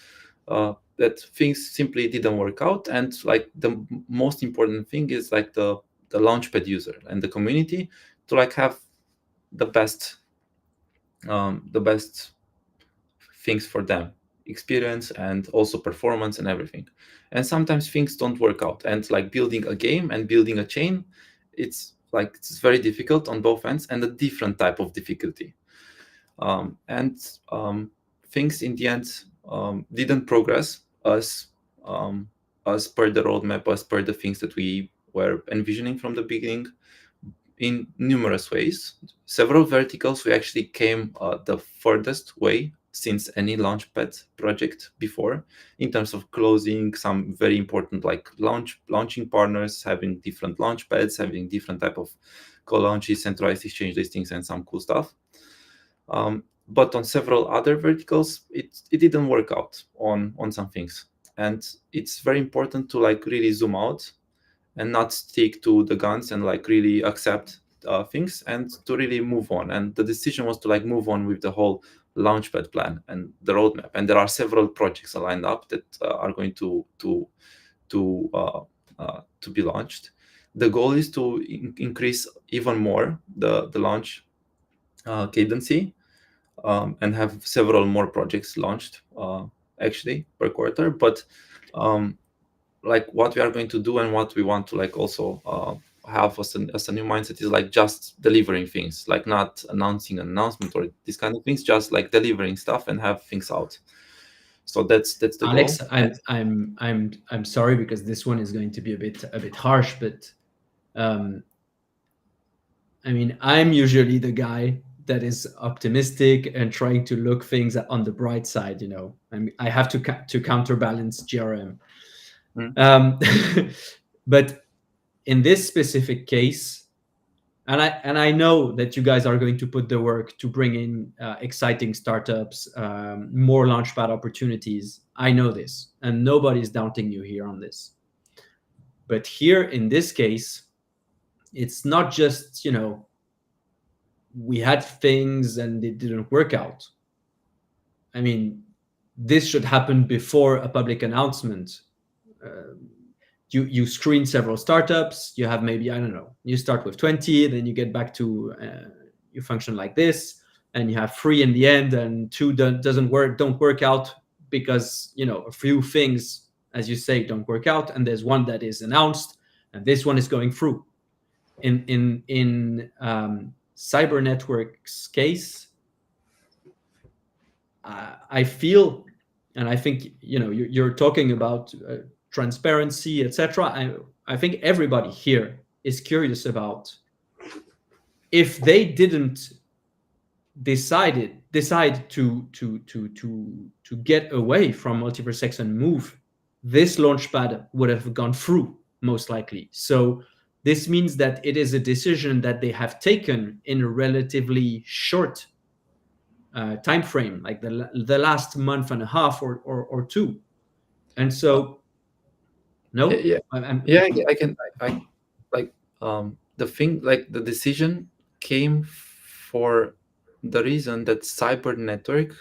That things simply didn't work out, and like the most important thing is like the launchpad user and the community to like have the best things for them, experience and also performance and everything. And sometimes things don't work out, and like building a game and building a chain, it's like it's very difficult on both ends and a different type of difficulty. And things in the end didn't progress as per the roadmap, as per the things that we were envisioning from the beginning, in numerous ways. Several verticals we actually came the furthest way since any launchpad project before, in terms of closing some very important like launching partners, having different launchpads, having different type of co-launches, centralized exchange listings, and some cool stuff. But on several other verticals, it didn't work out on some things. And it's very important to like really zoom out and not stick to the guns and like really accept things and to really move on. And the decision was to like move on with the whole launchpad plan and the roadmap. And there are several projects lined up that are going to be launched. The goal is to increase even more the launch cadency, and have several more projects launched actually per quarter. But like what we are going to do and what we want to like also have as a new mindset is like just delivering things, like not announcing an announcement or these kind of things, just like delivering stuff and have things out. So that's the Alex, goal. I'm sorry, because this one is going to be a bit harsh, but I mean, I'm usually the guy that is optimistic and trying to look things on the bright side. You know, I have to counterbalance GRM. But in this specific case, and I know that you guys are going to put the work to bring in exciting startups, more launchpad opportunities. I know this, and nobody's doubting you here on this. But here in this case, it's not just, you know, we had things and it didn't work out. I mean, this should happen before a public announcement. You screen several startups. You have maybe, I don't know, you start with 20, then you get back to you function like this, and you have 3 in the end, and 2 don't work out because, you know, a few things, as you say, don't work out, and there's one that is announced, and this one is going through. In Cyber Network's case, I feel, and I think, you know, you're talking about transparency, etc. I think everybody here is curious about if they didn't decide to get away from MultiversX and move, this launchpad would have gone through most likely. So this means that it is a decision that they have taken in a relatively short time frame, like the last month and a half or 2. And so no, yeah, I can like the thing, like the decision came for the reason that Cyber Network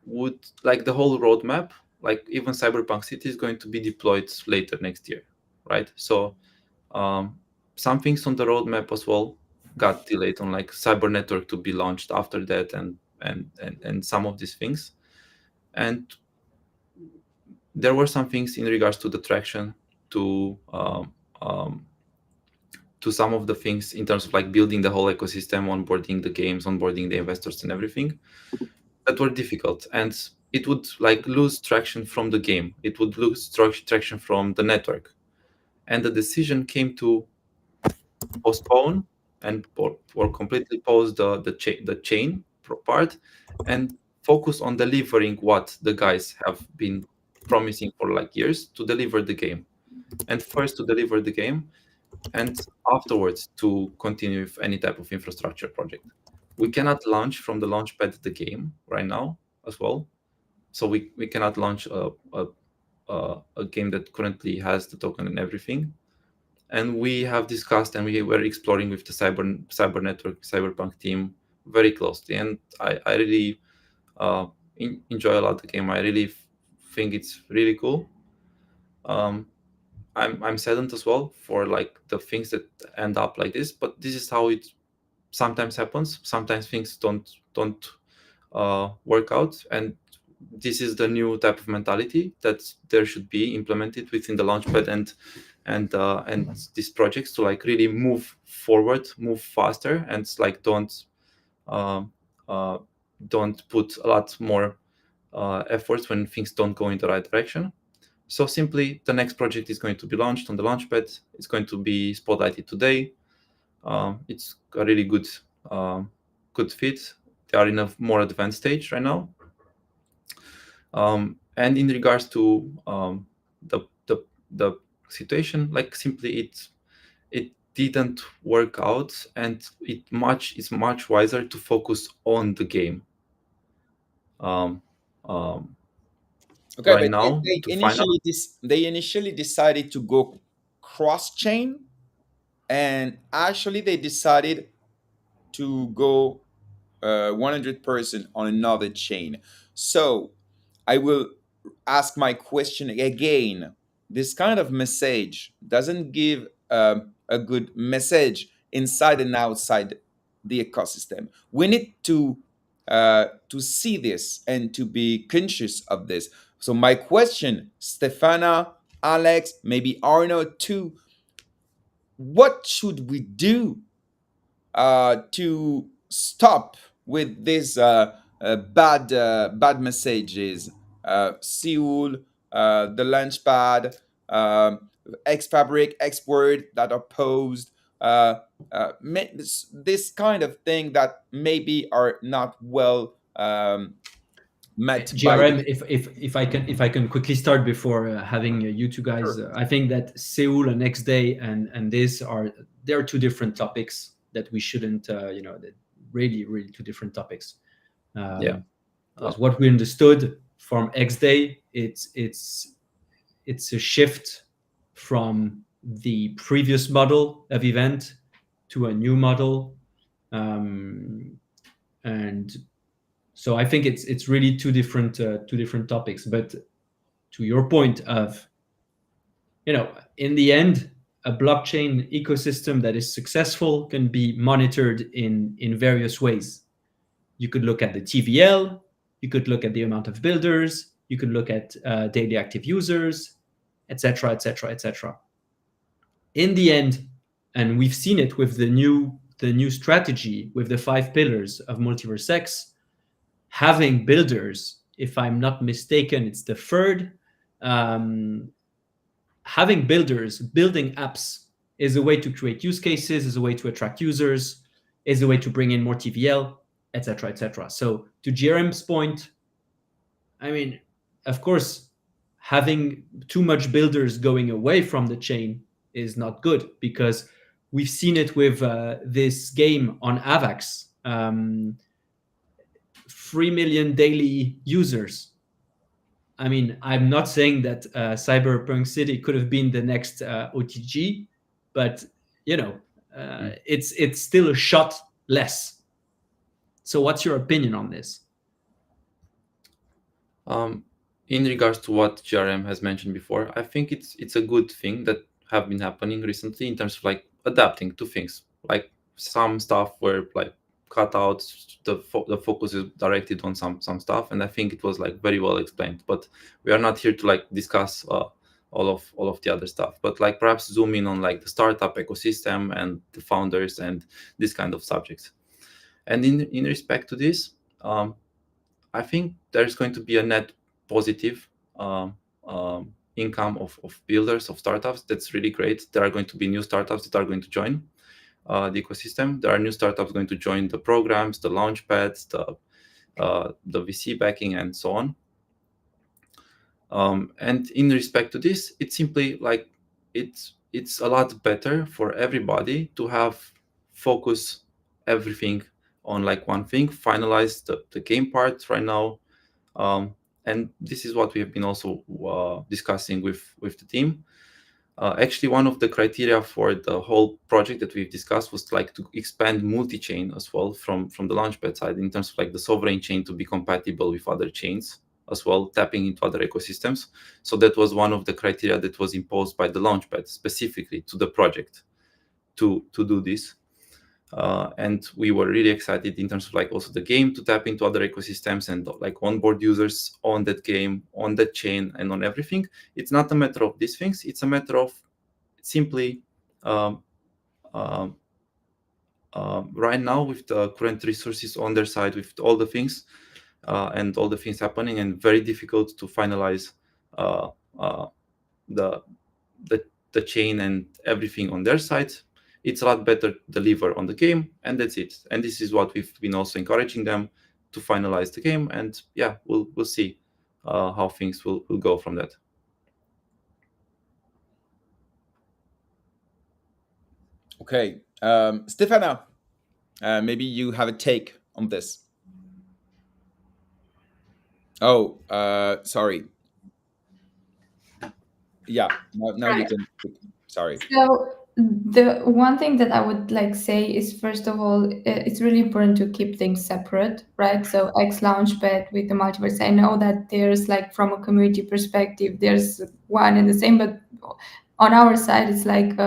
would like the whole roadmap, like even Cyberpunk City is going to be deployed later next year, right? So some things on the roadmap as well got delayed on like Cyber Network to be launched after that, and some of these things. And there were some things in regards to the traction, to some of the things in terms of like building the whole ecosystem, onboarding the games, onboarding the investors and everything, that were difficult. And it would like lose traction from the game. It would lose traction from the network. And the decision came to postpone and or completely pause the chain part and focus on delivering what the guys have been promising for like years, to deliver the game. And first to deliver the game, and afterwards to continue with any type of infrastructure project. We cannot launch from the launchpad the game right now as well, so we cannot launch a game that currently has the token and everything. And we have discussed and we were exploring with the cyber network cyberpunk team very closely, and I really enjoy a lot the game. I really think it's really cool. I'm saddened as well for like the things that end up like this, but this is how it sometimes happens. Sometimes things don't work out, and this is the new type of mentality that there should be implemented within the launchpad and these projects to like really move forward, move faster, and like uh, uh, don't put a lot more efforts when things don't go in the right direction. So simply, the next project is going to be launched on the launchpad. It's going to be spotlighted today. It's a really good fit. They are in a more advanced stage right now. And in regards to the, the the situation, like simply it didn't work out, and it's much wiser to focus on the game. Um, um, Okay, right but now to find out. they initially decided to go cross chain, and actually they decided to go 100% on another chain. So I will ask my question again. This kind of message doesn't give a good message inside and outside the ecosystem. We need to see this and to be conscious of this. So my question, Stefana, Alex, maybe Arno too, what should we do to stop with these bad messages? Seoul, the Launchpad, X Fabric, X Word that are posed. Uh, this kind of thing that maybe are not well met by the. GRM, if I can quickly start before having you two guys, Sure. I think that Seoul and next day and this are there are two different topics that we shouldn't that really two different topics. Yeah. Because what we understood from X Day, it's a shift from the previous model of event to a new model, and so I think it's really two different topics. But to your point of, in the end, a blockchain ecosystem that is successful can be monitored in various ways. You could look at the TVL, you could look at the amount of builders, you could look at daily active users, etc., etc., etc. In the end, and we've seen it with the new strategy with the 5 pillars of MultiversX, having builders, if I'm not mistaken, it's the third. Having builders, building apps is a way to create use cases, is a way to attract users, is a way to bring in more TVL, etc., etc. So to Jerem's point, I mean, of course, having too much builders going away from the chain is not good, because we've seen it with this game on Avax. 3 million daily users. I mean, I'm not saying that Cyberpunk City could have been the next OTG, but it's still a shot less. So, what's your opinion on this? In regards to what GRM has mentioned before, I think it's a good thing that have been happening recently in terms of like adapting to things. Like some stuff were like cut out, the focus is directed on some stuff, and I think it was like very well explained. But we are not here to like discuss all of the other stuff, but like perhaps zoom in on like the startup ecosystem and the founders and this kind of subjects. And in respect to this, I think there's going to be a net positive income of builders, of startups. That's really great. There are going to be new startups that are going to join the ecosystem. There are new startups going to join the programs, the launchpads, the VC backing, and so on. And in respect to this, it's simply like it's a lot better for everybody to have focus everything on like one thing, finalize the game part right now, and this is what we have been also discussing with the team. Actually, one of the criteria for the whole project that we've discussed was like to expand multi-chain as well from the Launchpad side, in terms of like the sovereign chain to be compatible with other chains as well, tapping into other ecosystems. So that was one of the criteria that was imposed by the Launchpad specifically to the project to do this. And we were really excited in terms of like also the game to tap into other ecosystems and like onboard users on that game, on that chain, and on everything. It's not a matter of these things. It's a matter of simply right now, with the current resources on their side, with all the things and all the things happening, and very difficult to finalize the chain and everything on their side. It's a lot better to deliver on the game, and that's it. And this is what we've been also encouraging them to finalize the game. And yeah, we'll see how things will go from that. Okay, Stefana, maybe you have a take on this. Oh, sorry. Yeah, now you can. Sorry. So the one thing that I would like say is, first of all, it's really important to keep things separate, right? So X Launchpad with the multiverse, I know that there's like, from a community perspective, there's one and the same, but on our side, it's like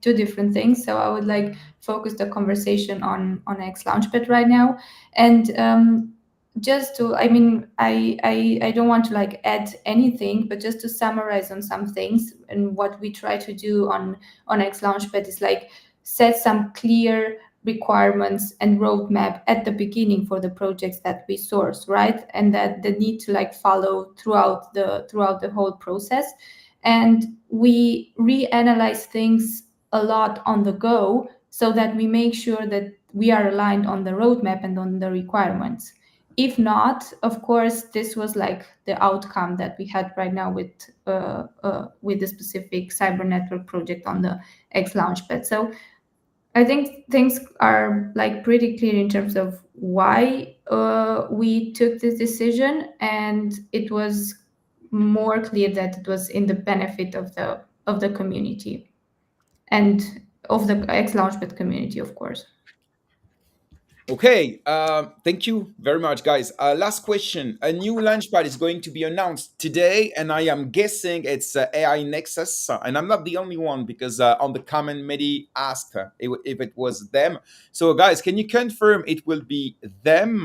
two different things. So I would like focus the conversation on X Launchpad right now. And just to, I mean, I don't want to like add anything, but just to summarize on some things, and what we try to do on X Launchpad is like set some clear requirements and roadmap at the beginning for the projects that we source, right? And that they need to like follow throughout the whole process. And we reanalyze things a lot on the go, so that we make sure that we are aligned on the roadmap and on the requirements. If not, of course, this was like the outcome that we had right now with the specific cyber network project on the X Launchpad. So I think things are like pretty clear in terms of why we took this decision, and it was more clear that it was in the benefit of the community and of the X Launchpad community, of course. Okay, thank you very much, guys. Last question. A new launchpad is going to be announced today, and I am guessing it's AI Nexus. And I'm not the only one, because on the comment, Mehdi asked if it was them. So, guys, can you confirm it will be them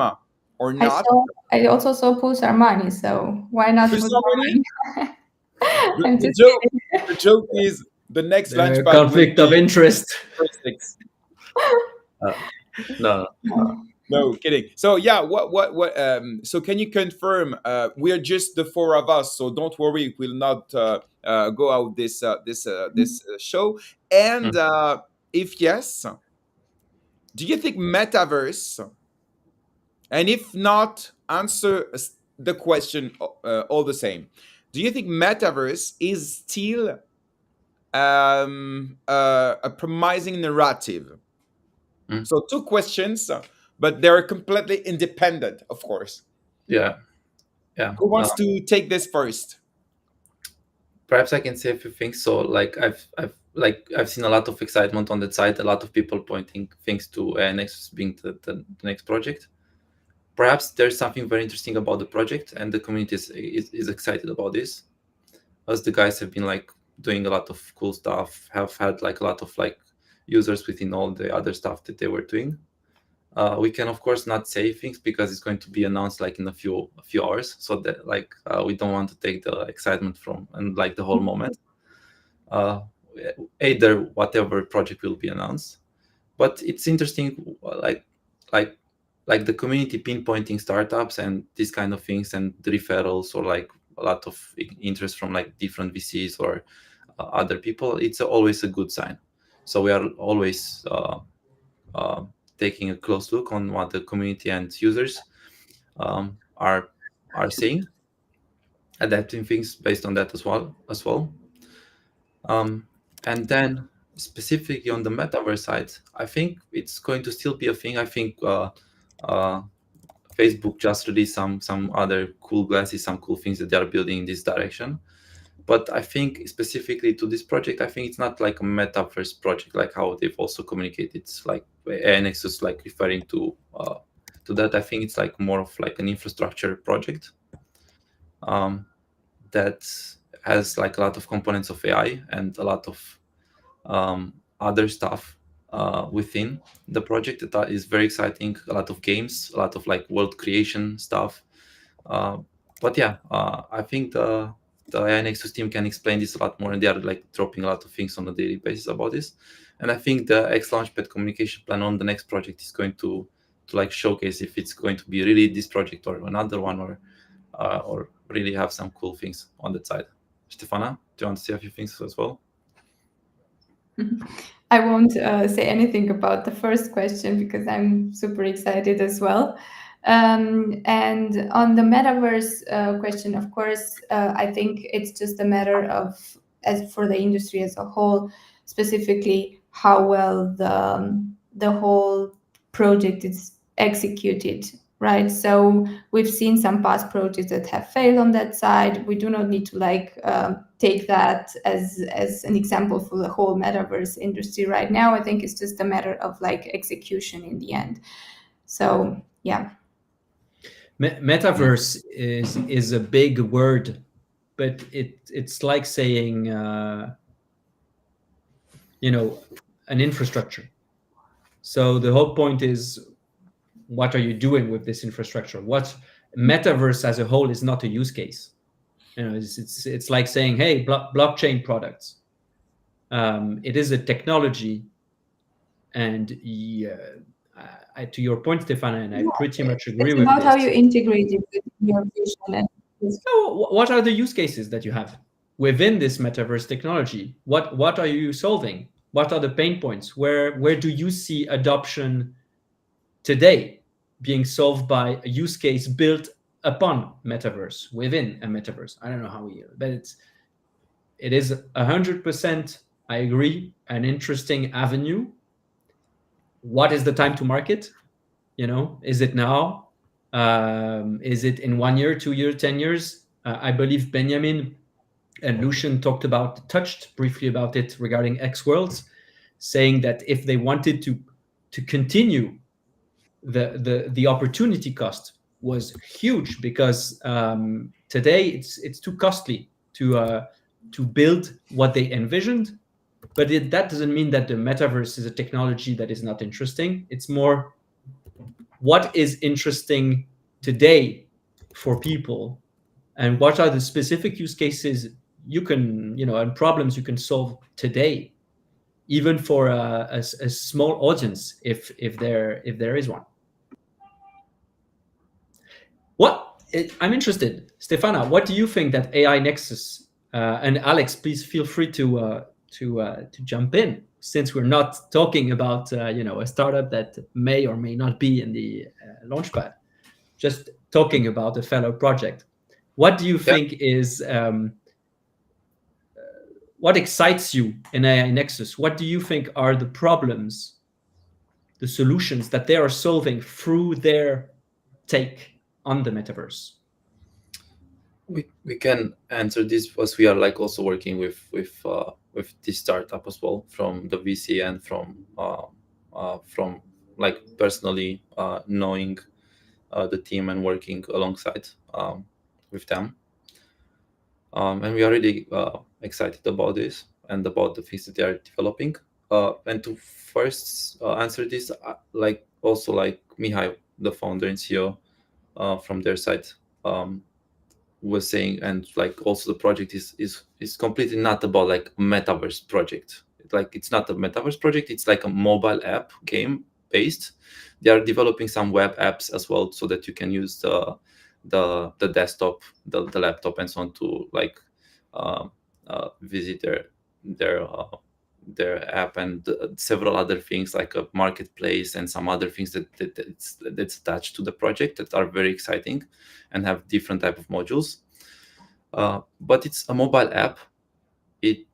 or not? I also saw Pulsar money, so why not There's put so many? mine? I'm The just joke, kidding. the joke is the next launchpad Conflict will of be interest. first six. No. No, kidding. So yeah, what so can you confirm we're just the four of us, so don't worry, it will not go out this show. And if yes, do you think metaverse, and if not, answer the question all the same. Do you think metaverse is still a promising narrative? So two questions, but they're completely independent, of course. Yeah. Who wants to take this first? Perhaps I can say a few things. So like I've seen a lot of excitement on that side, a lot of people pointing things to Nexus being the next project. Perhaps there's something very interesting about the project, and the community is excited about this, as the guys have been like doing a lot of cool stuff, have had like a lot of like users within all the other stuff that they were doing. We can of course not say things because it's going to be announced like in a few hours, so that like we don't want to take the excitement from and like the whole moment. Either whatever project will be announced, but it's interesting, like the community pinpointing startups and these kind of things, and the referrals, or like a lot of interest from like different VCs or other people. It's always a good sign. So we are always taking a close look on what the community and users are saying, adapting things based on that as well. And then specifically on the metaverse side, I think it's going to still be a thing. I think Facebook just released some other cool glasses, some cool things that they are building in this direction. But I think specifically to this project, I think it's not like a metaverse project, like how they've also communicated. It's like AI Nexus, like referring to that. I think it's like more of like an infrastructure project that has like a lot of components of AI and a lot of other stuff within the project that is very exciting. A lot of games, a lot of like world creation stuff. But yeah, I think the AI Nexus team can explain this a lot more, and they are like dropping a lot of things on a daily basis about this. And I think the X Launchpad communication plan on the next project is going to like showcase if it's going to be really this project or another one, or really have some cool things on that side. Stefana, do you want to say a few things as well? I won't say anything about the first question because I'm super excited as well. And on the metaverse question, of course, I think it's just a matter of, as for the industry as a whole, specifically how well the whole project is executed, right? So we've seen some past projects that have failed on that side. We do not need to take that as an example for the whole metaverse industry right now. I think it's just a matter of like execution in the end. So yeah. Metaverse is a big word, but it's like saying an infrastructure. So the whole point is, what are you doing with this infrastructure? What metaverse as a whole is not a use case. It's like saying, hey, blockchain products. It is a technology, and to your point, Stefana, and I pretty much agree with this. It's about how this. you integrate it with your vision. What are the use cases that you have within this metaverse technology? What are you solving? What are the pain points? Where do you see adoption today being solved by a use case built upon metaverse, within a metaverse? I don't know how but it is 100%, I agree, an interesting avenue. What is the time to market? Is it now? Is it in 1 year, 2 years, 10 years? I believe Benjamin and Lucian touched briefly about it regarding X Worlds, saying that if they wanted to continue, the opportunity cost was huge, because today it's too costly to build what they envisioned. But that doesn't mean that the metaverse is a technology that is not interesting. It's more, what is interesting today for people, and what are the specific use cases you can, and problems you can solve today, even for a small audience, if there is one. I'm interested, Stefana, what do you think that AI Nexus, and Alex, please feel free to jump in, since we're not talking about a startup that may or may not be in the Launchpad, just talking about a fellow project. What do you think is what excites you in AI Nexus? What do you think are the problems, the solutions that they are solving through their take on the metaverse? We can answer this because we are like also working with this startup as well, from the VC and from like personally knowing the team and working alongside with them. And we are really excited about this and about the things that they are developing. And to first answer this, like also like Mihai, the founder and CEO, from their side, was saying, and like also the project is completely not about like metaverse project. Like it's not a metaverse project. It's like a mobile app game based. They are developing some web apps as well, so that you can use the desktop, the laptop, and so on to like visit their app, and several other things like a marketplace and some other things that's attached to the project that are very exciting and have different type of modules. But it's a mobile app. It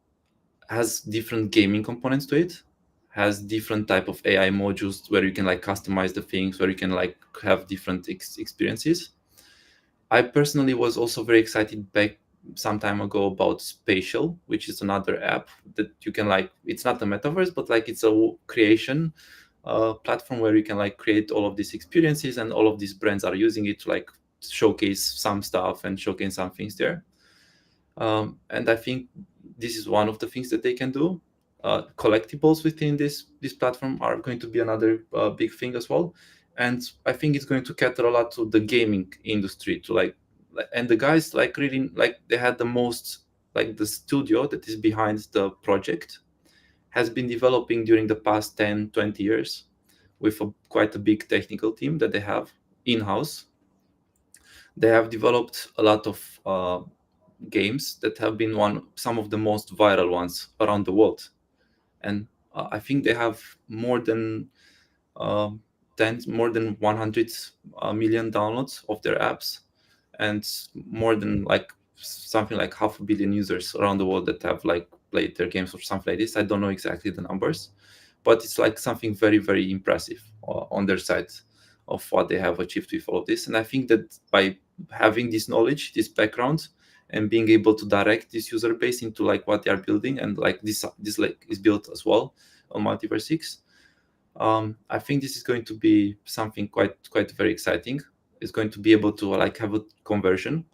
has different gaming components to it, has different type of AI modules where you can like customize the things, where you can like have different experiences. I personally was also very excited back some time ago about Spatial, which is another app that you can like, it's not a metaverse, but like it's a creation platform where you can like create all of these experiences, and all of these brands are using it to like showcase some stuff and showcase some things there. And I think this is one of the things that they can do. Collectibles within this platform are going to be another big thing as well, and I think it's going to cater a lot to the gaming industry, to like, and the guys like really like they had the most, like the studio that is behind the project has been developing during the past 10-20 years with quite a big technical team that they have in-house. They have developed a lot of games that have been some of the most viral ones around the world, and I think they have more than uh, 100 million downloads of their apps, and more than like something like 500 million users around the world that have like played their games or something like this. I don't know exactly the numbers, but it's like something very, very impressive on their side of what they have achieved with all of this. And I think that by having this knowledge, this background, and being able to direct this user base into like what they are building, and like this like is built as well on MultiversX, I think this is going to be something quite very exciting. It's going to be able to like have a conversion.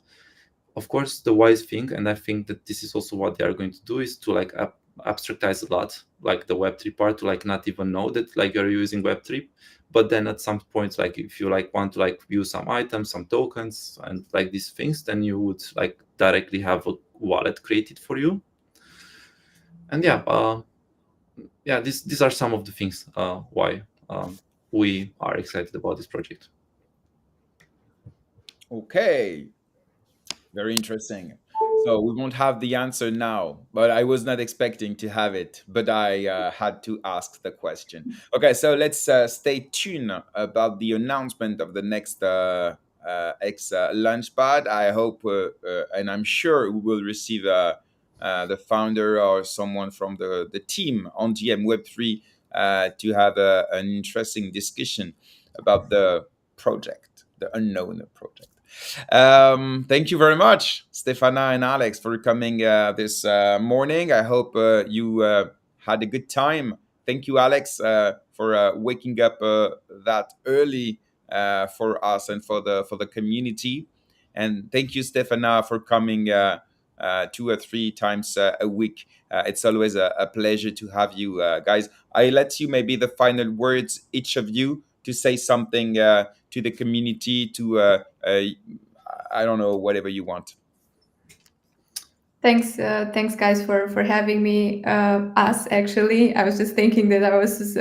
Of course, the wise thing, and I think that this is also what they are going to do, is to like abstractize a lot, like the Web3 part, to like not even know that like you're using Web3. But then at some point, like if you like want to like view some items, some tokens, and like these things, then you would like directly have a wallet created for you. And yeah, these are some of the things why we are excited about this project. Okay, very interesting. So we won't have the answer now, but I was not expecting to have it, but I had to ask the question. Okay, so let's stay tuned about the announcement of the next X Launchpad. I hope, and I'm sure we will receive the founder or someone from the team on GM Web3 to have an interesting discussion about the project, the unknown project. Thank you very much, Stefana and Alex, for coming this morning. I hope you had a good time. Thank you, Alex, for waking up that early for us and for the community. And thank you, Stefana, for coming 2 or 3 times a week. It's always a pleasure to have you guys. I let you maybe the final words, each of you, to say something to the community, to I don't know, whatever you want. Thanks, guys, for having me. Us, actually, I was just thinking that I was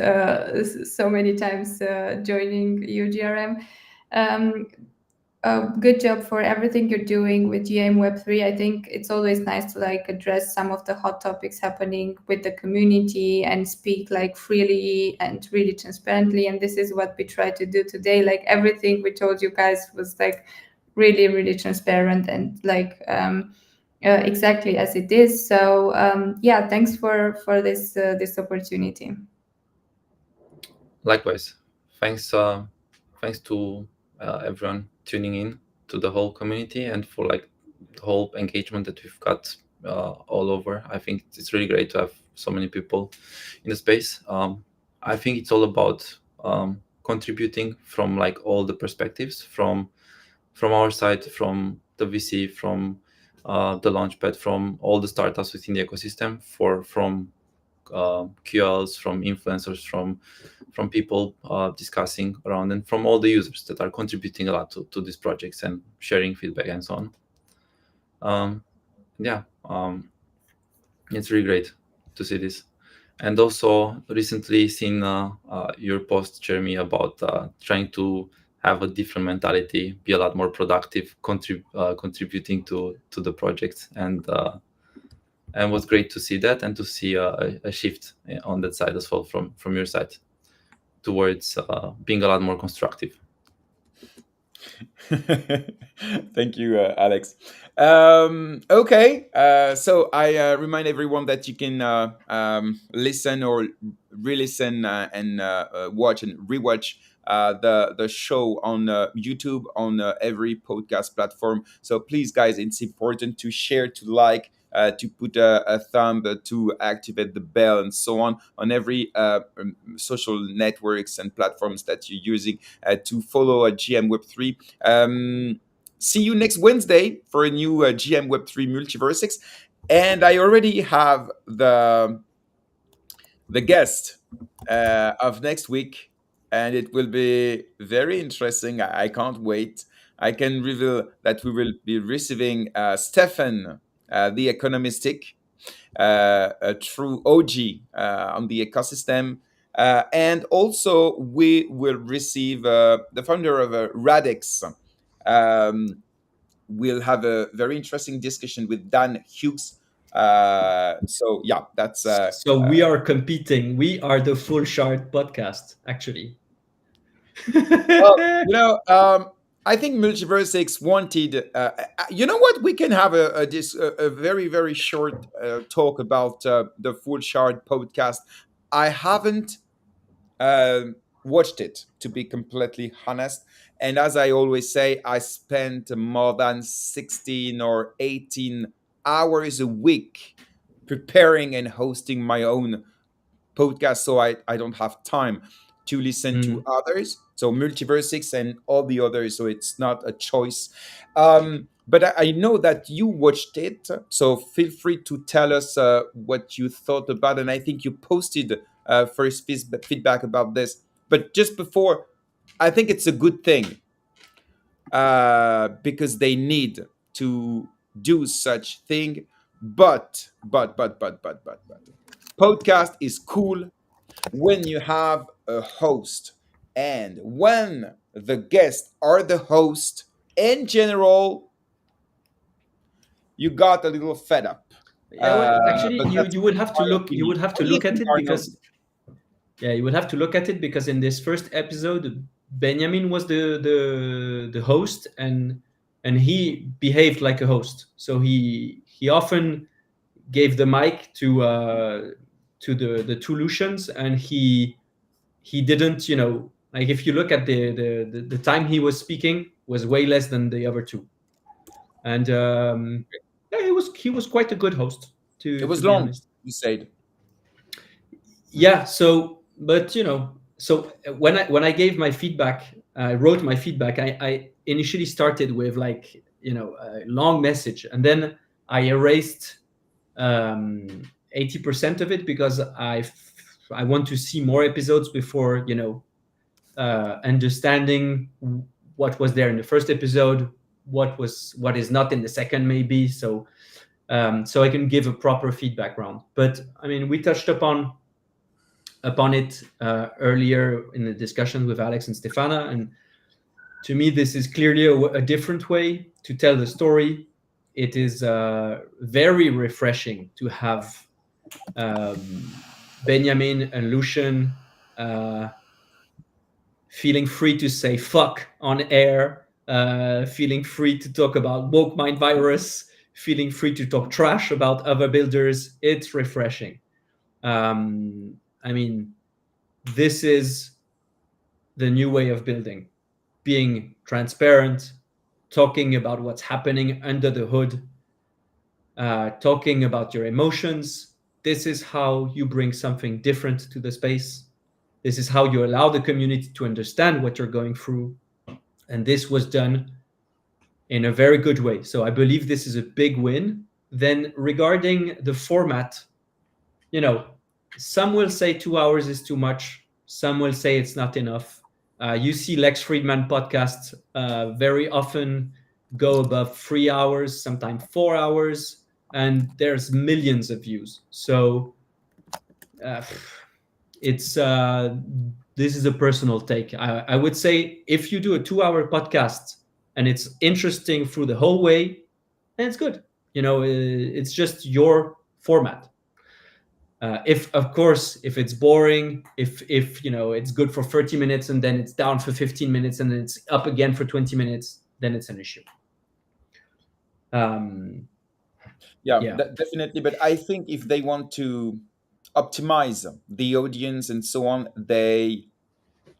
so many times joining UGRM. Good job for everything you're doing with GM Web3. I think it's always nice to like address some of the hot topics happening with the community and speak like freely and really transparently. And this is what we try to do today. Like everything we told you guys was like really, really transparent and like exactly as it is. So yeah, thanks for this opportunity. Likewise, thanks to everyone tuning in, to the whole community, and for like the whole engagement that we've got all over. I think it's really great to have so many people in the space. I think it's all about contributing from like all the perspectives, from our side, from the VC, from the Launchpad, from all the startups within the ecosystem, from QLs, from influencers, from people discussing around, and from all the users that are contributing a lot to these projects and sharing feedback and so on. It's really great to see this. And also recently seen your post, Jeremy, about trying to have a different mentality, be a lot more productive, contributing to the project, and it was great to see that, and to see a shift on that side as well from your side towards being a lot more constructive. Thank you, Alex. Okay, so I remind everyone that you can listen or re-listen and watch and rewatch the show on YouTube on every podcast platform. So please, guys, it's important to share, to like, to put a thumb, to activate the bell, and so on every social networks and platforms that you're using to follow GM Web3. See you next Wednesday for a new GM Web3 MultiversX. And I already have the guest of next week, and it will be very interesting. I can't wait. I can reveal that we will be receiving Stefan, the economistic, a true OG on the ecosystem. And also, we will receive the founder of Radix. Um, we'll have a very interesting discussion with Dan Hughes. So yeah, that's So we are competing. We are the Full Shard podcast, actually. well, I think MultiversX wanted. You know what? We can have a very very short talk about the Full Shard podcast. I haven't watched it, to be completely honest. And as I always say, I spent more than 16 or 18 hours a week preparing and hosting my own podcast, so I don't have time to listen to others. So MultiversX and all the others, so it's not a choice. But I know that you watched it, so feel free to tell us what you thought about it. And I think you posted first feedback about this. But just before, I think it's a good thing because they need to do such thing. But podcast is cool when you have a host, and when the guests are the host. In general, you got a little fed up. Yeah, well, actually, But that's you would have to my look. You opinion. would have to What do you look at think, it Arnold? because yeah, you would have to look at it because in this first episode, Benjamin was the host, and he behaved like a host. So he often gave the mic to the two Lucians, and he didn't, like if you look at the time he was speaking was way less than the other two, and yeah, he was quite a good host It to was be long, honest. you said. Yeah, so but so when I gave my feedback, I wrote my feedback. I initially started with like a long message, and then I erased 80% of it because I want to see more episodes before understanding what was there in the first episode, what is not in the second, maybe. So I can give a proper feedback round. But I mean, we touched upon it earlier in the discussion with Alex and Stefana, and to me, this is clearly a different way to tell the story. It is very refreshing to have Benjamin and Lucian feeling free to say fuck on air, feeling free to talk about woke mind virus, feeling free to talk trash about other builders. It's refreshing. I mean, this is the new way of building, being transparent, talking about what's happening under the hood, talking about your emotions. This is how you bring something different to the space. This is how you allow the community to understand what you're going through. And this was done in a very good way. So I believe this is a big win. Then regarding the format, some will say 2 hours is too much. Some will say it's not enough. You see Lex Friedman podcasts very often go above 3 hours, sometimes 4 hours, and there's millions of views. So it's this is a personal take. I would say if you do a 2-hour podcast and it's interesting through the whole way, then it's good. It's just your format. If it's boring, if it's good for 30 minutes and then it's down for 15 minutes and then it's up again for 20 minutes, then it's an issue. Um, Yeah, yeah. definitely. But I think if they want to optimize the audience and so on, they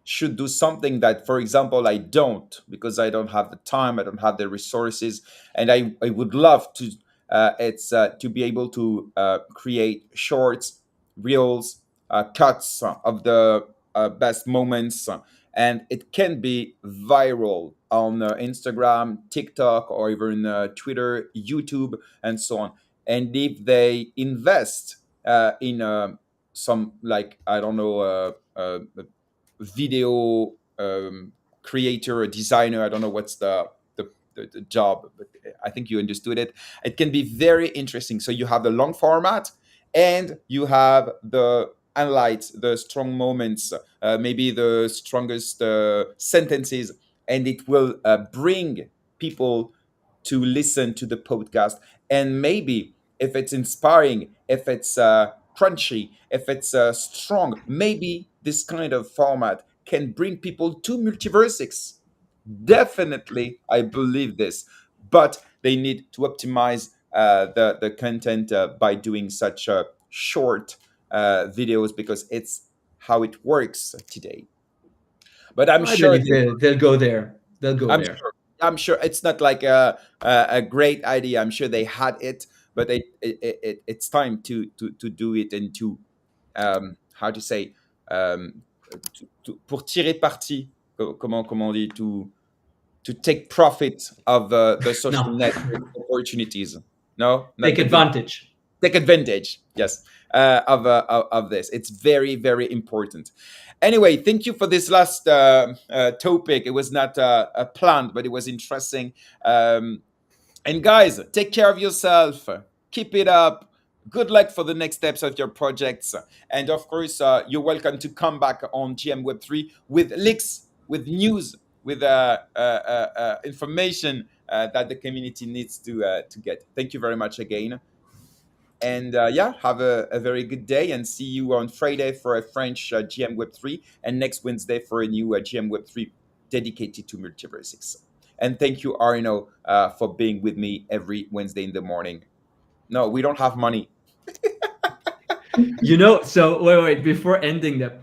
should do something that, for example, I don't, because I don't have the time, I don't have the resources, and I would love to. It's to be able to create shorts, reels, cuts of the best moments, and it can be viral on Instagram, TikTok, or even Twitter, YouTube, and so on. And if they invest in some, like, I don't know, video creator or designer. I don't know what's the job, but I think you understood it. It can be very interesting. So you have the long format and you have the highlights, the strong moments, maybe the strongest sentences, and it will bring people to listen to the podcast. And maybe if it's inspiring, if it's crunchy, if it's strong, maybe this kind of format can bring people to MultiversX. Definitely, I believe this, but they need to optimize the content by doing such short videos because it's how it works today. But I'm I sure believe they'll go there. They'll go I'm there. sure. I'm sure it's not like a great idea. I'm sure they had it, but it's time to do it and to how to say pour tirer parti. Comment on dit, to take profit of the social No, network opportunities. No, not take the good. advantage. Take advantage. Yes, of this. It's very very important. Anyway, thank you for this last topic. It was not a planned, but it was interesting. And guys, take care of yourself. Keep it up. Good luck for the next steps of your projects. And of course, you're welcome to come back on GM Web3 with leaks, with news, with information that the community needs to get. Thank you very much again. And yeah, have a very good day and see you on Friday for a French GM Web3 and next Wednesday for a new GM Web3 dedicated to multiverses. And thank you, Arno, for being with me every Wednesday in the morning. No, we don't have money. So wait, before ending that,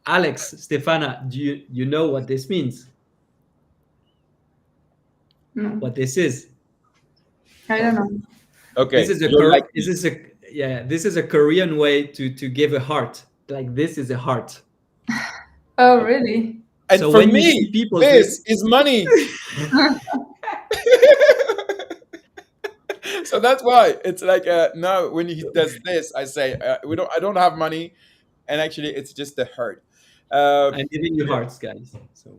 Alex, Stefana, do you know what this means? No, What this is? I don't know. This Okay, is a you're like me. this is a yeah, this is a Korean way to give a heart. Like this is a heart. Oh, really? And So for when you see me, people this doing is money. So that's why it's like now when he does this, I say I don't have money, and actually it's just the hurt. Uh, I'm giving you hearts, guys. So